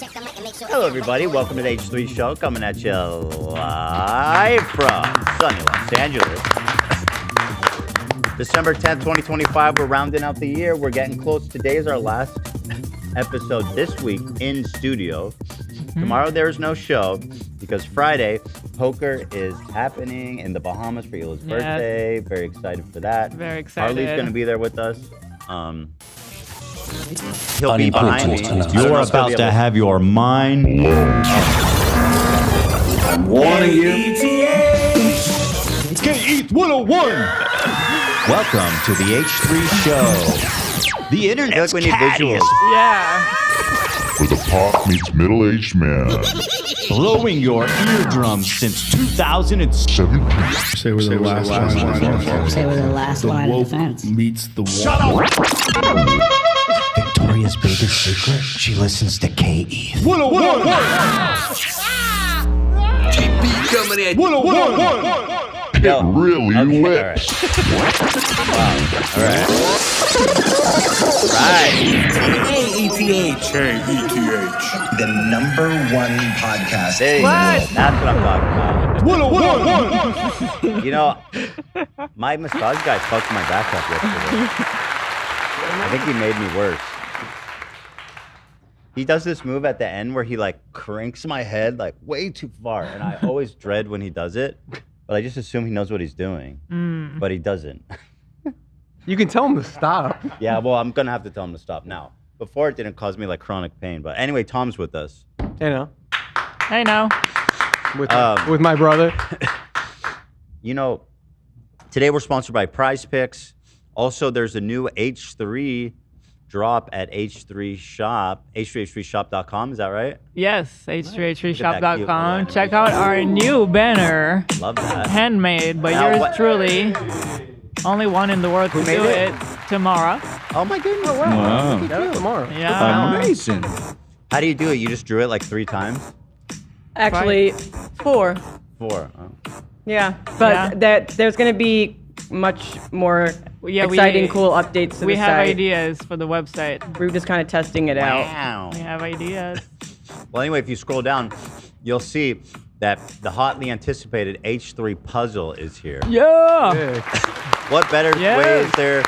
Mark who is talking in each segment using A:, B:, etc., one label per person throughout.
A: Hello, everybody. Welcome to the H3 Show, coming at you live from sunny Los Angeles. December 10th, 2025. We're rounding out the year. We're getting close. Today is our last episode this week in studio. Tomorrow there is no show because Friday, poker is happening in the Bahamas for Ila's birthday. Very excited for that.
B: Very excited.
A: Harley's going to be there with us. He'll be behind me.
C: You're about to have your mind blown.
D: One of you.
C: It's K-eth 101. Welcome to the H3 Show. The internet's
A: we need visuals.
B: Yeah.
D: Where the pop meets middle-aged man.
C: blowing your eardrums since 2007.
E: Say we're the last line of defense.
F: Say we're the last line of defense.
E: Meets the wall.
C: Shut up! Victoria's biggest secret? She listens to K-eth. 101!
G: GP coming at you.
C: 101!
D: It really lit.
A: All right.
G: K-E-T-H.
H: K-E-T-H. The #1 podcast.
A: There you go. That's what I'm talking about. You know, my massage guy fucked my back up yesterday. I think he made me worse. He does this move at the end where he like cranks my head like way too far, and I always dread when he does it. But I just assume he knows what he's doing, but he doesn't.
I: You can tell him to stop.
A: Yeah, well, I'm gonna have to tell him to stop now. Before it didn't cause me like chronic pain, but anyway, Tom's with us.
I: You know,
B: I know.
I: with my brother.
A: You know, today we're sponsored by PrizePicks. Also, there's a new H3 drop at H3 Shop, h3shop.com. Is that right?
B: Yes, h3shop.com.
A: Look at that cute
B: Check out our new banner.
A: Love that.
B: Handmade by
A: Now
B: yours
A: what-
B: truly. Only one in the world to
A: made
B: do
A: it?
B: it tomorrow.
A: Oh my goodness.
C: Wow.
I: Yeah, tomorrow.
B: Yeah.
C: Amazing.
A: How do you do it? You just drew it like 3 times?
J: Actually, 4.
A: 4. Oh.
J: Yeah, but
B: Yeah.
J: there's going to be much more
B: Yeah,
J: exciting, cool updates to
B: We
J: the
B: have
J: site.
B: ideas for the website.
J: We're just kind of testing it out.
A: Wow.
B: We have ideas.
A: Well, anyway, if you scroll down, you'll see that the hotly anticipated H3 puzzle is here.
B: Yeah.
A: What better
B: Yes.
A: way is there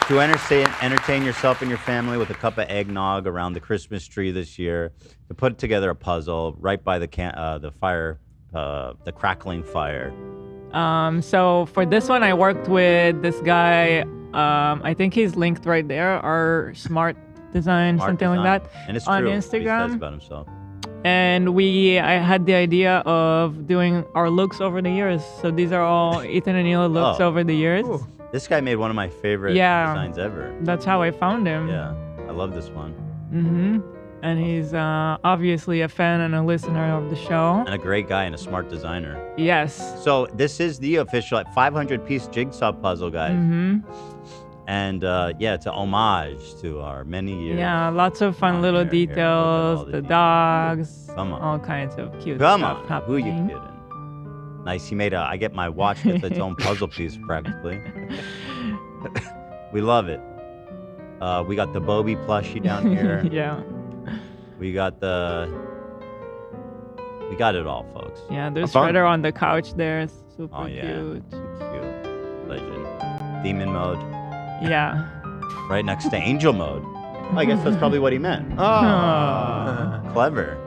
A: to entertain yourself and your family with a cup of eggnog around the Christmas tree this year, to put together a puzzle right by the fire, the crackling fire.
B: So for this one, I worked with this guy. I think he's linked right there. Our Smart Design,
A: Smart
B: something
A: design.
B: like that,
A: And it's
B: on
A: true what he says
B: Instagram.
A: about himself.
B: And I had the idea of doing our looks over the years. So these are all Ethan and Hila looks
A: Oh.
B: over the years.
A: This guy made one of my favorite
B: Yeah.
A: designs ever.
B: That's how I found him.
A: Yeah, I love this one.
B: And he's obviously a fan and a listener of the show.
A: And a great guy and a smart designer.
B: Yes.
A: So this is the official 500-piece jigsaw puzzle, guys. And yeah, it's an homage to our many years.
B: Yeah, lots of fun
A: on
B: little
A: here. Here, look at all
B: details,
A: the
B: the
A: details.
B: dogs,
A: Come on.
B: all kinds of cute
A: Come
B: stuff
A: on,
B: happening.
A: who you kidding? Nice, he made I get my watch with its own puzzle piece practically. We love it. We got the Bobby plushie down here.
B: Yeah.
A: We got it all, folks.
B: Yeah, there's
C: fun.
B: Shredder on the couch there. It's super
A: Oh, yeah.
B: cute.
A: Cute. Legend. Demon mode.
B: Yeah.
A: Right next to angel mode. I guess that's probably what he meant.
B: Oh.
A: Clever.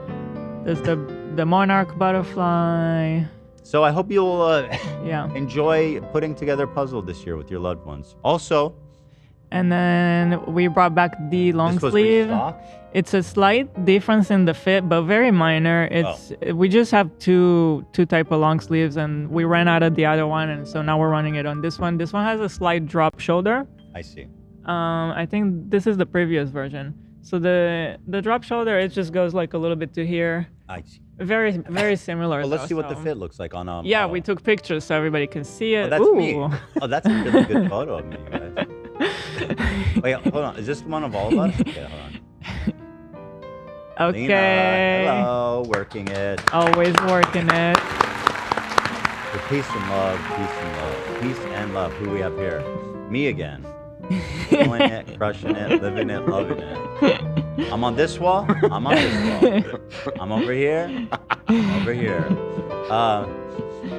B: There's the monarch butterfly.
A: So I hope you'll
B: Yeah.
A: enjoy putting together a puzzle this year with your loved ones. Also,
B: And then we brought back the long
A: this was
B: sleeve.
A: restocked?
B: It's a slight difference in the fit, but very minor. We just have two type of long sleeves, and we ran out of the other one, and so now we're running it on this one. This one has a slight drop shoulder.
A: I see.
B: I think this is the previous version. So the drop shoulder, it just goes like a little bit to here.
A: I see.
B: Very similar.
A: Well, let's
B: though,
A: see what the
B: so-
A: fit looks like on
B: Yeah,
A: oh.
B: we took pictures so everybody can see it.
A: Oh, that's
B: Ooh.
A: me. Oh, that's a really good photo of me, you guys. Wait, hold on. Is this one of all of us? Okay, hold on.
B: Okay.
A: Lena, hello, working it.
B: Always working it.
A: With peace and love, peace and love, peace and love. Who we have here? Me again. Doing it, crushing it, living it, loving it. I'm on this wall. I'm on this wall. I'm over here. I'm over here.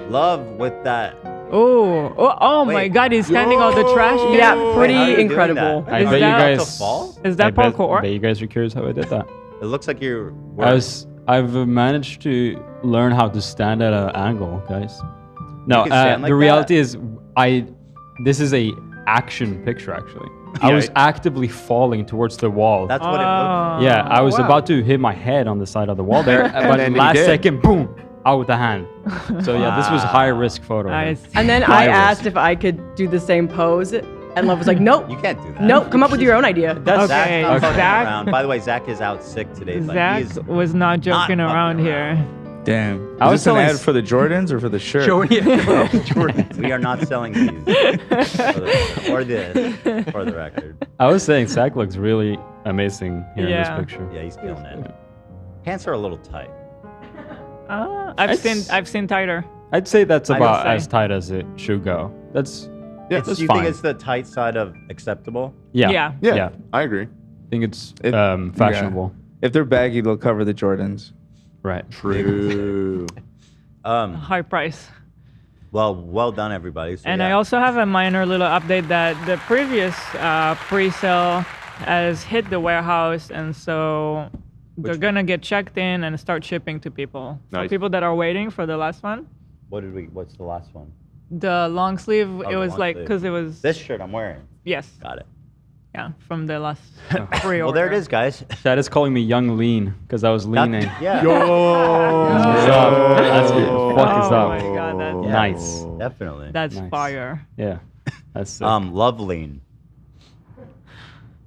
A: Love with that.
B: Oh my God! He's standing on the trash.
J: Yeah,
A: Wait, how are
J: pretty
A: you doing
J: incredible.
A: that?
B: Is
A: Are you
B: that-
A: about to
K: guys-
A: fall?
B: Is that parkour?
K: I bet you guys are curious how I did that.
A: It looks like you're.
K: I've managed to learn how to stand at an angle, guys. No,
A: can stand like
K: the reality
A: that?
K: is, this is a action picture actually. I was actively falling towards the wall.
A: That's what it looks.
K: Yeah, I was
J: wow.
K: about to hit my head on the side of the wall there, but
E: then he
K: last
E: did.
K: second, boom, out with the hand. So yeah, this was high risk photo.
B: Nice.
J: And then
K: High
J: I
K: risk.
J: asked if I could do the same pose, and Love was like, "Nope,
A: You can't do that.
J: nope, come up with your own idea."
B: Okay,
A: Zach's not fucking
B: Zach-
A: around. By the way, Zach is out sick today.
B: Zach
A: He's
B: was not joking
A: not
B: around
A: fucking
B: here.
E: Damn.
K: I
E: Is
K: was
E: this an
K: telling
E: ad for the Jordans or for the shirt?
A: we are not selling these. For the record.
K: I was saying Zach looks really amazing here
B: Yeah.
K: in this picture.
A: Yeah, he's killing it. Pants are a little tight.
B: I've seen tighter.
K: I'd say that's
A: I would
K: about
B: say.
K: as tight as it should go. That's
E: Yeah,
K: that's
A: you
K: fine.
A: think it's the tight side of acceptable?
B: Yeah.
E: yeah, I agree.
K: I think it's
E: It-
K: fashionable.
E: If they're baggy, they'll cover the Jordans.
K: Right.
E: True.
B: High price.
A: Well done, everybody. So,
B: And
A: yeah.
B: I also have a minor little update that the previous pre-sale has hit the warehouse, and so they're gonna get checked in and start shipping to people. For
E: Nice.
B: people that are waiting for the last one.
A: What's the last one?
B: The long sleeve,
A: Oh,
B: it
A: the
B: was
A: long
B: like,
A: sleeve.
B: because it was,
A: This shirt I'm wearing.
B: yes,
A: Got it.
B: yeah, from the last pre-order.
A: Well, there it is, guys.
K: Chad is calling me young lean because I was leaning.
A: Yeah.
K: What's up? That's what the fuck is
B: Oh
K: up.
B: my God, that's,
K: Nice.
A: Definitely.
B: that's
K: Nice.
B: fire.
K: Yeah. That's sick.
A: Love lean.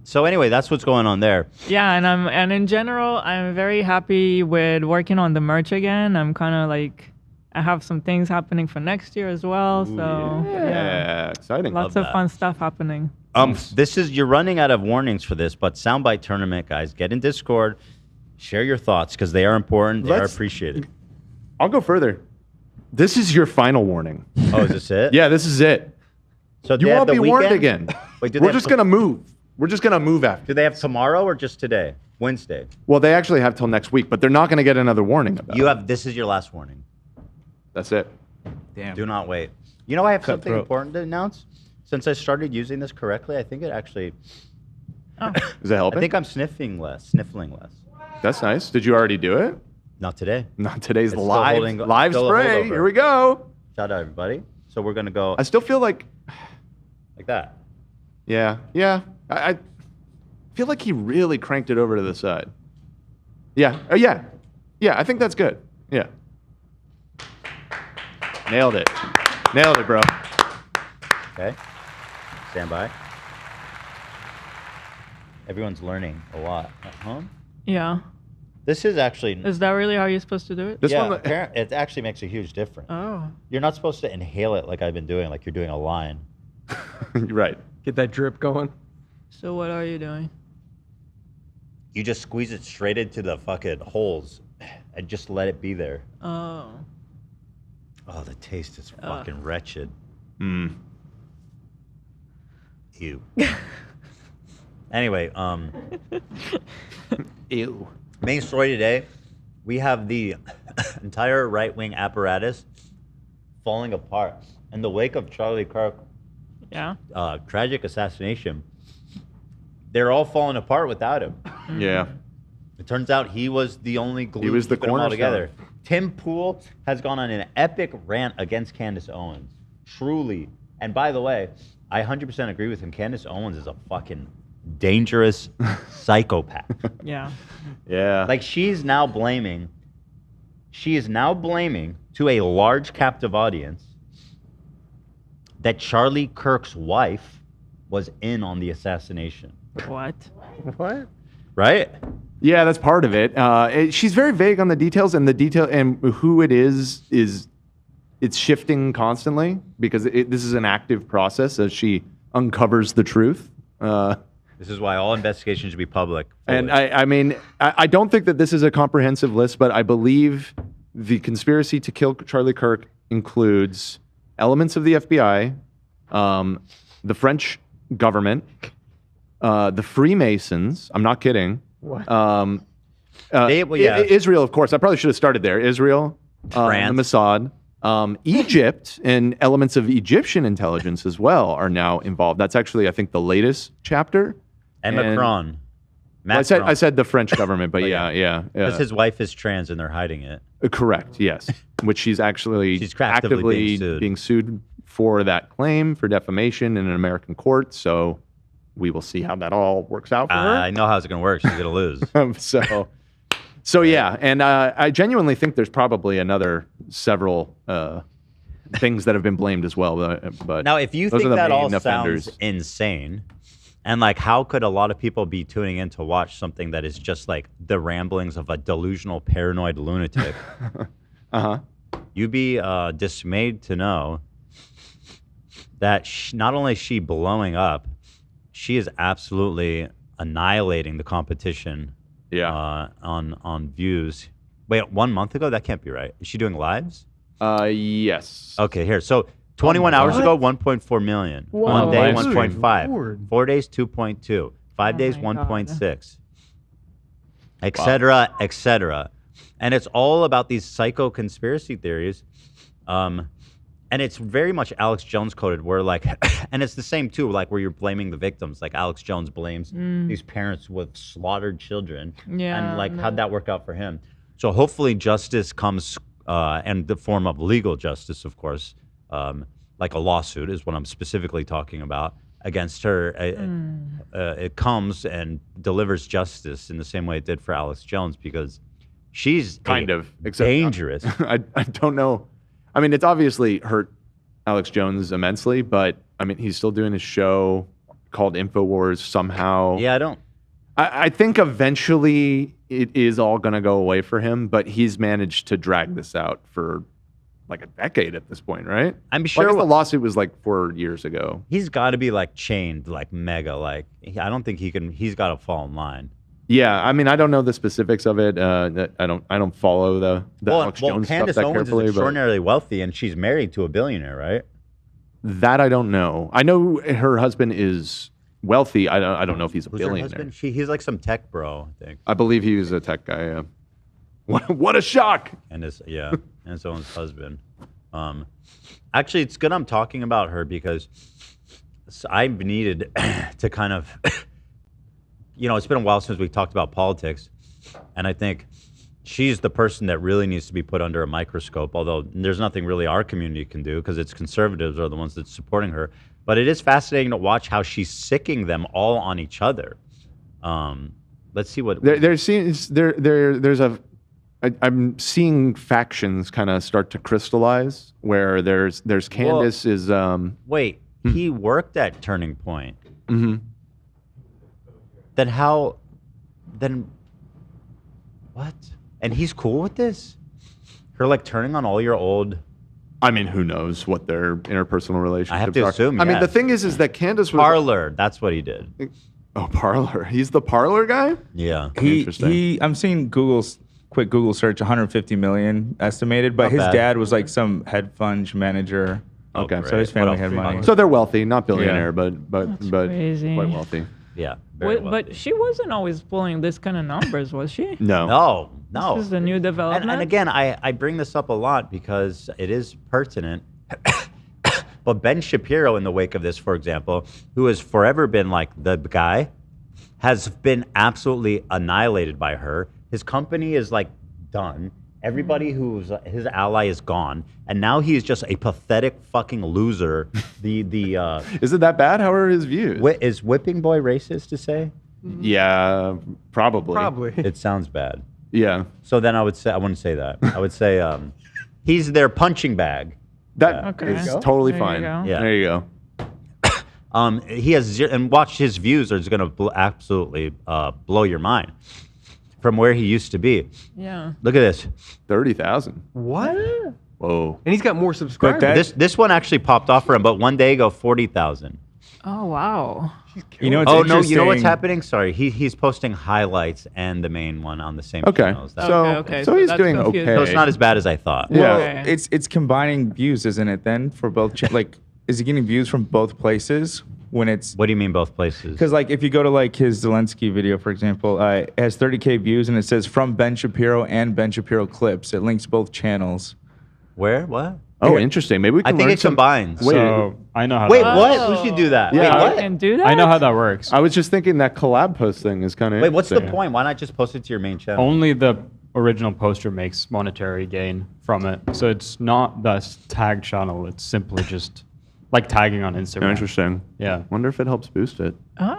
A: So anyway, that's what's going on there.
B: Yeah, and in general, I'm very happy with working on the merch again. I'm kind of like, I have some things happening for next year as well. So
E: Yeah, exciting.
B: lots
A: Love
B: of
A: that.
B: fun stuff happening.
A: You're running out of warnings for this, but Soundbite tournament, guys, get in Discord, share your thoughts because they are important. They are
E: Let's-
A: appreciated.
E: I'll go further. This is your final warning.
A: Oh, is this it?
E: Yeah, this is it.
A: So
E: You
A: they have
E: won't
A: the
E: be warned
A: weekend?
E: again.
A: Wait, do they
E: We're
A: have
E: just
A: to-
E: gonna move. We're just gonna move after.
A: Do they have tomorrow or just today? Wednesday.
E: Well, they actually have till next week, but they're not gonna get another warning about
A: You
E: it.
A: have. This is your last warning.
E: That's it.
A: Do not wait. You know, I have something
E: Cutthroat.
A: important to announce. Since I started using this correctly, I think it actually.
E: Is that helping?
A: I think I'm sniffling less.
E: That's nice. Did you already do it?
A: Not today.
E: Not today's
A: It's still
E: live
A: holding-
E: live
A: still a
E: spray.
A: holdover.
E: Here we go.
A: Shout out everybody. So we're gonna go
E: I still feel like,
A: like that.
E: yeah. I feel like he really cranked it over to the side. Yeah. Oh, yeah. Yeah. I think that's good. Yeah. Nailed it. Nailed it, bro.
A: Okay. Stand by. Everyone's learning a lot at home.
B: Yeah.
A: This is actually.
B: Is that really how you're supposed to do it?
E: This
A: yeah,
E: one.
A: it actually makes a huge difference.
B: Oh.
A: You're not supposed to inhale it like I've been doing, like you're doing a line.
E: Right.
I: Get that drip going.
B: So what are you doing?
A: You just squeeze it straight into the fucking holes and just let it be there.
B: Oh.
A: Oh, the taste is fucking wretched.
E: Mm.
A: Ew. Anyway,
E: Ew.
A: main story today, we have the entire right-wing apparatus falling apart. In the wake of Charlie Kirk
B: Yeah.
A: tragic assassination, they're all falling apart without him.
E: Yeah.
A: It turns out he was the only glue
E: He was the
A: keeping them all
E: cornerstone.
A: together. Tim Pool has gone on an epic rant against Candance Owens. Truly. And by the way, I 100% agree with him. Candance Owens is a fucking dangerous psychopath.
B: Yeah.
E: Yeah.
A: Like she is now blaming to a large captive audience that Charlie Kirk's wife was in on the assassination.
B: What?
I: What?
A: Right?
E: Yeah, that's part of it. She's very vague on the details, and who it is it's shifting constantly because this is an active process as she uncovers the truth.
A: This is why all investigations should be public.
E: And
A: fully.
E: I mean, I don't think that this is a comprehensive list, but I believe the conspiracy to kill Charlie Kirk includes elements of the FBI, the French government, the Freemasons. I'm not kidding.
I: What?
E: Israel, of course. I probably should have started there. Israel, the Mossad, Egypt, and elements of Egyptian intelligence as well are now involved. That's actually, I think, the latest chapter.
A: And Macron.
E: Well, I said the French government, but yeah.
A: Because his wife is trans and they're hiding it.
E: Correct, yes. Which she's actively being sued for that claim for defamation in an American court. So we will see how that all works out for her.
A: I know how it's going to work. She's going to lose.
E: So yeah, and I genuinely think there's probably several things that have been blamed as well. But
A: now, if you think that all sounds insane, and like, how could a lot of people be tuning in to watch something that is just like the ramblings of a delusional, paranoid lunatic? You'd be dismayed to know that not only is she blowing up, she is absolutely annihilating the competition. On views. Wait, 1 month ago? That can't be right. Is she doing lives?
E: Yes.
A: Okay, here. So 21 hours ago, 1.4 million.
B: Whoa.
A: 1 day, 1.5. 4 days, 2.2. 5 days, 1.6. Et cetera, et cetera. And it's all about these psycho conspiracy theories. And it's very much Alex Jones coded, where like, and it's the same too, like where you're blaming the victims. Like Alex Jones blames these parents with slaughtered children.
B: Yeah.
A: And like, how'd that work out for him? So hopefully justice comes, and the form of legal justice, of course, like a lawsuit is what I'm specifically talking about against her. It comes and delivers justice in the same way it did for Alex Jones, because she's dangerous.
E: I don't know. I mean, it's obviously hurt Alex Jones immensely, but I mean, he's still doing his show called InfoWars somehow.
A: Yeah,
E: I think eventually it is all going to go away for him, but he's managed to drag this out for like a decade at this point, right?
A: I'm sure
E: the lawsuit was like 4 years ago.
A: He's got to be like chained, like mega. Like, I don't think he can. He's got to fall in line.
E: Yeah, I mean, I don't know the specifics of it. I don't follow the Alex Jones
A: Candance
E: stuff that
A: Owens
E: carefully.
A: Is extraordinarily wealthy, and she's married to a billionaire, right?
E: That I don't know. I know her husband is wealthy. I don't know if he's a
A: Who's
E: billionaire.
A: Her husband? He's like some tech bro, I think.
E: I believe he was a tech guy. Yeah. What a shock!
A: And Candance Owens' husband. Actually, it's good I'm talking about her, because I've needed to kind of. It's been a while since we talked about politics, and I think she's the person that really needs to be put under a microscope, although there's nothing really our community can do, because it's conservatives are the ones that's supporting her. But it is fascinating to watch how she's sicking them all on each other. Let's see what...
E: I'm seeing factions kind of start to crystallize, where there's Candace is...
A: Wait, he worked at Turning Point.
E: Mm-hmm.
A: Then what? And he's cool with this? Her like turning on all your old...
E: I mean, who knows what their interpersonal relationships are.
A: I have to assume,
E: I mean, the thing is that Candace was...
A: Parlor, that's what he did.
E: Oh, Parlor. He's the Parlor guy?
A: Yeah.
L: I'm seeing quick Google search, 150 million estimated, but his dad was like some hedge fund manager.
E: Okay.
L: So his family had money.
E: So they're wealthy, not billionaire, but
B: crazy.
E: quite wealthy.
A: Yeah.
B: But she wasn't always pulling this kind of numbers, was she?
E: No.
B: This is a new development.
A: And again, I bring this up a lot because it is pertinent. But Ben Shapiro, in the wake of this, for example, who has forever been like the guy, has been absolutely annihilated by her. His company is like done. Everybody who's his ally is gone, and now he's just a pathetic fucking loser.
E: Is it that bad? How are his views?
A: Is whipping boy racist to say?
E: Yeah, probably.
A: It sounds bad.
E: Yeah.
A: So then I wouldn't say that. I would say he's their punching bag.
E: That is totally fine.
A: Yeah.
E: There you go.
A: He has and watch his views are going to absolutely blow your mind. From where he used to be.
B: Yeah.
A: Look at this.
E: 30,000.
I: What?
E: Whoa.
I: And he's got more subscribers.
A: This one actually popped off for him, but one day ago 40,000.
B: Oh wow.
L: You know
A: what's you know what's happening? Sorry, he's posting highlights and the main one on the same channels.
E: So he's doing okay.
A: So it's not as bad as I thought.
L: Well, it's combining views, isn't it? Then for both, is he getting views from both places? when it's.
A: What do you mean both places?
L: Because like if you go to like his Zelensky video, for example, it has 30K views and it says from Ben Shapiro and Ben Shapiro clips. It links both channels.
A: Where? What?
E: Oh, interesting. Maybe we can
A: I think
E: learn
A: it combines.
E: Wait,
K: So I know how.
A: Wait,
K: that
A: what?
K: works.
A: We should do that.
E: Yeah.
A: Wait,
B: You
A: what?
B: can do that?
K: I know how that works.
E: I was just thinking that collab post thing is kind of
A: Wait, what's the
K: interesting.
A: point? Why not just post it to your main channel?
K: Only the original poster makes monetary gain from it. So it's not the tag channel. It's simply just like tagging on Instagram.
E: interesting.
K: Yeah.
E: Wonder if it helps boost it.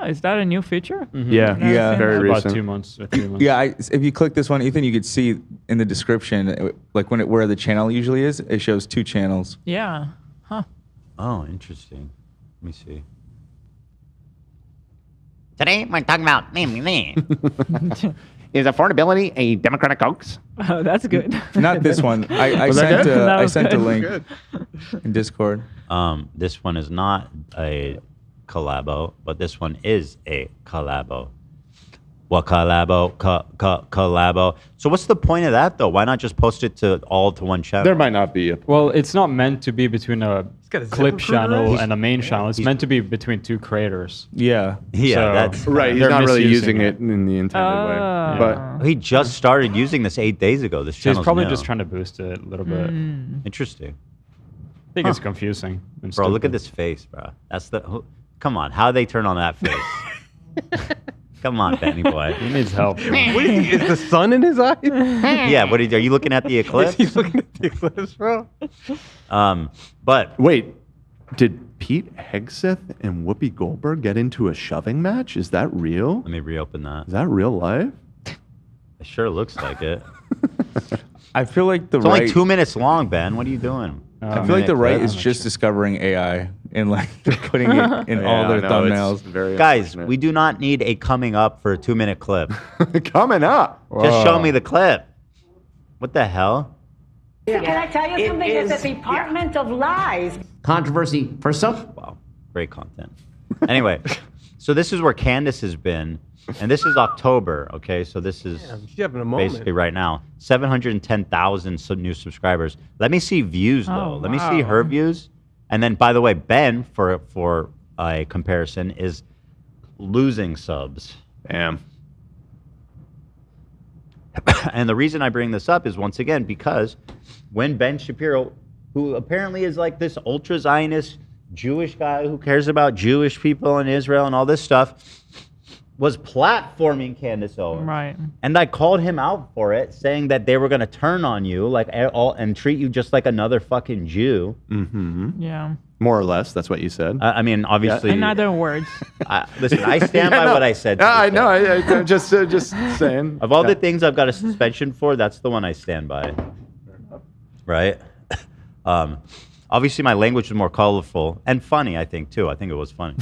B: Is that a new feature?
E: Yeah,
L: Yeah.
E: very
K: About
E: recent.
K: 2 months or 3 months.
L: Yeah, if you click this one, Ethan, you could see in the description, like where the channel usually is, it shows 2 channels.
B: Yeah. Huh.
A: Oh, interesting. Let me see.
C: Today we're talking about
E: Is affordability a democratic hoax?
B: Oh, that's good.
L: Not this one. I
E: Was that
L: sent
E: good?
B: That
L: I
B: was
L: sent a
B: good.
L: link in Discord.
A: This one is not a collabo, but this one is a collabo. What collabo? Collabo. So what's the point of that though? Why not just post it to one channel?
E: There might not be.
K: Well, it's not meant to be between a
I: got a
K: clip
I: ZipRecruiter
K: channel
I: app?
K: and a main channel. It's meant to be between 2 creators.
L: Yeah.
A: Yeah,
K: So-
A: that's
E: Right, he's
K: They're
E: not really
K: misusing
E: using
K: it.
E: it in the intended way.
B: Oh.
E: But
A: he just started using this 8 days ago. This
K: So he's
A: channel's
K: probably
A: new.
K: just trying to boost it a little bit.
A: Interesting.
K: I think it's confusing. and
A: Bro, look at
K: stupid.
A: this face, bro. That's come on, how they turn on that face? Come on, Benny boy.
K: He needs help.
I: What is he? Is the sun in his eye?
A: Yeah, are you looking at the eclipse?
I: He's looking at the eclipse, bro.
A: But
E: wait, did Pete Hegseth and Whoopi Goldberg get into a shoving match? Is that real?
A: let me reopen that.
E: Is that real life?
A: It sure looks like it.
L: I feel like the
A: It's
L: right.
A: only 2 minutes long, Ben. What are you doing?
L: I feel like the right is just discovering AI and like putting it in all their thumbnails.
E: Very
A: Guys,
E: unfortunate.
A: we do not need a coming up for a 2-minute clip.
E: Coming up.
A: Just show me the clip. What the hell?
F: Can I tell you something? It's a department of lies.
C: controversy for some.
A: Wow, great content. Anyway, so this is where Candace has been, and this is October, okay? So this is
I: She's having a moment.
A: basically right now. 710,000 new subscribers. Let me see views, though.
B: Oh,
A: Let me see her views. And then, by the way, Ben, for a comparison, is losing subs.
E: Damn.
A: And the reason I bring this up is, once again, because when Ben Shapiro, who apparently is like this ultra-Zionist Jewish guy who cares about Jewish people in Israel and all this stuff, was platforming Candance Owens.
B: Right.
A: And I called him out for it, saying that they were going to turn on you and treat you just like another fucking Jew.
E: Mm-hmm.
B: Yeah.
E: More or less, that's what you said.
A: I mean, obviously.
B: In other words.
A: Listen, I stand by what I said.
E: Yeah, I know. I'm just saying.
A: Of all the things I've got a suspension for, that's the one I stand by. Right? Obviously, my language was more colorful and funny, I think, too. I think it was funny.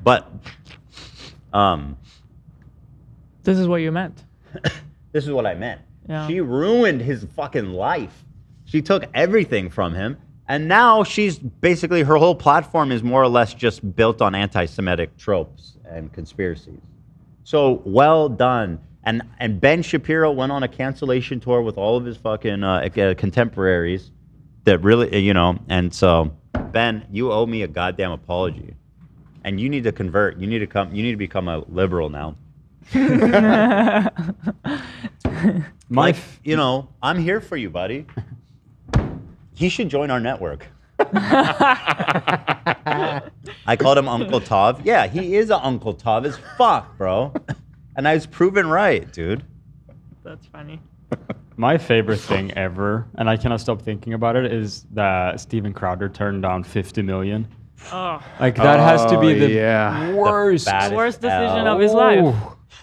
A: But
B: This is what you meant.
A: this is what I meant.
B: Yeah.
A: She ruined his fucking life. She took everything from him. And now she's basically, her whole platform is more or less just built on anti-Semitic tropes and conspiracies. So well done. And Ben Shapiro went on a cancellation tour with all of his fucking contemporaries that really, and so Ben, you owe me a goddamn apology. And you need to convert. You need to become a liberal now. I'm here for you, buddy. He should join our network. I called him Uncle Tav. Yeah, he is an Uncle Tav as fuck, bro. And I was proven right, dude.
B: That's funny.
K: My favorite thing ever, and I cannot stop thinking about it, is that Steven Crowder turned down $50 million.
B: Oh.
K: Like that has to be the
B: worst decision of his life.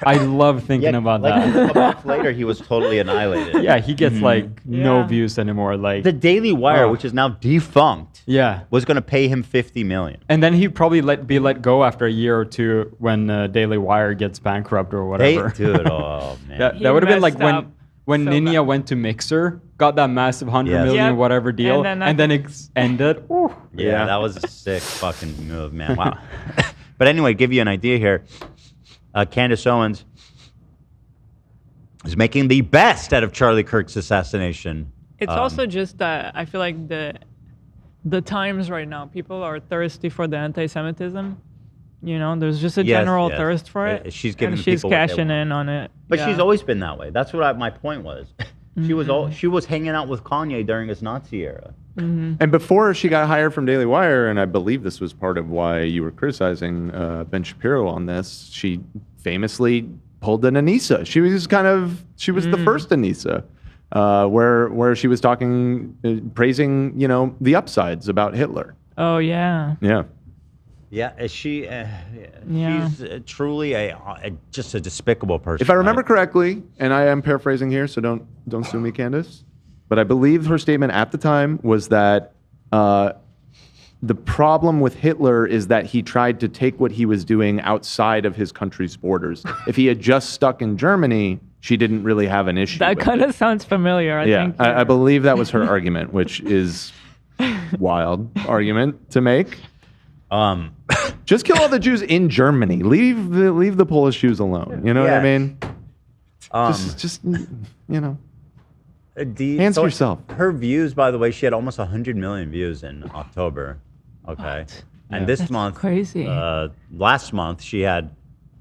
K: I love thinking about that.
A: A couple months later, he was totally annihilated.
K: Yeah, he gets no views anymore. Like
A: the Daily Wire, which is now defunct, was going to pay him $50 million.
K: And then he'd probably be let go after a year or two when Daily Wire gets bankrupt or whatever.
A: Dude, oh man,
K: that would have been like when Ninia went to Mixer, got that massive $100 million whatever deal, and then it ended. Ooh.
A: Yeah, that was a sick fucking move, man. Wow. But anyway, give you an idea here. Candance Owens is making the best out of Charlie Kirk's assassination.
B: It's also just I feel like the times right now. People are thirsty for the anti-Semitism. You know, there's just a general thirst for it.
A: She's giving
B: and she's
A: people what they
B: cashing
A: want.
B: in on it.
A: But
B: Yeah.
A: she's always been that way. That's what my point was. She was hanging out with Kanye during his Nazi era.
E: And before she got hired from Daily Wire, and I believe this was part of why you were criticizing Ben Shapiro on this, she famously pulled an Anissa. She was the first Anissa, where she was praising, the upsides about Hitler.
B: Oh yeah.
E: Yeah.
A: Yeah, she's truly just a despicable person.
E: If I remember correctly, and I am paraphrasing here, so don't sue me, Candace, but I believe her statement at the time was that the problem with Hitler is that he tried to take what he was doing outside of his country's borders. If he had just stuck in Germany, she didn't really have an issue.
B: That kind of sounds familiar. I think.
E: I believe that was her argument, which is wild argument to make. Just kill all the Jews in Germany. Leave the Polish Jews alone. You know what I mean? Just answer yourself.
A: Her views, by the way, she had almost 100 million views in October. Okay,
B: What?
A: and this
B: That's
A: month,
B: crazy.
A: last month, she had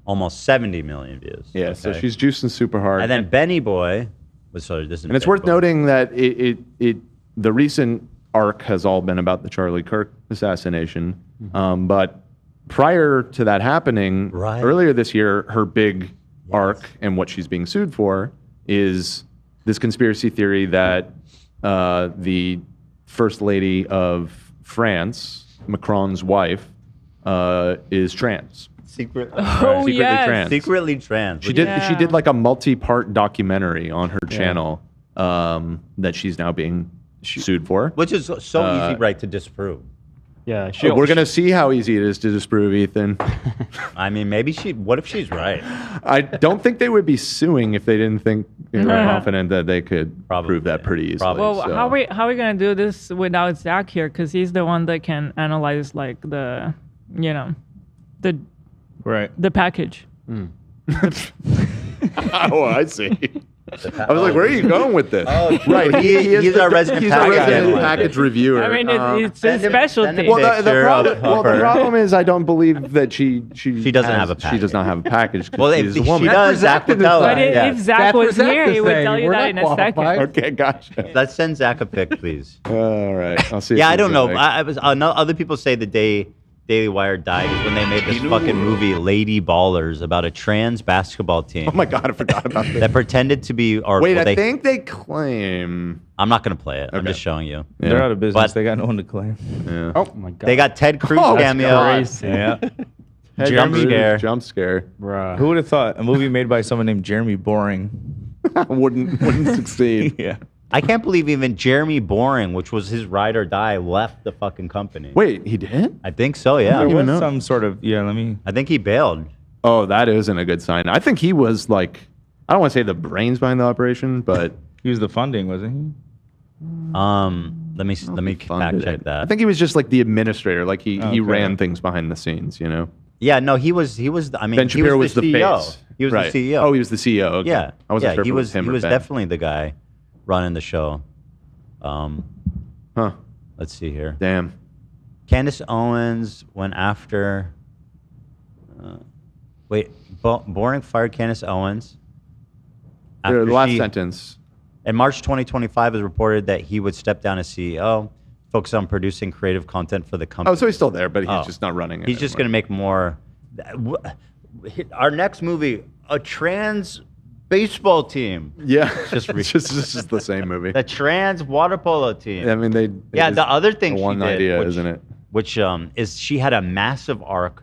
A: almost 70 million views.
E: Yeah, so she's juicing super hard.
A: And then Benny Boy was
E: And it's worth noting that the recent arc has all been about the Charlie Kirk assassination. But prior to that happening, earlier this year, her big arc and what she's being sued for is this conspiracy theory that the First Lady of France, Macron's wife, is trans.
A: Secretly
E: trans.
A: Secretly trans.
E: She did like a multi-part documentary on her channel that she's now being sued for,
A: which is so easy, right, to disprove.
K: Yeah,
E: we're gonna see how easy it is to disprove, Ethan.
A: I mean, maybe what if she's right?
E: I don't think they would be suing if they didn't think confident that they could prove that pretty easily.
B: Well,
E: so.
B: how are we gonna do this without Zach here? Because he's the one that can analyze like the package.
E: Oh, I see. I was like, where are you going with this?
A: Oh,
E: right.
A: He's our resident
E: package reviewer.
B: I mean, it's his specialty.
E: Well, the problem is I don't believe that she
A: doesn't have a package.
E: She does not have a package.
A: Well,
E: she's
A: if
E: a woman.
A: she does, Zach would tell
B: But
A: her.
B: if Zach was here, he would tell you that in a second.
E: Okay, gotcha.
A: Let's send Zach a pic, please.
E: All right, I'll see.
A: Yeah, I don't know. Other people say the day Daily Wire died is when they made this fucking movie Lady Ballers about a trans basketball team.
E: Oh my god, I forgot about this.
A: That pretended to be.
E: I think they claim.
A: I'm not gonna play it. I'm just showing you.
L: Yeah. They're out of business. They got no one to claim.
E: Yeah.
K: Oh my god.
A: They got Ted Cruz cameo.
L: Yeah.
A: Jump scare.
K: Bruh.
L: Who would have thought a movie made by someone named Jeremy Boring
E: wouldn't succeed?
L: Yeah.
A: I can't believe even Jeremy Boring, which was his ride or die, left the fucking company.
E: Wait, he did?
A: I think so, yeah.
L: There was some sort of
A: I think he bailed.
E: Oh, that isn't a good sign. I think he was like, I don't want to say the brains behind the operation, but
L: he was the funding, wasn't he?
A: Let me fact check that.
E: I think he was just like the administrator, like he ran things behind the scenes, you know.
A: Yeah, no, he was. I mean,
E: Ben Shapiro was the
A: CEO.
E: face.
A: He was the CEO.
E: Oh, he was the CEO. Okay.
A: Yeah,
E: I wasn't sure if
A: he
E: it
A: was
E: him
A: he
E: or
A: was
E: Ben.
A: definitely the guy running the show. Let's see here.
E: Damn.
A: Candance Owens went after. Boring fired Candance Owens.
E: The last sentence.
A: In March 2025, it was reported that he would step down as CEO, focus on producing creative content for the company.
E: Oh, so he's still there, but he's just not running it.
A: He's just going to make more. Our next movie, a trans baseball team.
E: Yeah, it's just the same movie.
A: The trans water polo team.
E: I mean,
A: the other thing she
E: one
A: did,
E: idea,
A: which,
E: isn't it?
A: Which is she had a massive arc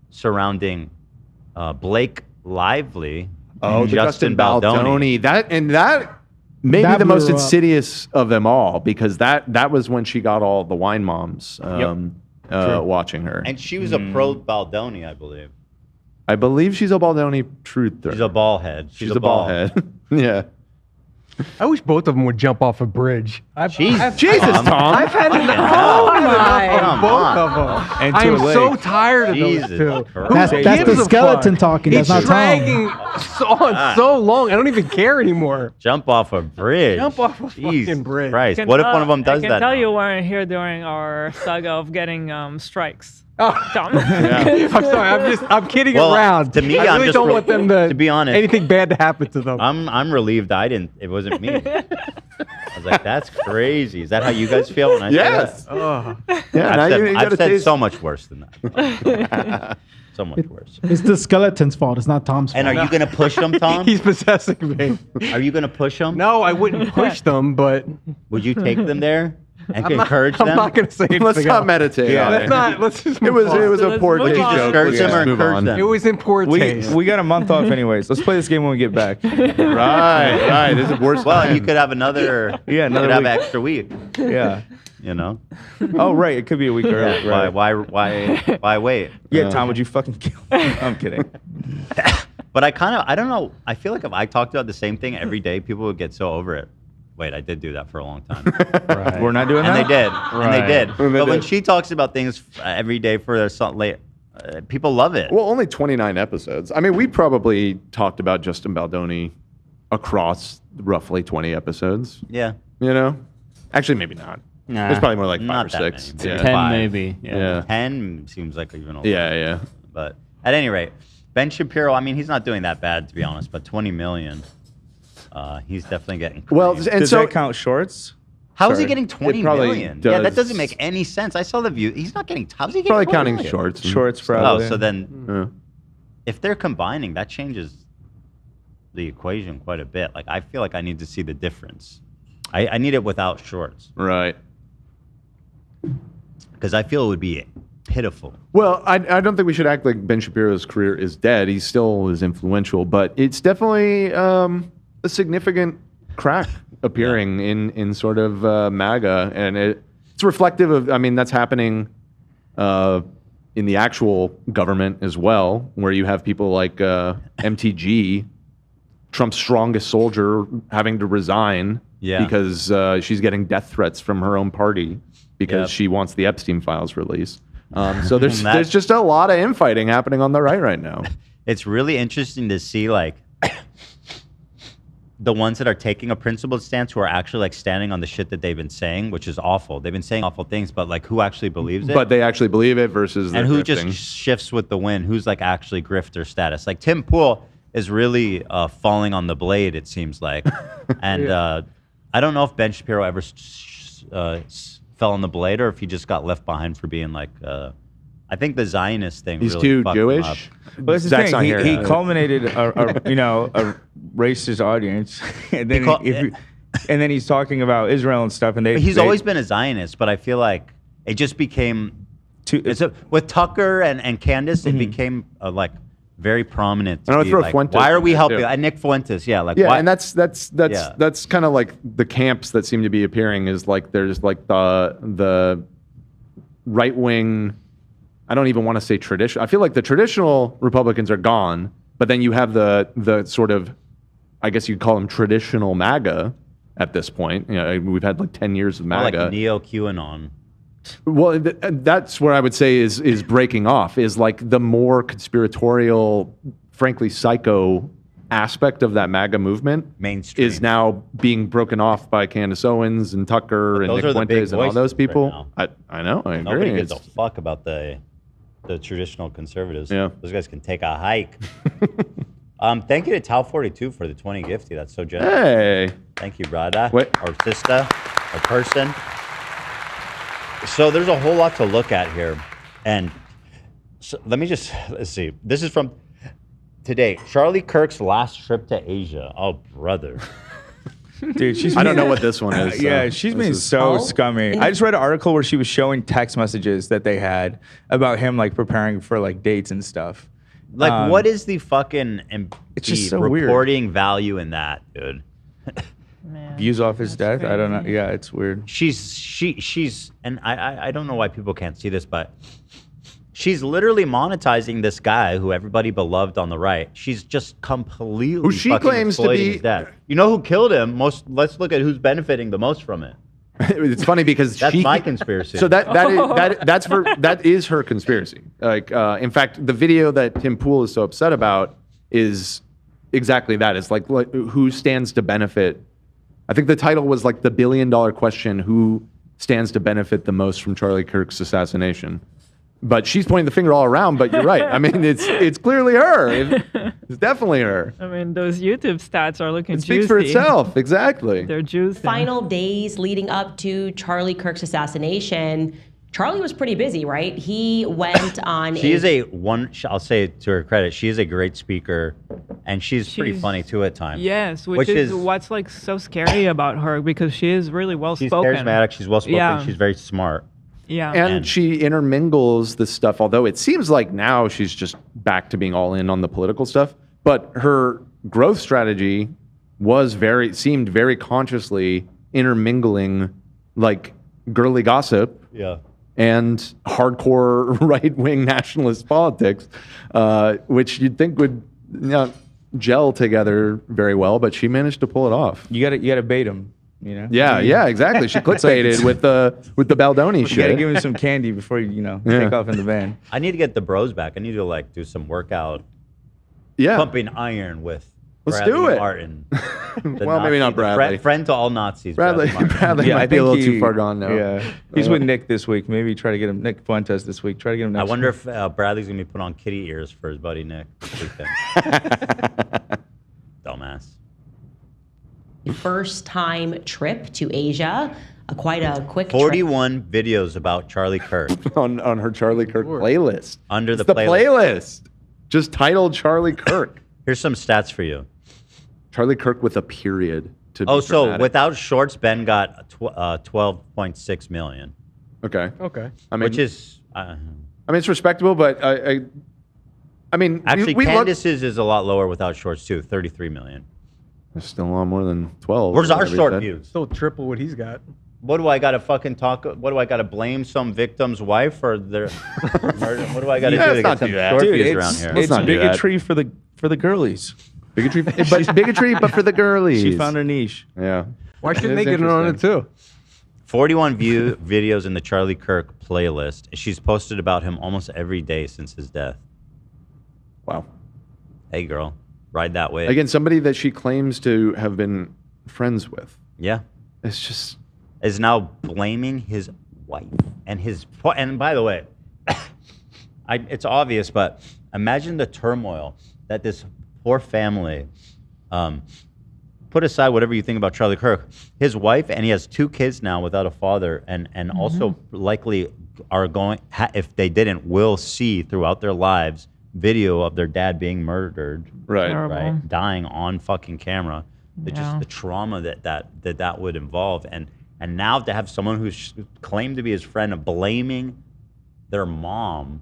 A: surrounding Blake Lively.
E: Oh,
A: and
E: Justin Baldoni. That may be the most insidious of them all, because that was when she got all the wine moms watching her.
A: And she was a pro Baldoni, I believe.
E: I believe she's a Baldoni truther.
A: She's a ball head.
E: She's a ball head. Yeah.
I: I wish both of them would jump off a bridge.
E: Jesus, Tom.
I: I've had enough. Of both of them.
L: And
I: I am
L: to a
I: so
L: lake.
I: tired of
A: Jesus
I: those two.
A: Christ.
I: Who
M: That's
I: gives
M: the
I: a
M: skeleton
I: fuck?
M: talking. That's
I: It's
M: not Tom.
I: dragging so long. I don't even care anymore.
A: Jump off a bridge.
I: Jump off a
A: Jesus
I: fucking bridge.
A: Christ. What if one of them does
B: I
A: that?
B: can tell
A: now?
B: you weren't here during our saga of getting strikes.
I: Oh.
B: Tom.
I: I'm sorry. I'm kidding
A: Well,
I: around.
A: to me,
I: I
A: I'm
I: really
A: just
I: don't want them
A: to be honest,
I: anything bad to happen to them.
A: I'm relieved it wasn't me. I was like, that's crazy. Is that how you guys feel when I say
E: Yes.
A: that?
I: Oh.
E: Yeah, now you
A: I've
E: gotta
A: said
E: taste.
A: so much worse than that. So much worse.
M: It's the skeleton's fault. It's not Tom's fault.
A: And are you going to push them, Tom?
I: He's possessing me.
A: Are you going to push them?
I: No, I wouldn't push them, but
A: Would you take them there and
I: I'm
A: encourage
I: not,
A: them?
I: I'm not going to say anything
E: Let's not
I: else.
E: meditate.
L: Yeah.
E: on
I: Let's
E: it.
I: not. Let's just.
E: It was
I: move on.
E: a
B: Let's
E: poor
B: move
E: taste
B: on.
E: joke.
A: Discourage
E: We
A: them
E: gotta
A: or
E: move
A: encourage
E: on.
A: them?
I: It was in poor taste.
L: We got a month off anyways. Let's play this game when we get back.
E: Right. This is worse.
A: Well, you could have another.
L: Yeah, another
A: you could have
L: week.
A: an extra week.
L: Yeah.
A: You know.
L: Oh, right. It could be a week early.
A: Yeah,
L: Right.
A: why wait?
L: Yeah, Tom, would you fucking kill me? I'm kidding.
A: But I don't know. I feel like if I talked about the same thing every day, people would get so over it. Wait, I did do that for a long time.
L: Right. We're not doing
A: And
L: that?
A: they did.
L: Right.
A: And they did.
E: And they
A: But when
E: did.
A: she talks about things every day for their son, people love it.
E: Well, only 29 episodes. I mean, we probably talked about Justin Baldoni across roughly 20 episodes.
A: Yeah.
E: You know? Actually, maybe not.
K: Nah.
E: There's probably more like 5
A: Not
E: or
A: that
E: 6.
A: many.
E: Yeah.
K: 10
A: 5.
K: maybe. Yeah.
A: 10 seems like even older.
E: Yeah.
A: But at any rate, Ben Shapiro, I mean, he's not doing that bad, to be honest, but 20 million, he's definitely getting crazy.
E: Well, and
L: Does
E: so
L: that count shorts?
A: How is
L: Sorry.
A: he getting 20
E: It probably
A: million? Yeah, that
E: does.
A: doesn't make any sense. I saw the view. He's not getting. How's he getting?
E: probably
A: 20
E: counting
A: million?
E: shorts. and
L: Shorts,
E: stuff.
L: probably.
A: Oh, so then
E: Yeah.
A: if they're combining, that changes the equation quite a bit. Like I feel like I need to see the difference. I need it without shorts
E: Right.
A: because I feel it would be pitiful.
E: Well, I don't think we should act like Ben Shapiro's career is dead. He still is influential, but it's definitely a significant crack appearing in sort of MAGA, and it's reflective of. I mean, that's happening in the actual government as well, where you have people like MTG, Trump's strongest soldier, having to resign because she's getting death threats from her own party because she wants the Epstein files released. So there's just a lot of infighting happening on the right now.
A: It's really interesting to see like the ones that are taking a principled stance who are actually like standing on the shit that they've been saying, which is awful. They've been saying awful things, but like who actually believes it?
E: But they actually believe it versus
A: and who just
E: grifting.
A: shifts with the wind? Who's like actually grifter status? Like Tim Pool is really falling on the blade, it seems like. And I don't know if Ben Shapiro ever fell on the blade or if he just got left behind for being like. I think the Zionist thing.
E: He's
A: really
E: too
A: fucked him up.
E: Jewish.
L: But that's the
E: Zach's
L: thing.
E: not here.
L: He culminated a racist audience, and then and then he's talking about Israel and stuff. And
A: He's always been a Zionist, but I feel like it just became with Tucker and Candace. It became like very prominent.
E: And I would
A: be
E: throw
A: like,
E: Fuentes
A: why are
E: in
A: we
E: there,
A: helping?
E: too.
A: Nick Fuentes, like
E: yeah,
A: why?
E: and that's kind of like the camps that seem to be appearing is like there's like the right wing. I don't even want to say traditional. I feel like the traditional Republicans are gone, but then you have the sort of, I guess you'd call them traditional MAGA at this point. You know, we've had like 10 years of
A: More
E: MAGA.
A: like neo QAnon.
E: Well, that's where I would say is breaking off, is like the more conspiratorial, frankly psycho aspect of that MAGA movement
A: mainstream
E: is now being broken off by Candance Owens and Tucker and
A: Those
E: Nick
A: are the big
E: Fuentes and all
A: voices
E: those people.
A: right
E: I know, I agree.
A: Nobody gives a
E: It's-
A: fuck about the traditional conservatives.
E: Yeah.
A: Those guys can take a hike. Thank you to Tal42 for the 20 gifty. That's so generous.
E: Hey.
A: Thank you, brother.
E: Wait.
A: Or sister. Or person. So there's a whole lot to look at here. And so let's see. This is from today. Charlie Kirk's last trip to Asia. Oh, brother.
L: Dude,
E: I don't know what this one is.
L: Yeah,
E: so
L: she's
E: this
L: been
E: is-
L: so scummy. I just read an article where she was showing text messages that they had about him like preparing for like dates and stuff.
A: Like, what is the fucking
L: it's just so weird.
A: reporting value in that, dude?
L: Views off his death? I don't know. Yeah, it's weird.
A: She's and I don't know why people can't see this, but She's literally monetizing this guy who everybody beloved on the right. She's just completely
E: Who she
A: fucking
E: claims to
A: exploiting
E: be-
A: his death. You know who killed him? Let's look at who's benefiting the most from it.
E: It's funny because
A: That's my conspiracy.
E: So that is her conspiracy. Like, in fact, the video that Tim Pool is so upset about is exactly that. It's like who stands to benefit. I think the title was like the $1 billion question: who stands to benefit the most from Charlie Kirk's assassination? But she's pointing the finger all around. But you're right. I mean, it's clearly her. It's definitely her.
B: I mean, those YouTube stats are looking
E: It
B: juicy.
E: speaks for itself. Exactly.
B: They're juicy.
J: Final days leading up to Charlie Kirk's assassination, Charlie was pretty busy, right? He went on.
A: I'll say to her credit, she is a great speaker, and she's pretty funny too at times.
B: Yes, which is what's like so scary about her, because she is really well
A: She's
B: spoken.
A: charismatic. She's well spoken.
B: Yeah.
A: She's very smart.
B: Yeah.
E: And she intermingles this stuff, although it seems like now she's just back to being all in on the political stuff. But her growth strategy seemed very consciously intermingling like girly gossip and hardcore right-wing nationalist politics, which you'd think would gel together very well, but she managed to pull it off.
L: You gotta bait them. You know?
E: Yeah, exactly. She clickbaited with the Baldoni shit.
L: You gotta give him some candy before you take off in the van.
A: I need to get the bros back. I need to like do some workout.
E: Yeah.
A: Pumping iron with
E: Let's
A: Bradley
E: do it.
A: Martin.
E: Well, maybe not Bradley.
A: Friend to all Nazis.
E: Bradley might be a little too far gone now.
L: Yeah, he's with Nick this week. Maybe try to get him Nick Fuentes this week. Try to get him next
A: I wonder
L: week.
A: if Bradley's gonna be put on kitty ears for his buddy Nick this weekend. Dumbass.
J: First time trip to Asia. Quite a quick
A: 41 videos about Charlie Kirk.
E: on her Charlie Kirk playlist.
A: Under the
E: playlist. Just titled Charlie Kirk.
A: Here's some stats for you.
E: Charlie Kirk with a period. So
A: so without shorts, Ben got 12.6 million.
E: Okay. I mean,
A: which is...
E: I mean, it's respectable, but I mean...
A: Actually,
E: we
A: Candace's is a lot lower without shorts, too. 33 million.
E: There's still a lot more than 12.
A: Where's our short views?
I: Still triple what he's got.
A: What do I got to fucking talk? What do I got to blame some victim's wife or their murder? What do I got to do to get some short views around here?
L: It's bigotry for the girlies.
E: Bigotry, but for the girlies.
L: She found her niche.
E: Yeah.
I: Why shouldn't they get in on it too?
A: 41 videos in the Charlie Kirk playlist. She's posted about him almost every day since his death.
E: Wow.
A: Hey, girl. Ride that way.
E: Again, somebody that she claims to have been friends with.
A: Yeah.
E: It's just...
A: Is now blaming his wife. And by the way, it's obvious, but imagine the turmoil that this poor family, put aside whatever you think about Charlie Kirk, his wife, and he has 2 kids now without a father, and also likely are going, if they didn't, will see throughout their lives video of their dad being murdered, right, dying on fucking camera. Just the trauma that would involve, and now to have someone who's claimed to be his friend blaming their mom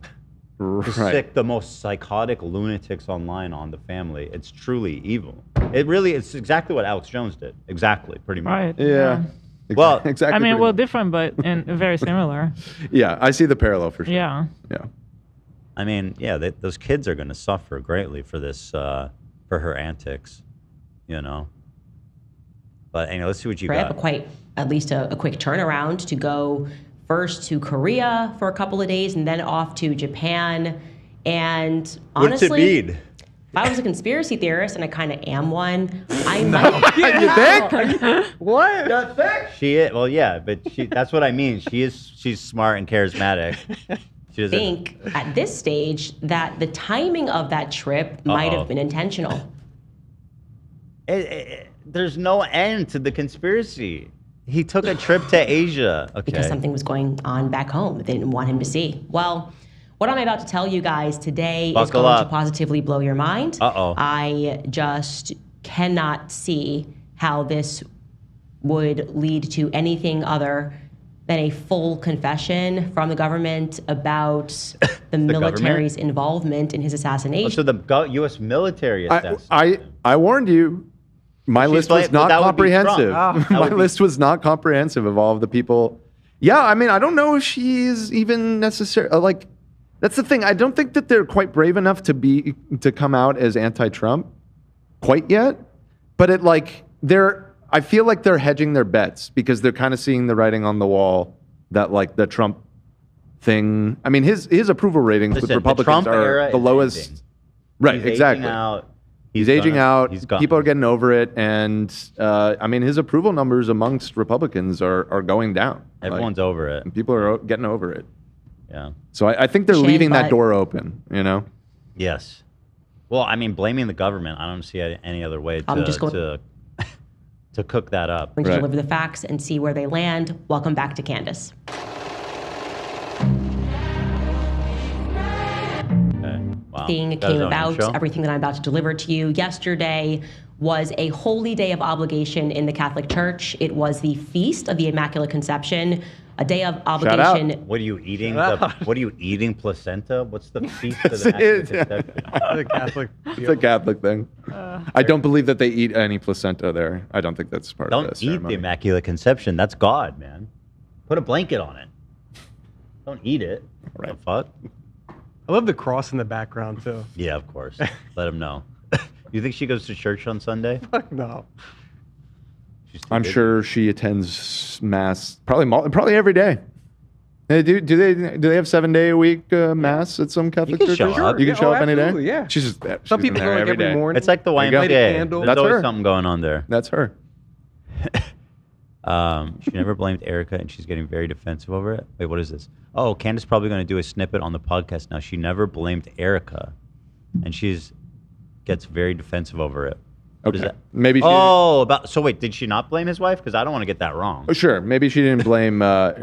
A: to stick the most psychotic lunatics online on the family. It's truly evil. It's exactly what Alex Jones did. Exactly, pretty much.
B: Right.
E: Yeah.
A: Well,
E: exactly.
B: I mean, well, different, but very similar.
E: Yeah, I see the parallel for sure.
B: Yeah.
E: Yeah.
A: I mean, yeah, those kids are going to suffer greatly for this, for her antics, you know. But anyway, let's see what you got.
J: Quite at least a quick turnaround to go first to Korea for a couple of days and then off to Japan. And honestly,
A: what's it mean?
J: If I was a conspiracy theorist, and I kind of am one, I might.
E: You think?
I: What?
E: You think?
A: She is, well, yeah, but that's what I mean. She's smart and charismatic. She doesn't
J: think at this stage that the timing of that trip might have been intentional.
A: There's no end to the conspiracy. He took a trip to Asia. Okay.
J: Because something was going on back home that they didn't want him to see. Well, what I'm about to tell you guys today is
A: Buckle
J: going
A: up.
J: to positively blow your mind.
A: Uh-oh.
J: I just cannot see how this would lead to anything other than a full confession from the government about the military's involvement in his assassination.
A: So the U.S. military assessed.
E: I warned you. My list was not comprehensive. My list was not comprehensive of all of the people. Yeah, I mean, I don't know if she's even necessary. Like, That's the thing. I don't think that they're quite brave enough to come out as anti-Trump quite yet. But I feel like they're hedging their bets because they're kind of seeing the writing on the wall that like the Trump thing. I mean, his approval ratings with Republicans are the lowest.
A: Aging.
E: Right,
A: He's
E: exactly.
A: Aging out.
E: He's aging out.
A: Gone.
E: People are getting over it, and I mean, his approval numbers amongst Republicans are going down.
A: Everyone's over it.
E: And people are getting over it.
A: Yeah.
E: So I think they're leaving that door open. You know.
A: Yes. Well, I mean, blaming the government. I don't see any other way to cook that up.
J: Going to deliver the facts and see where they land. Welcome back to Candace.
A: Wow.
J: Thing came about, everything that I'm about to deliver to you. Yesterday was a holy day of obligation in the Catholic Church. It was the Feast of the Immaculate Conception, a day of obligation.
A: What are you eating? What are you eating? Placenta? What's the Feast of the Immaculate Conception?
I: The Catholic.
E: It's a Catholic thing. I don't believe that they eat any placenta there. I don't think that's part of the
A: Don't eat
E: ceremony.
A: the Immaculate Conception. That's God, man. Put a blanket on it. Don't eat it. Right. The fuck?
I: I love the cross in the background too.
A: Yeah, of course. Let him know. You think she goes to church on Sunday?
I: Fuck no.
E: I'm sure she attends mass probably every day. Do they have 7-day-a-week mass at some Catholic churches? You can show up any day.
I: Yeah.
E: She's
I: Some people go like every morning.
A: It's like the YMCA. There's
E: That's
A: always
E: her.
A: something going on there.
E: That's her.
A: She never blamed Erica, and she's getting very defensive over it. Wait, what is this? Oh, Candace probably going to do a snippet on the podcast now. She never blamed Erica, and gets very defensive over it. What is that?
E: Maybe.
A: So wait, did she not blame his wife? Because I don't want to get that wrong.
E: Oh, sure. Maybe she didn't blame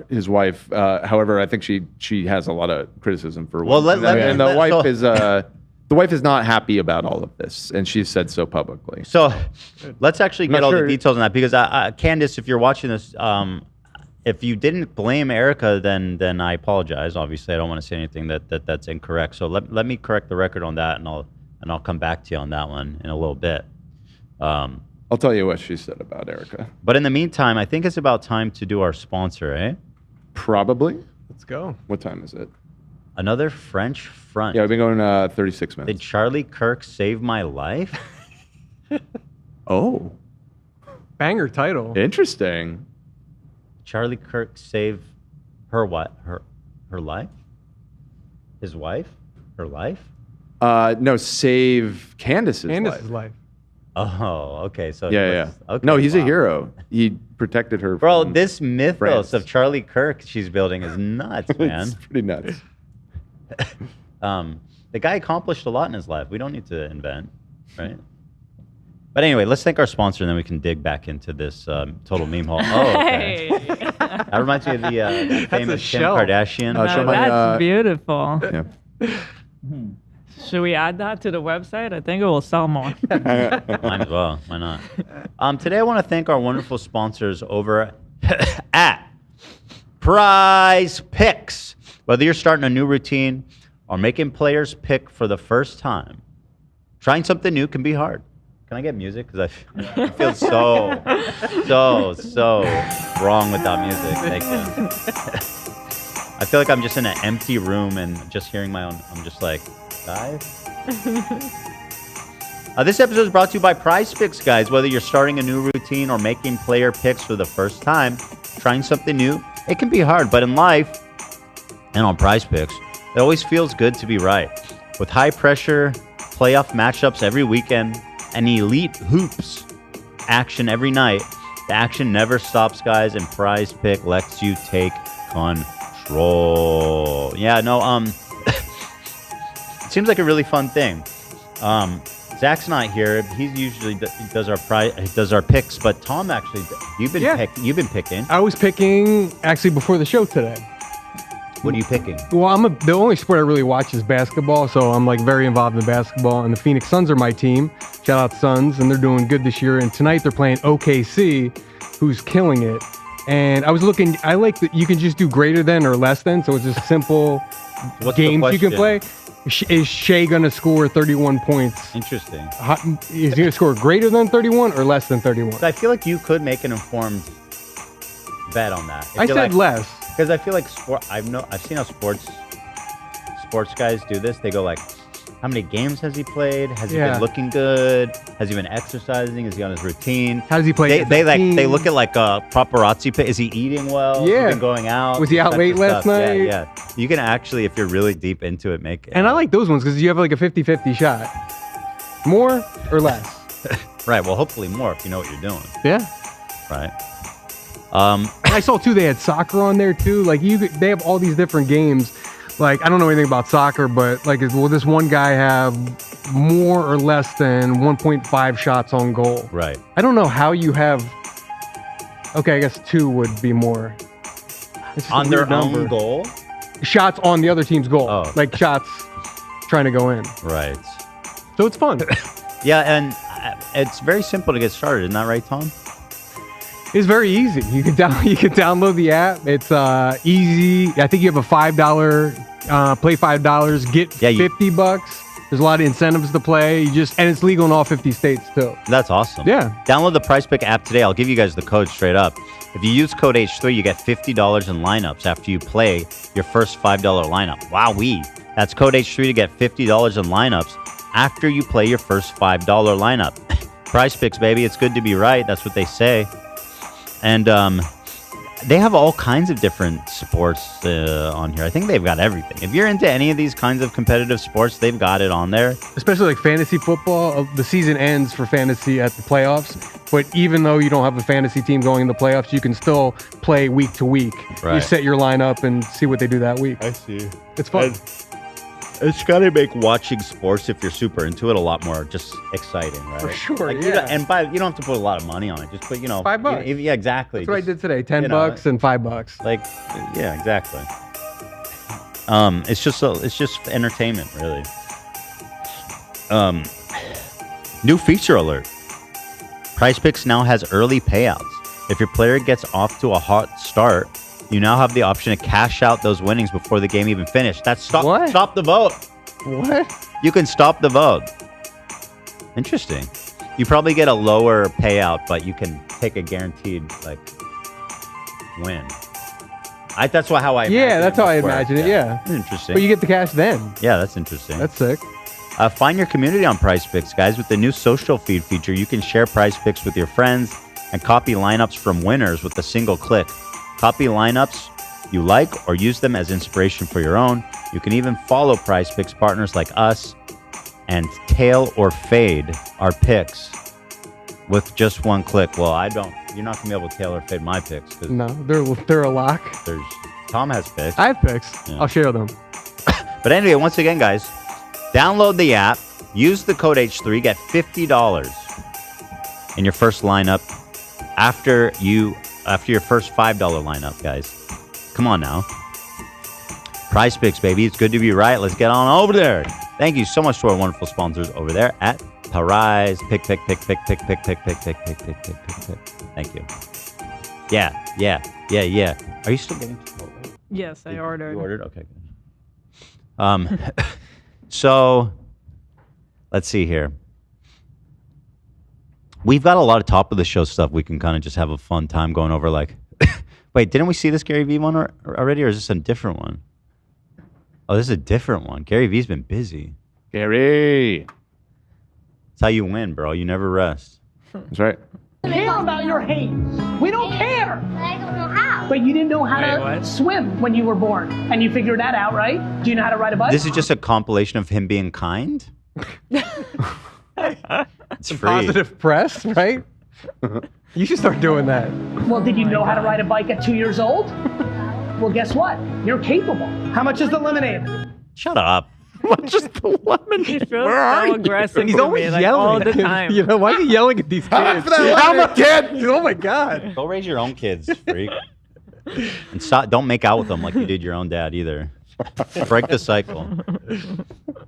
E: his wife. However, I think she has a lot of criticism for.
A: Well,
E: the wife is not happy about all of this, and she's said so publicly.
A: So let's actually get all the details on that because Candace, if you're watching this, if you didn't blame Erica, then I apologize. Obviously, I don't want to say anything that's incorrect. So let me correct the record on that, and I'll come back to you on that one in a little bit.
E: I'll tell you what she said about Erica.
A: But in the meantime, I think it's about time to do our sponsor, eh?
E: Probably.
I: Let's go.
E: What time is it?
A: Another French front.
E: Yeah, we've been going 36 minutes.
A: Did Charlie Kirk save my life?
E: Oh.
I: Banger title.
E: Interesting.
A: Charlie Kirk saved her what? Her life? His wife? Her life?
E: No, save Candace's
I: life.
A: Oh, okay. So
E: yeah.
A: Okay,
E: no, he's a hero. He protected her.
A: Bro, this mythos
E: France.
A: of Charlie Kirk she's building is nuts, man.
E: It's pretty nuts.
A: The guy accomplished a lot in his life. We don't need to invent, right? But anyway, let's thank our sponsor, and then we can dig back into this total meme hole. Oh, okay. That reminds me of the famous Kim Kardashian.
B: That's beautiful.
E: Yeah.
B: Should we add that to the website? I think it will sell more.
A: Might as well. Why not? Today, I want to thank our wonderful sponsors over at PrizePicks. Whether you're starting a new routine or making players pick for the first time, trying something new can be hard. Can I get music? Because I feel so wrong without music. Thank you. I feel like I'm just in an empty room and just hearing my own. I'm just like, guys. This episode is brought to you by PrizePicks, guys. Whether you're starting a new routine or making player picks for the first time, trying something new, it can be hard. But in life and on PrizePicks, it always feels good to be right. With high pressure playoff matchups every weekend and elite hoops action every night, the action never stops, guys. And PrizePicks lets you take control. Yeah, no, it seems like a really fun thing. Zach's not here. He usually does our picks, but Tom actually, you've been picking.
I: I was picking actually before the show today.
A: What are you picking?
I: Well, the only sport I really watch is basketball, so I'm like very involved in basketball. And the Phoenix Suns are my team. Shout out Suns, and they're doing good this year. And tonight they're playing OKC, who's killing it. And I was looking. I like that you can just do greater than or less than, so it's just simple games you can play. Is Shea going to score 31 points?
A: Interesting.
I: Is he going to score greater than 31 or less than 31?
A: So I feel like you could make an informed bet on that.
I: I said less.
A: Because I feel like I've seen how sports sports guys do this. They go like, how many games has he played? Has he
I: Yeah.
A: been looking good? Has he been exercising? Is he on his routine?
I: How does he play?
A: They look at like a paparazzi. Is he eating well? Has
I: Yeah.
A: he been going out?
I: Was he out
A: Type
I: late
A: of
I: last
A: stuff.
I: night?
A: Yeah. You can actually, if you're really deep into it, make it.
I: And I like those ones because you have like a 50-50 shot. More or less?
A: Right. Well, hopefully more if you know what you're doing.
I: Yeah.
A: Right.
I: And I saw too they had soccer on there too. Like they have all these different games. Like I don't know anything about soccer, but like will this one guy have more or less than 1.5 shots on goal?
A: Right.
I: I don't know how you have. Okay, I guess 2 would be more. It's just a
A: On their
I: weird number.
A: own goal?
I: Shots on the other team's goal.
A: Oh.
I: Like shots trying to go in.
A: Right.
I: So it's fun.
A: Yeah, and it's very simple to get started. Isn't that right, Tom?
I: It's very easy. You can download the app. It's easy. I think you have a $5 play $5, get $50. There's a lot of incentives to play. And it's legal in all 50 states too.
A: That's awesome.
I: Yeah.
A: Download the PrizePick app today. I'll give you guys the code straight up. If you use code H3, you get $50 in lineups after you play your first $5 lineup. Wowee. That's code H3 to get $50 in lineups after you play your first $5 lineup. PrizePicks, baby. It's good to be right. That's what they say. And they have all kinds of different sports on here. I think they've got everything. If you're into any of these kinds of competitive sports, they've got it on there.
I: Especially like fantasy football. The season ends for fantasy at the playoffs. But even though you don't have a fantasy team going in the playoffs, you can still play week to week.
A: Right.
I: You set your lineup and see what they do that week.
A: I see.
I: It's fun.
A: It's got to make watching sports, if you're super into it, a lot more just exciting, right?
I: For sure,
A: Like,
I: yeah.
A: You don't have to put a lot of money on it. Just put,
I: $5.
A: Yeah, exactly.
I: That's what I
A: Just,
I: did today. $10 and $5.
A: Like, yeah, exactly. It's just entertainment, really. New feature alert. PrizePicks now has early payouts. If your player gets off to a hot start, you now have the option to cash out those winnings before the game even finished. Stop the vote.
I: What?
A: You can stop the vote. Interesting. You probably get a lower payout, but you can take a guaranteed win. That's how I imagine
I: Yeah, that's
A: it
I: how I
A: before.
I: imagine it. Yeah.
A: Interesting.
I: But you get the cash then.
A: Yeah, that's interesting.
I: That's sick.
A: Find your community on PrizePicks, guys. With the new social feed feature, you can share PrizePicks with your friends and copy lineups from winners with a single click. Copy lineups you like or use them as inspiration for your own. You can even follow PrizePicks partners like us and tail or fade our picks with just one click. Well, you're not going to be able to tail or fade my picks. Cause
I: No, they're a lock.
A: Tom has picks.
I: I have picks.
A: Yeah.
I: I'll share them.
A: But anyway, once again, guys, download the app, use the code H3, get $50 in your first lineup after your first $5 lineup, guys. Come on now. PrizePicks, baby. It's good to be right. Let's get on over there. Thank you so much to our wonderful sponsors over there at PrizePick. Thank you. Yeah. Are you still getting Chipotle?
B: Yes, I ordered.
A: You ordered? Okay, good. So, let's see here. We've got a lot of top of the show stuff. We can kind of just have a fun time going over. Wait, didn't we see this Gary Vee one already, or is this a different one? Oh, this is a different one. Gary Vee's been busy.
E: Gary.
A: That's how you win, bro. You never rest.
E: That's right.
F: We don't care about your hate. We don't care.
N: But I don't know how.
F: But you didn't know how to swim when you were born, and you figured that out, right? Do you know how to ride a bike?
A: This is just a compilation of him being kind. It's free.
I: Positive press, right? You should start doing that.
F: Well, did you know how to ride a bike at 2 years old? Well, guess what? You're capable. How much is the lemonade?
A: Shut up.
I: Just the lemon.
B: He feels so aggressive.
I: He's
B: for
I: always
B: me,
I: yelling
B: all the time.
I: You know, why are you yelling at these kids? How much kids? Oh my God.
A: Go raise your own kids, freak. And stop, don't make out with them like you did your own dad either. Break the cycle.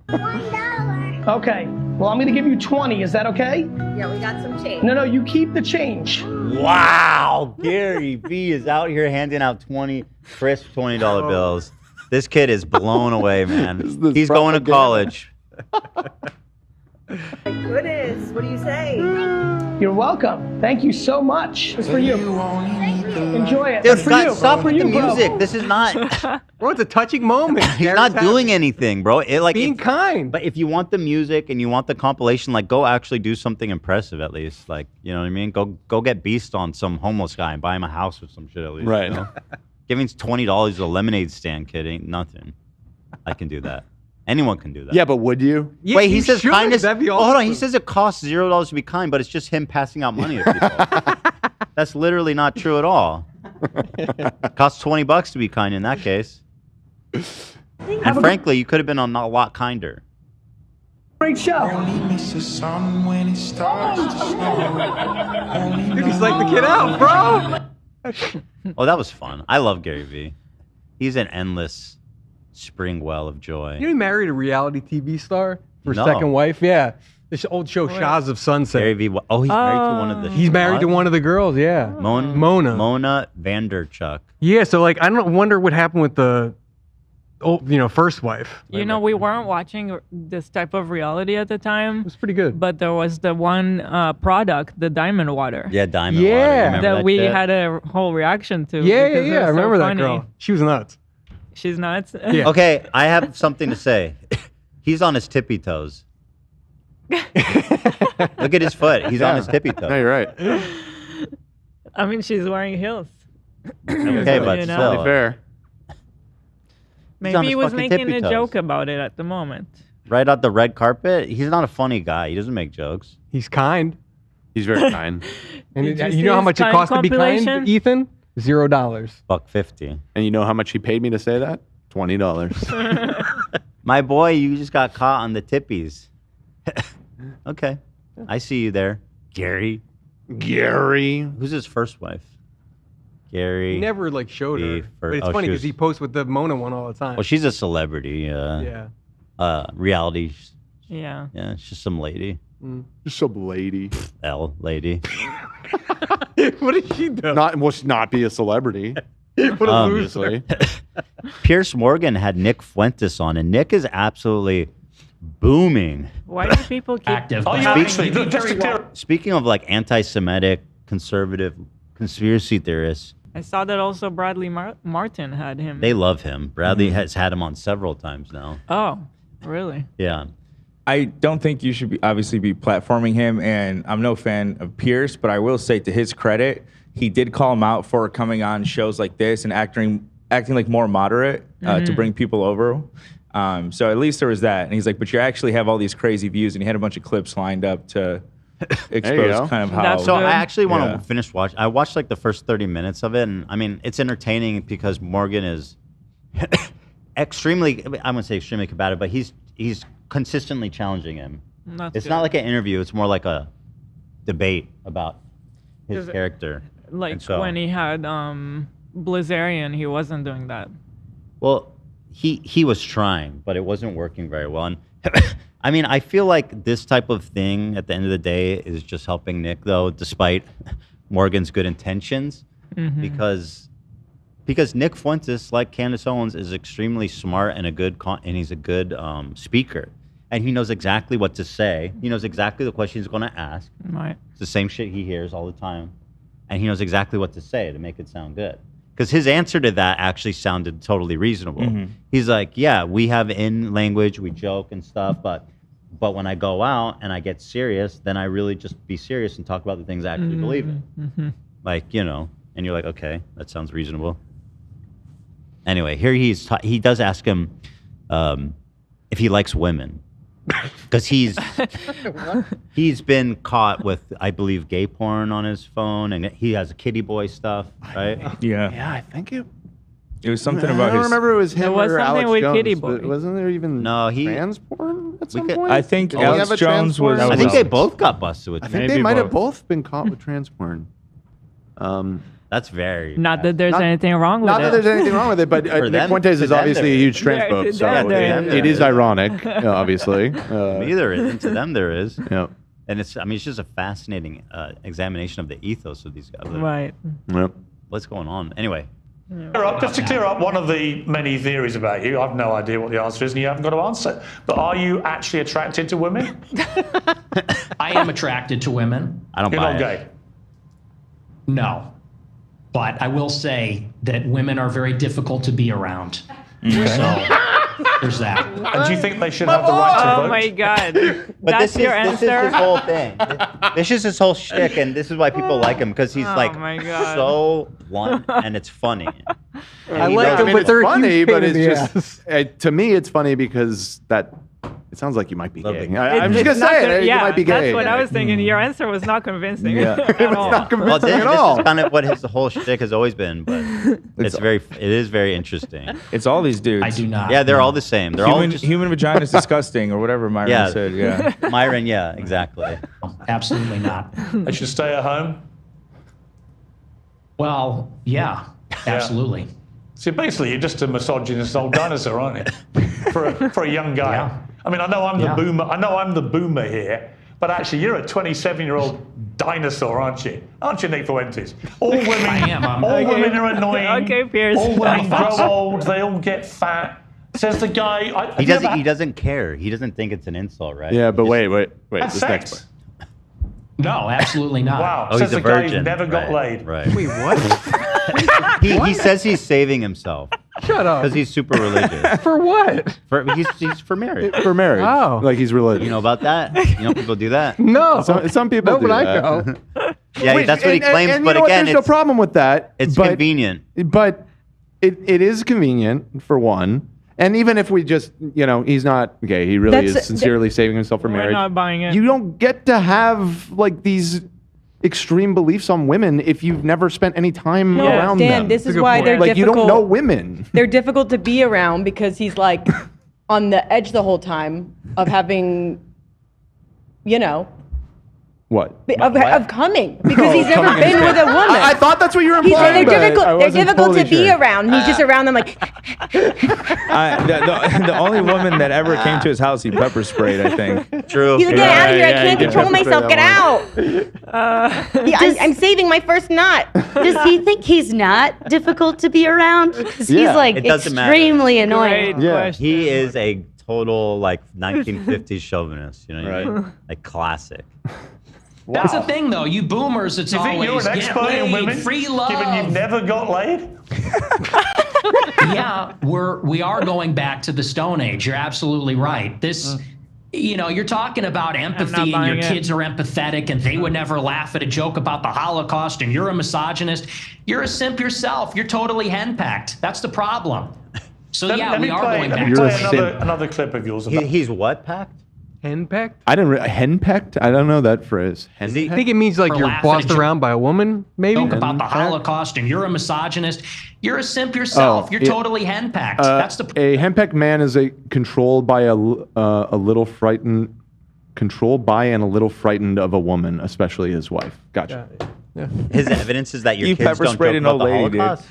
N: $1.
F: Okay. Well, I'm going to give you 20. Is that okay?
O: Yeah, we got some change.
F: No, you keep the change.
A: Wow. Gary Vee is out here handing out crisp $20 bills. This kid is blown away, man. He's going to college.
N: Goodness, what do you say?
F: You're welcome. Thank you so much. It's for you. Enjoy it.
A: Dude,
F: It's for you.
A: stop
F: For
A: with
F: you,
A: the
F: bro.
A: music. This is not.
I: Bro, it's a touching moment.
A: He's not doing anything, bro.
I: Being kind.
A: But if you want the music and you want the compilation, like, go actually do something impressive at least. Like, you know what I mean? Go get beast on some homeless guy and buy him a house or some shit at least.
E: Right.
A: You know? Giving $20 to a lemonade stand kid ain't nothing. I can do that. Anyone can do that.
E: Yeah, but would you?
I: Yeah,
A: Wait, he
I: you
A: says
I: should.
A: kindness.
I: That'd be
A: Oh, hold on. He
I: awesome.
A: says it costs $0 to be kind, but it's just him passing out money to people. That's literally not true at all. It costs $20 to be kind in that case. And frankly, you could have been a lot kinder.
F: Great show.
C: Only miss the sun when it starts to snow.
I: Dude, he's like the kid out, bro.
A: Oh, that was fun. I love Gary Vee. He's an endless spring well of joy.
I: You know he married a reality TV star for his
A: No.
I: second wife? Yeah. This old show, Shahs of Sunset.
A: Gary Vee. Oh, he's married to one of the.
I: He's married to one of the girls, yeah.
A: Mona Vanderchuk.
I: Yeah, so like I don't wonder what happened with the first wife.
B: You know, we weren't watching this type of reality at the time. It
I: was pretty good.
B: But there was the one product, the Diamond Water.
A: Yeah, Diamond Water. You remember
B: That we
A: shit?
B: had a whole reaction to.
I: Yeah,
B: because it
I: I
B: was so
I: remember that
B: funny.
I: girl. She was nuts.
B: She's nuts.
A: Okay, I have something to say. He's on his tippy toes. Look at his foot. He's on his tippy toes.
E: No, you're right.
B: I mean, she's wearing heels.
A: Okay, but
B: You know?
A: still.
E: Only fair.
A: on
B: Maybe
A: his
B: he was
A: fucking
B: making
A: tippy
B: a
A: toes.
B: joke about it at the moment.
A: Right out the red carpet. He's not a funny guy. He doesn't make jokes.
I: He's kind.
E: He's very kind.
I: And
B: Did you
I: you
B: see
I: know how
B: his
I: much it
B: kind
I: costs to be kind,
B: compilation?
I: Ethan? $0.
A: $1.50.
E: And you know how much he paid me to say that? $20.
A: My boy, you just got caught on the tippies. Okay. I see you there. Gary.
E: Gary.
A: Who's his first wife? Gary.
I: He never like showed her. But it's funny
A: she
I: because he posts with the Mona one all the time.
A: Well, she's a celebrity.
I: Yeah.
A: Reality.
B: Yeah.
A: Yeah, she's some lady.
E: Just some lady.
A: L lady.
I: What did she do?
E: Must not be a celebrity.
I: What a
E: Obviously.
A: Pierce Morgan had Nick Fuentes on, and Nick is absolutely booming.
B: Why do people keep
G: Active.
A: Speaking of like anti-Semitic, conservative conspiracy theorists,
B: I saw that also Bradley Martin had him.
A: they love him. Bradley has had him on several times now.
B: Oh, really?
A: Yeah.
L: I don't think you should obviously be platforming him, and I'm no fan of Pierce, but I will say to his credit, he did call him out for coming on shows like this and acting like more moderate to bring people over. So at least there was that. And he's like, but you actually have all these crazy views, and he had a bunch of clips lined up to expose kind of how.
A: So I actually want to finish watch. I watched like the first 30 minutes of it, and I mean, it's entertaining because Morgan is extremely, I wouldn't say extremely combative, but he's consistently challenging him. It's not like an interview. It's more like a debate about his character.
B: Like
A: And so-
B: when he had Blizzarian, he wasn't doing that.
A: Well, he was trying, but it wasn't working very well. And I mean, I feel like this type of thing at the end of the day is just helping Nick, though, despite Morgan's good intentions, because Nick Fuentes, like Candance Owens, is extremely smart and and he's a good speaker, and he knows exactly what to say. He knows exactly the question he's going to ask.
B: Right.
A: It's the same shit he hears all the time, and he knows exactly what to say to make it sound good. Because his answer to that actually sounded totally reasonable. He's like, yeah, we have in language, we joke and stuff, but when I go out and I get serious, then I really just be serious and talk about the things I actually believe in. Like, you know, and you're like, okay, that sounds reasonable. Anyway, here he does ask him if he likes women. Because he's been caught with, I believe, gay porn on his phone, and he has kitty boy stuff, right?
L: Yeah.
E: Yeah, I think it
L: was something about
E: I don't
L: his.
E: remember it was him
B: There was
E: or
B: something
E: Alex
B: with
E: Jones,
B: Kitty
E: but
B: Boy.
E: wasn't there even
A: he
E: trans porn at some
A: could-
E: point?
L: I think
E: Did he
L: Alex
E: have a trans
L: Jones was.
E: porn?
A: I think they both got busted with
E: I
A: it.
E: think they might have both been caught with trans porn.
A: That's very
B: Not that there's anything wrong with
E: Not
B: it.
E: that there's anything wrong with it, but
A: For
E: Nick
A: them-
E: Fuentes
A: to
E: is
A: them
E: obviously
A: there
E: a
A: is.
E: huge
B: Yeah,
E: transphobe,
B: to
E: so
B: them there
E: it
A: is.
E: is ironic, obviously.
A: Neither is. To them, there is.
E: Yeah.
A: And it's just a fascinating examination of the ethos of these guys.
B: Right.
E: Yep.
A: What's going on? Anyway,
N: Just to clear up one of the many theories about you, I've no idea what the answer is and you haven't got to answer. But are you actually attracted to women?
O: I am attracted to women.
A: I don't
N: You're
A: buy
N: not
A: it.
N: gay?
O: No. But I will say that women are very difficult to be around. So there's that.
N: And do you think they should have the right to vote?
B: Oh my God.
A: But
B: That's your
A: this is
B: answer?
A: his whole thing. This is his whole shtick, and this is why people like him, because he's
B: Oh my God.
A: so blunt and it's funny.
I: I like him, but
E: it's
I: they're
E: funny,
I: huge
E: but
I: pain in
E: it's
I: the
E: just to me it's funny because it sounds like you might be gay.
A: bit.
E: I'm just
B: It's
E: gonna
B: not
E: say
B: con-
E: it.
B: yeah,
E: You might be gay.
B: That's what I was thinking. Your answer was not convincing
E: Yeah.
B: at all.
E: Not
A: Well,
E: convincing
A: this
E: at all.
A: is kind of what his whole shtick has always been, but it is very interesting.
L: It's all these dudes.
O: I do not.
A: Yeah, they're all the same. They're all
L: Human,
A: just
L: human vagina is disgusting, or whatever Myron said. Yeah.
A: Myron, yeah, exactly.
O: Absolutely not.
N: They should stay at home?
O: Well, yeah, absolutely.
N: See, basically, you're just a misogynist old dinosaur, aren't you? For a young guy.
O: Yeah.
N: I mean, I know I'm the
O: Yeah.
N: boomer. I know I'm the boomer here, but actually, you're a 27-year-old dinosaur, aren't you? Aren't you, Nick Fuentes? All women,
O: I am.
N: all women are annoying.
B: Okay, Pierce.
N: All women grow old. They all get fat. Says the guy.
A: He doesn't care. He doesn't think it's an insult, right?
E: Yeah, but wait.
N: That's
E: This
N: sex.
E: next part.
O: No, absolutely not.
N: Wow.
A: Oh,
N: Says
A: he's a
N: the guy
A: virgin.
N: who's never got
A: Right,
N: laid.
A: Right.
I: Wait, what?
A: He says he's saving himself
I: Shut up.
A: because he's super religious.
I: For what?
A: He's for marriage.
E: For marriage.
I: Oh.
E: Like he's religious.
A: You know about that? You know people do that?
I: No.
E: Some people
I: No,
E: do
I: but I
E: that.
I: know.
A: Yeah,
E: Wait,
A: that's what he claims.
E: and
A: but
E: you know what?
A: again,
E: There's no problem with that.
A: it's
E: but,
A: convenient.
E: But it is convenient for one. And even if we just, he's not gay. He really
P: That's-
E: is sincerely saving himself for
B: We're
E: marriage.
B: not buying it.
E: You don't get to have like these extreme beliefs on women if you've never spent any time
P: No,
E: around
P: Dan,
E: them.
P: this is why they're
E: like
P: difficult.
E: you don't know women.
P: They're difficult to be around because he's like on the edge the whole time of having,
E: What?
P: of coming because he's never
E: coming
P: been
E: in.
P: with a woman.
E: I thought that's what you were
P: He's,
E: implying.
P: they're
E: but I
P: difficult. They're
E: wasn't
P: difficult
E: totally
P: to be
E: sure.
P: around. He's just around them like.
L: The only woman that ever came to his house, he pepper sprayed, I think.
A: True.
P: He's like, get out of here! I
E: Yeah,
P: can't
E: he
P: control
E: did
P: myself.
E: say
P: Get
E: that
P: out! I'm saving my first nut.
Q: Does he think he's not difficult to be around? Because
E: Yeah,
Q: he's like
A: it doesn't matter.
Q: extremely annoying.
B: Great question.
A: He is a total 1950s chauvinist.
E: Right.
A: Like classic.
O: That's the thing, though. You boomers, it's
N: Do you think
O: always
N: you're an
O: get
N: expert in
O: laid,
N: women?
O: free love.
N: Given you've never got laid?
O: Yeah, we are going back to the Stone Age. You're absolutely right. This, you're talking about empathy, and your
B: buying it.
O: kids are empathetic, and they would never laugh at a joke about the Holocaust, and you're a misogynist. You're a simp yourself. You're totally henpecked. That's the problem. So
N: Let
O: yeah,
N: me
O: we are
N: play,
O: going
N: let
O: back
N: me
O: to
E: You're
N: play
E: a simp.
N: another clip of yours. About
A: He's what, packed?
I: Henpecked?
E: I didn't. Henpecked? I don't know that phrase.
A: Is he?
I: I think it means like
O: For
I: you're
O: laughing at
I: bossed
O: joke-
I: around by a woman, maybe.
O: Joke about the
I: Henpecked?
O: Holocaust, and you're a misogynist. You're a simp yourself.
E: Oh,
O: You're
E: yeah.
O: totally henpecked. That's the
E: A henpecked man is controlled by a little frightened and a little frightened of a woman, especially his wife. Gotcha.
I: Yeah.
A: His evidence is that your
L: You
A: kids
L: pepper
A: don't
L: sprayed
A: joke
L: an
A: about
L: old
A: the
L: lady, dude.
A: Holocaust.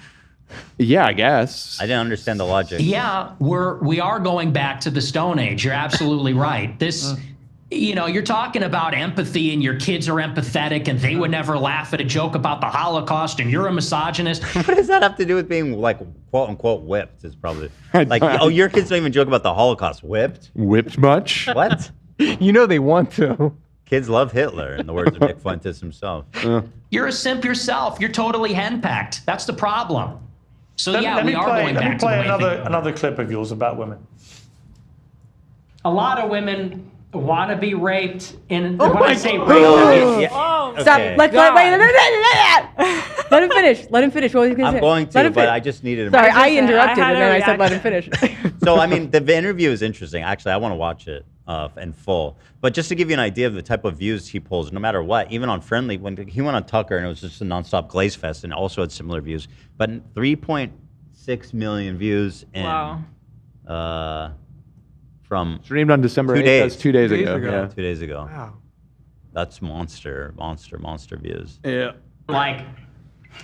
E: Yeah, I guess.
A: I didn't understand the logic.
O: Yeah, we are going back to the Stone Age. You're absolutely right. This, you're talking about empathy, and your kids are empathetic, and they would never laugh at a joke about the Holocaust, and you're a misogynist.
A: What does that have to do with being like quote unquote whipped? Is probably like, oh, your kids don't even joke about the Holocaust. Whipped?
E: Whipped much?
A: What?
I: You know they want to.
A: Kids love Hitler, in the words of Nick Fuentes himself.
O: You're a simp yourself. You're totally henpecked. That's the problem. So
N: let
O: yeah,
N: me
O: we are
N: play,
O: going
N: let me
O: back to
N: play
O: the way things-
N: another clip of yours about women.
R: A lot of women want to be raped. And
P: Oh
R: when I
P: my
R: say
P: God.
R: raped, I mean,
B: Oh,
P: Stop.
A: Okay.
P: Let him finish. Let him finish. What was he going to say?
A: I'm going
P: Let
A: to,
P: him
A: but
P: finish.
A: I just needed him.
P: Sorry, I
B: I
P: interrupted
B: had
P: and
B: a
P: then I said let him
B: reaction.
P: finish.
A: So, I mean, the interview is interesting. Actually, I want to watch it in full. But just to give you an idea of the type of views he pulls, no matter what, even on Friendly, when he went on Tucker and it was just a nonstop glaze fest and also had similar views, but 3.6 million views in, from
E: Streamed on December
A: 2
E: 8th.
A: days.
E: That's 2 days ago.
I: ago.
E: Yeah.
A: 2 days ago.
I: Wow.
A: That's monster views.
E: Yeah.
R: like,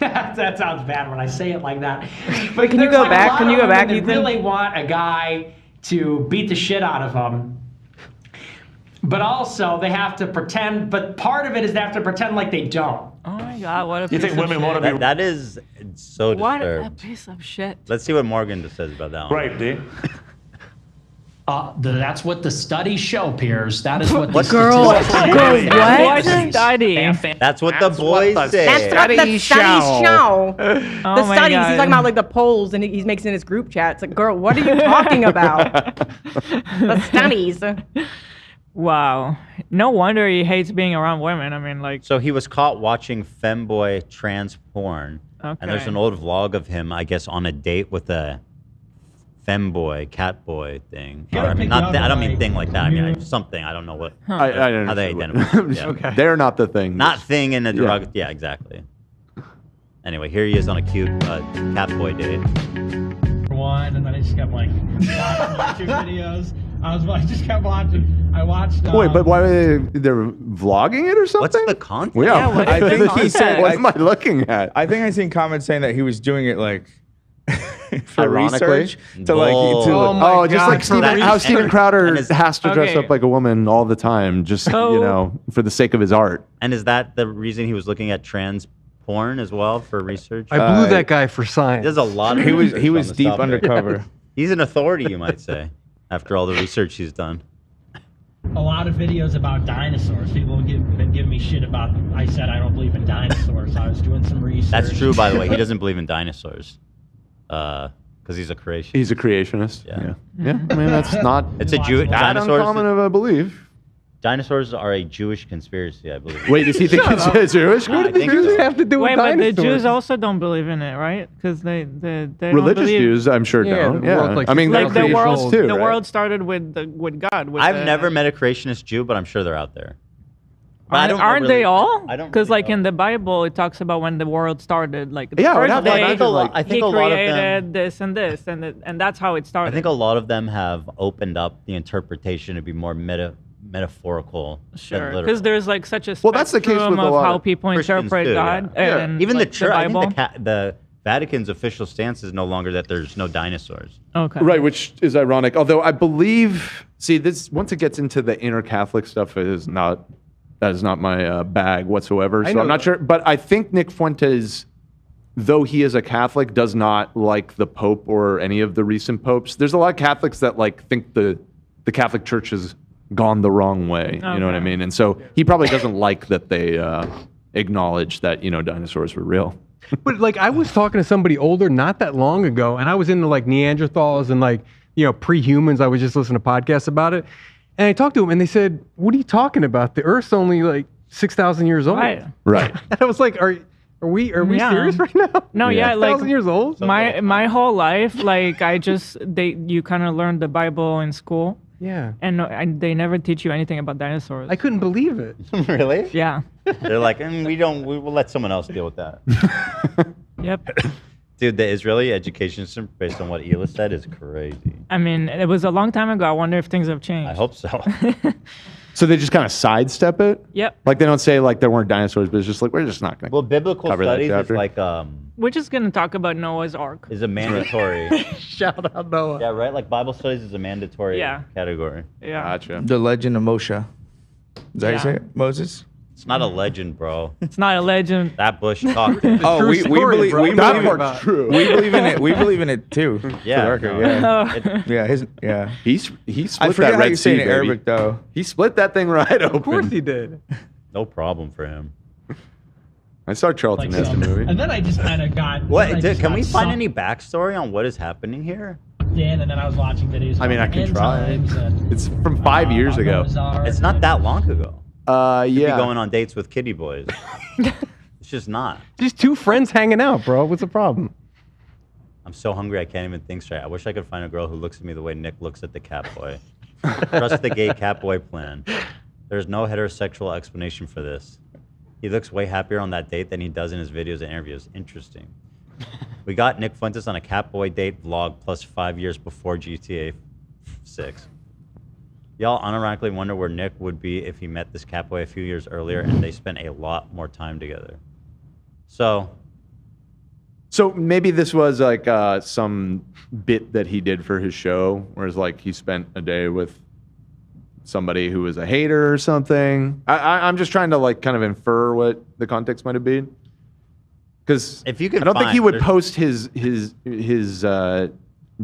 R: that sounds bad when I say it like that.
P: Wait, can you
R: there's
P: go
R: like a
P: back?
R: lot
P: Can
R: of
P: you go
R: women
P: back,
R: that
P: Ethan?
R: really want a guy to beat the shit out of them. But also, they have to pretend, but part of it is they have to pretend like they don't.
B: Oh my God, what a
N: You
B: piece
N: think
B: of
N: women
B: shit.
N: want to be
A: That is so
B: What a
A: disturbed.
B: piece of shit.
A: Let's see what Morgan just says about that one.
N: raped, do you?
O: That's what the studies show, Piers. That is what the
P: Girl,
O: statistics
P: girl,
O: show.
P: what?
B: What study?
A: That's what the boys say.
P: That's what the studies show.
B: Oh
P: The
B: my
P: studies.
B: God.
P: He's talking about like the polls, and he's mixing his group chat. It's like, girl, what are you talking about? The studies.
B: Wow. No wonder he hates being around women. I mean, like.
A: So he was caught watching femboy trans porn. And there's
B: Okay.
A: an old vlog of him, I guess, on a date with a femboy, catboy thing. Or, I mean, not I don't mean thing like that. I mean something. I don't know what.
E: I don't
A: how they
E: know.
A: identify. Yeah.
E: They're not the thing.
A: Not thing in a derogatory. Yeah, exactly. Anyway, here he is on a cute catboy date.
R: One, and then I just kept like watching videos. I just kept watching. I watched.
E: Wait, but why are they're vlogging it or something?
A: What's the content?
E: Well, yeah,
L: I think he said.
E: What am I looking at?
L: I think I seen comments saying that he was doing it like for
E: Ironically?
L: research to like
E: Oh, just like Steven, how Steven Crowder
A: and
E: has to dress
A: okay.
E: up like a woman all the time, just for the sake of his art.
A: And is that the reason he was looking at trans porn as well for research?
I: I blew that guy for science.
A: There's a lot of
L: He was
A: research on this
L: deep
A: topic.
L: undercover.
A: He's an authority, you might say, after all the research he's done.
R: a lot of videos about dinosaurs. People have been giving me shit about. I said I don't believe in dinosaurs. I was doing some research.
A: That's true, by the way. He doesn't believe in dinosaurs. Because he's a creationist.
E: He's a creationist.
A: Yeah.
E: Yeah. I mean, that's not
A: It's a Jew.
E: that uncommon of a belief.
A: Dinosaurs are a Jewish conspiracy, I believe.
E: Wait, does he think it's Jewish?
A: I
I: What do the
A: think
I: Jews
A: so.
I: have to do with
B: Wait, but the
I: dinosaurs?
B: Jews also don't believe in it, right? Because they don't
E: Religious
B: believe,
E: Jews, I'm sure,
I: Yeah,
E: don't.
I: the
E: Yeah.
I: world's like
E: I mean,
B: like the
E: creationists
B: world.
E: too,
B: The
E: right?
B: world started with God. With
A: I've
B: the-
A: never met a creationist Jew, but I'm sure they're out there. But I don't
B: Aren't
A: really-
B: they all?
A: I don't
B: Because
A: really
B: like in the Bible, it talks about when the world started. Like the
E: Yeah, it would
B: first
E: have to
B: day,
E: imagine, like-
A: I think
B: he
A: a lot of
B: created
A: them-
B: this and this, and that's how it started.
A: I think a lot of them have opened up the interpretation to be more metaphorical than
B: Sure,
A: literal.
B: because there's like such a
E: Well, that's the case
B: spectrum
E: with a
B: of
E: lot
B: how
E: of
B: people
A: Christians
B: interpret
A: too,
B: God
A: yeah.
B: and
A: Even
B: like,
A: the church. I
B: Bible.
A: think the Vatican's official stance is no longer that there's no dinosaurs.
B: Okay.
E: Right, which is ironic. Although I believe, see, this once it gets into the inner Catholic stuff, that is not my bag whatsoever. So I'm not sure. But I think Nick Fuentes, though he is a Catholic, does not like the Pope or any of the recent popes. There's a lot of Catholics that like think the Catholic Church has gone the wrong way. You know what I mean? And so he probably doesn't like that they acknowledge that dinosaurs were real.
I: But like I was talking to somebody older not that long ago, and I was into like Neanderthals and like pre-humans. I was just listening to podcasts about it, and I talked to them, and they said, "What are you talking about? The Earth's only like 6,000 years old."
B: Right.
E: Right.
I: And I was like, "Are we
B: Yeah.
I: serious right now?"
B: No, yeah, like
I: 6,000 years old.
B: my whole life, like you kind of learned the Bible in school.
I: Yeah.
B: And they never teach you anything about dinosaurs.
I: I couldn't believe it.
A: Really?
B: Yeah.
A: They're like, we will let someone else deal with that.
B: Yep.
A: Dude, the Israeli education system, based on what Hila said, is crazy.
B: I mean, it was a long time ago. I wonder if things have changed.
A: I hope so.
E: So they just kind of sidestep it?
B: Yep.
E: Like they don't say like there weren't dinosaurs, but it's just like we're just not going to
A: Well, biblical
E: cover that
A: studies is
E: chapter.
A: like
B: We're just gonna talk about Noah's Ark.
A: is a mandatory.
I: Shout out Noah.
A: Yeah, right. Like Bible studies is a mandatory category.
B: Yeah.
E: Gotcha.
L: The legend of Moshe. Is that how you say
B: Yeah.
L: it? Moses?
A: It's not a legend, bro.
B: It's not a legend.
A: That bush talked. to
L: Oh,
I: True
L: we
I: story,
L: believe
I: bro.
L: we
I: That
L: believe
I: part's
L: it.
E: true.
L: We believe in it. We believe in it too.
A: Yeah,
L: For the record,
A: no,
L: yeah. Yeah.
E: He split
L: I forget
E: that
L: how
E: Red
L: you say
E: Sea,
L: it in
E: baby.
L: Arabic though.
E: He split that thing right open.
I: Of course he did.
A: No problem for him.
E: I saw Charlton
R: Like
E: Heston movie.
R: And then I just kind of got.
A: What?
R: then I just
A: Can
R: got
A: we find
R: sucked
A: any backstory on what is happening here?
R: in, and then I was watching videos.
E: I mean, I
R: about
E: can
R: end
E: try.
R: times and,
E: It's from 5 years ago.
R: Noah's Ark
A: It's not that long ago. Be
E: Yeah.
A: going on dates with kitty boys. It's just not.
I: Just two friends hanging out, bro. What's the problem?
A: I'm so hungry I can't even think straight. I wish I could find a girl who looks at me the way Nick looks at the cat boy. Trust the gay cat boy plan. There's no heterosexual explanation for this. He looks way happier on that date than he does in his videos and interviews. Interesting. We got Nick Fuentes on a cat boy date vlog plus 5 years before GTA 6. Y'all unironically wonder where Nick would be if he met this cat boy a few years earlier and they spent a lot more time together. So
E: maybe this was like some bit that he did for his show, whereas like he spent a day with somebody who was a hater or something. I'm just trying to like kind of infer what the context might have been. Because
A: if you can,
E: I don't think he would post his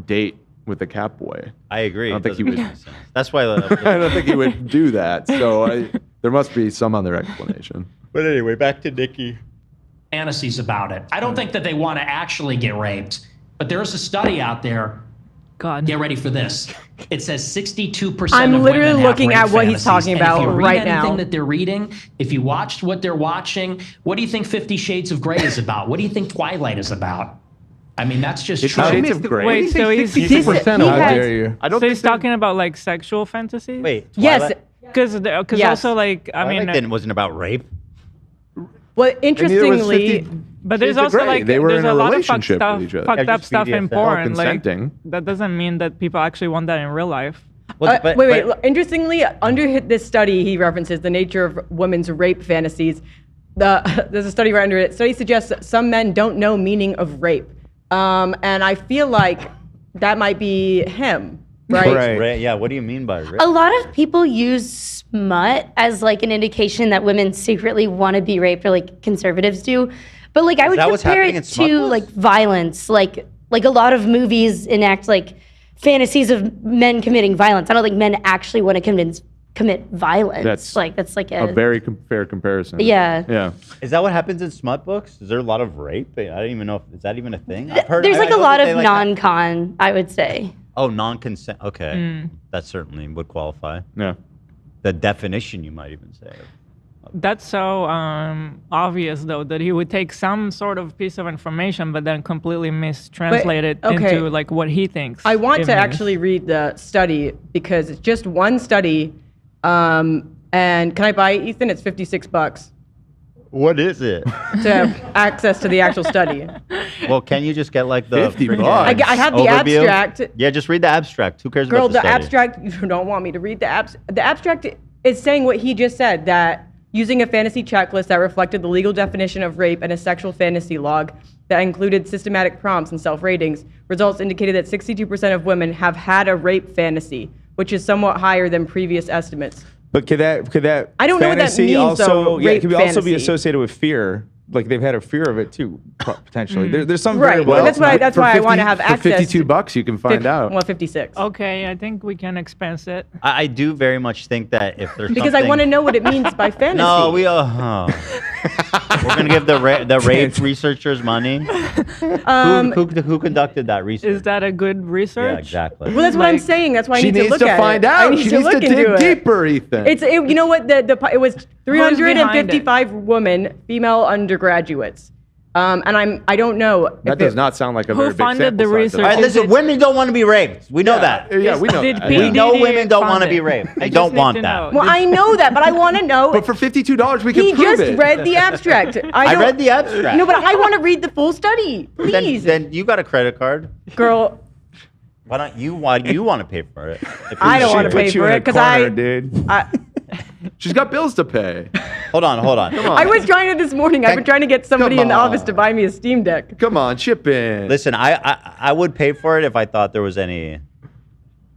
E: date with the Catboy.
A: I agree.
E: I don't think he
A: Doesn't
E: would.
A: make sense. That's why.
E: I don't think he would do that. So there must be some other explanation.
A: But anyway, back to Nikki.
O: Fantasies about it. I don't think that they want to actually get raped, but there's a study out there.
B: God.
O: Get ready for this. It says 62%
P: I'm
O: of
P: literally
O: women have
P: looking
O: rape
P: at what he's
O: fantasies.
P: talking
O: And
P: about
O: if you read
P: right
O: anything
P: now.
O: that they're reading, if you watched what they're watching, what do you think 50 Shades of Grey is about? What do you think Twilight is about? I mean, that's just true.
E: Shades of Grey.
B: Wait, so he's
I: 60%
L: How dare you?
E: I don't
B: so
E: think
B: he's talking about like sexual fantasies?
A: Wait.
P: Yes.
B: Because
P: Yes.
B: also like I mean,
A: Twilight wasn't about rape.
P: Well, interestingly,
B: but there's
E: Shades of
B: also
E: Grey.
B: like
E: They were
B: there's
E: in a
B: a lot of fucked
E: relationship
B: stuff,
E: with each other.
B: fucked
A: Yeah,
B: up
A: just
B: stuff in
A: BDSM.
B: porn. Like
E: Consenting.
B: that doesn't mean that people actually want that in real life.
P: wait. Interestingly, under this study, he references the nature of women's rape fantasies. There's a study right under it. Study suggests that some men don't know meaning of rape, and I feel like that might be him, right?
A: Right. Yeah. What do you mean by rape?
Q: A lot of people use smut as like an indication that women secretly want to be raped, or like conservatives do. But like I would
A: that what's
Q: compare
A: happening in
Q: it
A: smut
Q: to
A: books?
Q: like violence. Like a lot of movies enact like fantasies of men committing violence. I don't think men actually want to commit violence.
E: That's
Q: that's like
E: a very fair comparison.
Q: Yeah.
E: Yeah.
A: Is that what happens in smut books? Is there a lot of rape? I don't even know if is that even a thing. I've heard,
Q: There's like
A: I
Q: a
A: know
Q: lot
A: that
Q: of
A: they,
Q: non-con, I would say.
A: Oh, non-consent. Okay,
B: Mm.
A: that certainly would qualify.
E: Yeah.
A: The definition, you might even say.
B: That's so obvious though that he would take some sort of piece of information but then completely mistranslate it
P: okay.
B: into like what he thinks.
P: I want
B: it
P: to
B: means.
P: actually read the study because it's just one study. And can I buy it, Ethan? It's $56
A: What is it?
P: to have access to the actual study.
A: Well, can you just get like the
E: $50?
P: I have the
A: overview?
P: abstract.
A: Yeah, just read the abstract. Who cares
P: Girl,
A: about
P: the
A: study?
P: abstract, you don't want me to read the abstract. The abstract is saying what he just said, that using a fantasy checklist that reflected the legal definition of rape and a sexual fantasy log that included systematic prompts and self-ratings, results indicated that 62% of women have had a rape fantasy, which is somewhat higher than previous estimates.
L: But could that
P: I don't know what that
L: fantasy
P: means,
L: also
P: though,
L: yeah, it
P: rape
L: could also be
P: fantasy.
L: associated with fear. Like they've had a fear of it too, potentially. There's some
P: Right.
L: variables.
P: That's why I want to have access.
E: For $52, you can find out.
P: Well, 56.
B: Okay, I think we can expense it.
A: I do very much think that if there's
P: Because I
A: something-
P: want to know what it means by fantasy.
A: No, we we're gonna give the rape researchers money. Who conducted that research?
B: Is that a good research?
A: Yeah, exactly.
P: Well, that's what I'm saying. That's why I
E: She
P: need to
E: needs
P: look
E: to
P: at
E: find
P: it. I
E: out.
P: need
E: She
P: to
E: needs to
P: look
E: dig
P: into it.
E: deeper, Ethan.
P: You know what? It was
B: behind it?
P: 355 women, female undergraduates. And I don't know.
E: That does not sound like a very big
B: funded the
E: sample size
B: research?
E: at
A: All
E: all.
A: right, listen, women don't want to be raped. We know that.
E: Yeah, we know
B: Did
E: that.
A: We know
B: PDD
A: women don't
B: fund
A: want to
B: it?
A: be raped.
B: I
A: They
B: just
A: don't
B: need
A: want
B: to
A: that.
B: know.
P: Well, I know that, but I want to know.
E: But for $52, we can
P: He
E: prove
P: just
E: it.
P: read the abstract.
A: I read the abstract.
P: No, but I want to read the full study. Please.
A: Then you got a credit card.
P: Girl,
A: Why don't you? Why do you want to pay for it?
P: I don't want to pay
L: Put you
P: for
L: in
P: it
L: a
P: because
L: corner, dude.
E: She's got bills to pay.
A: Hold on.
P: I was trying to this morning. I've been trying to get somebody in the office to buy me a Steam Deck.
E: Come on, chip in.
A: Listen, I would pay for it if I thought there was any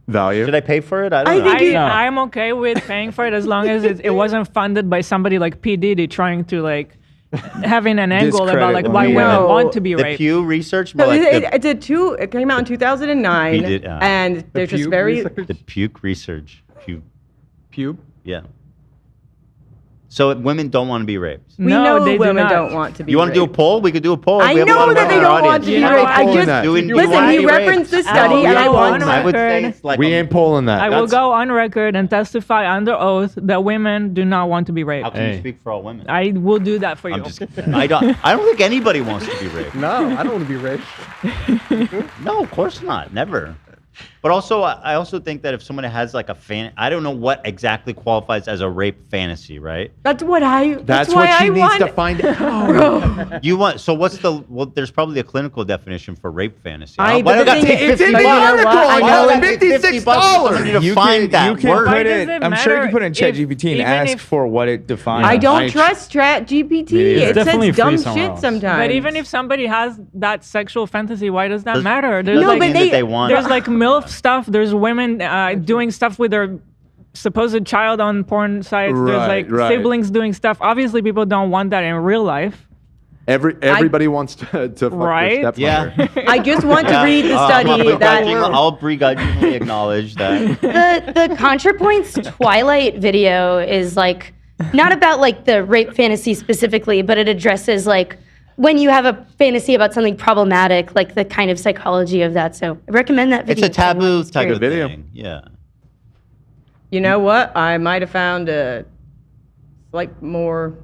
E: value.
A: Should I pay for it? I don't know.
B: I'm okay with paying for it as long as it wasn't funded by somebody like P. Diddy trying to like having an angle about like why women want to be
A: the
B: raped.
A: Pew Research.
P: So
A: But like
P: it came out in 2009,
A: He did,
P: and they're just very.
A: the Puke Research.
I: Pube?
A: Yeah. So women don't want to be raped.
P: We know women don't want to be.
A: You want to do a
P: raped.
A: poll? We could do a poll.
P: I
A: We have a lot
P: know
A: of
P: that they
A: women in our
P: don't want to
A: audience.
P: be raped. I just listen. He referenced this study, and I want.
A: I would say it's like
E: we ain't polling that.
B: I will go on record and testify under oath that women do not want to be raped.
A: How can you speak for all women?
B: I will do that for you.
A: I'm just kidding. I don't think anybody wants to be raped.
I: No, I don't want to be raped.
A: No, of course not. Never. But also, I also think that if someone has like a I don't know what exactly qualifies as a rape fantasy, right?
P: That's what I.
E: That's
P: why
E: what she
P: I
E: needs
P: want.
E: to find out.
A: You want? So what's the? Well, there's probably a clinical definition for rape fantasy.
P: I-
A: Why do I
P: the
A: gotta
P: thing
A: pay
P: is,
A: $50?
P: but you know what? I
A: Why
P: know
A: do I gotta pay $56 for somebody to find that
L: You can
A: word?
L: put it.
B: does it
L: I'm sure you can put it in
B: matter if-
L: ChatGPT and
B: even
L: ask
B: if-
L: for what it defines.
P: I don't trust GPT. It
K: definitely
P: says
K: free
P: dumb
K: somewhere
P: shit
K: else.
P: sometimes.
B: But even if somebody has that sexual fantasy, why does that
A: Does-
B: matter?
A: doesn't
B: There's
A: mean that they want.
B: there's like MILF stuff. There's women doing stuff with their supposed child on porn sites. There's like siblings doing stuff. Obviously, people don't want that in real life.
E: Everybody wants to fuck their stepmother.
A: Yeah.
P: I just want to read the study
A: I'll begrudgingly acknowledge that.
Q: The ContraPoints Twilight video is like not about like the rape fantasy specifically, but it addresses like when you have a fantasy about something problematic, like the kind of psychology of that. So I recommend that video.
A: It's a taboo type of video. Yeah.
P: You know what? I might have found a like more.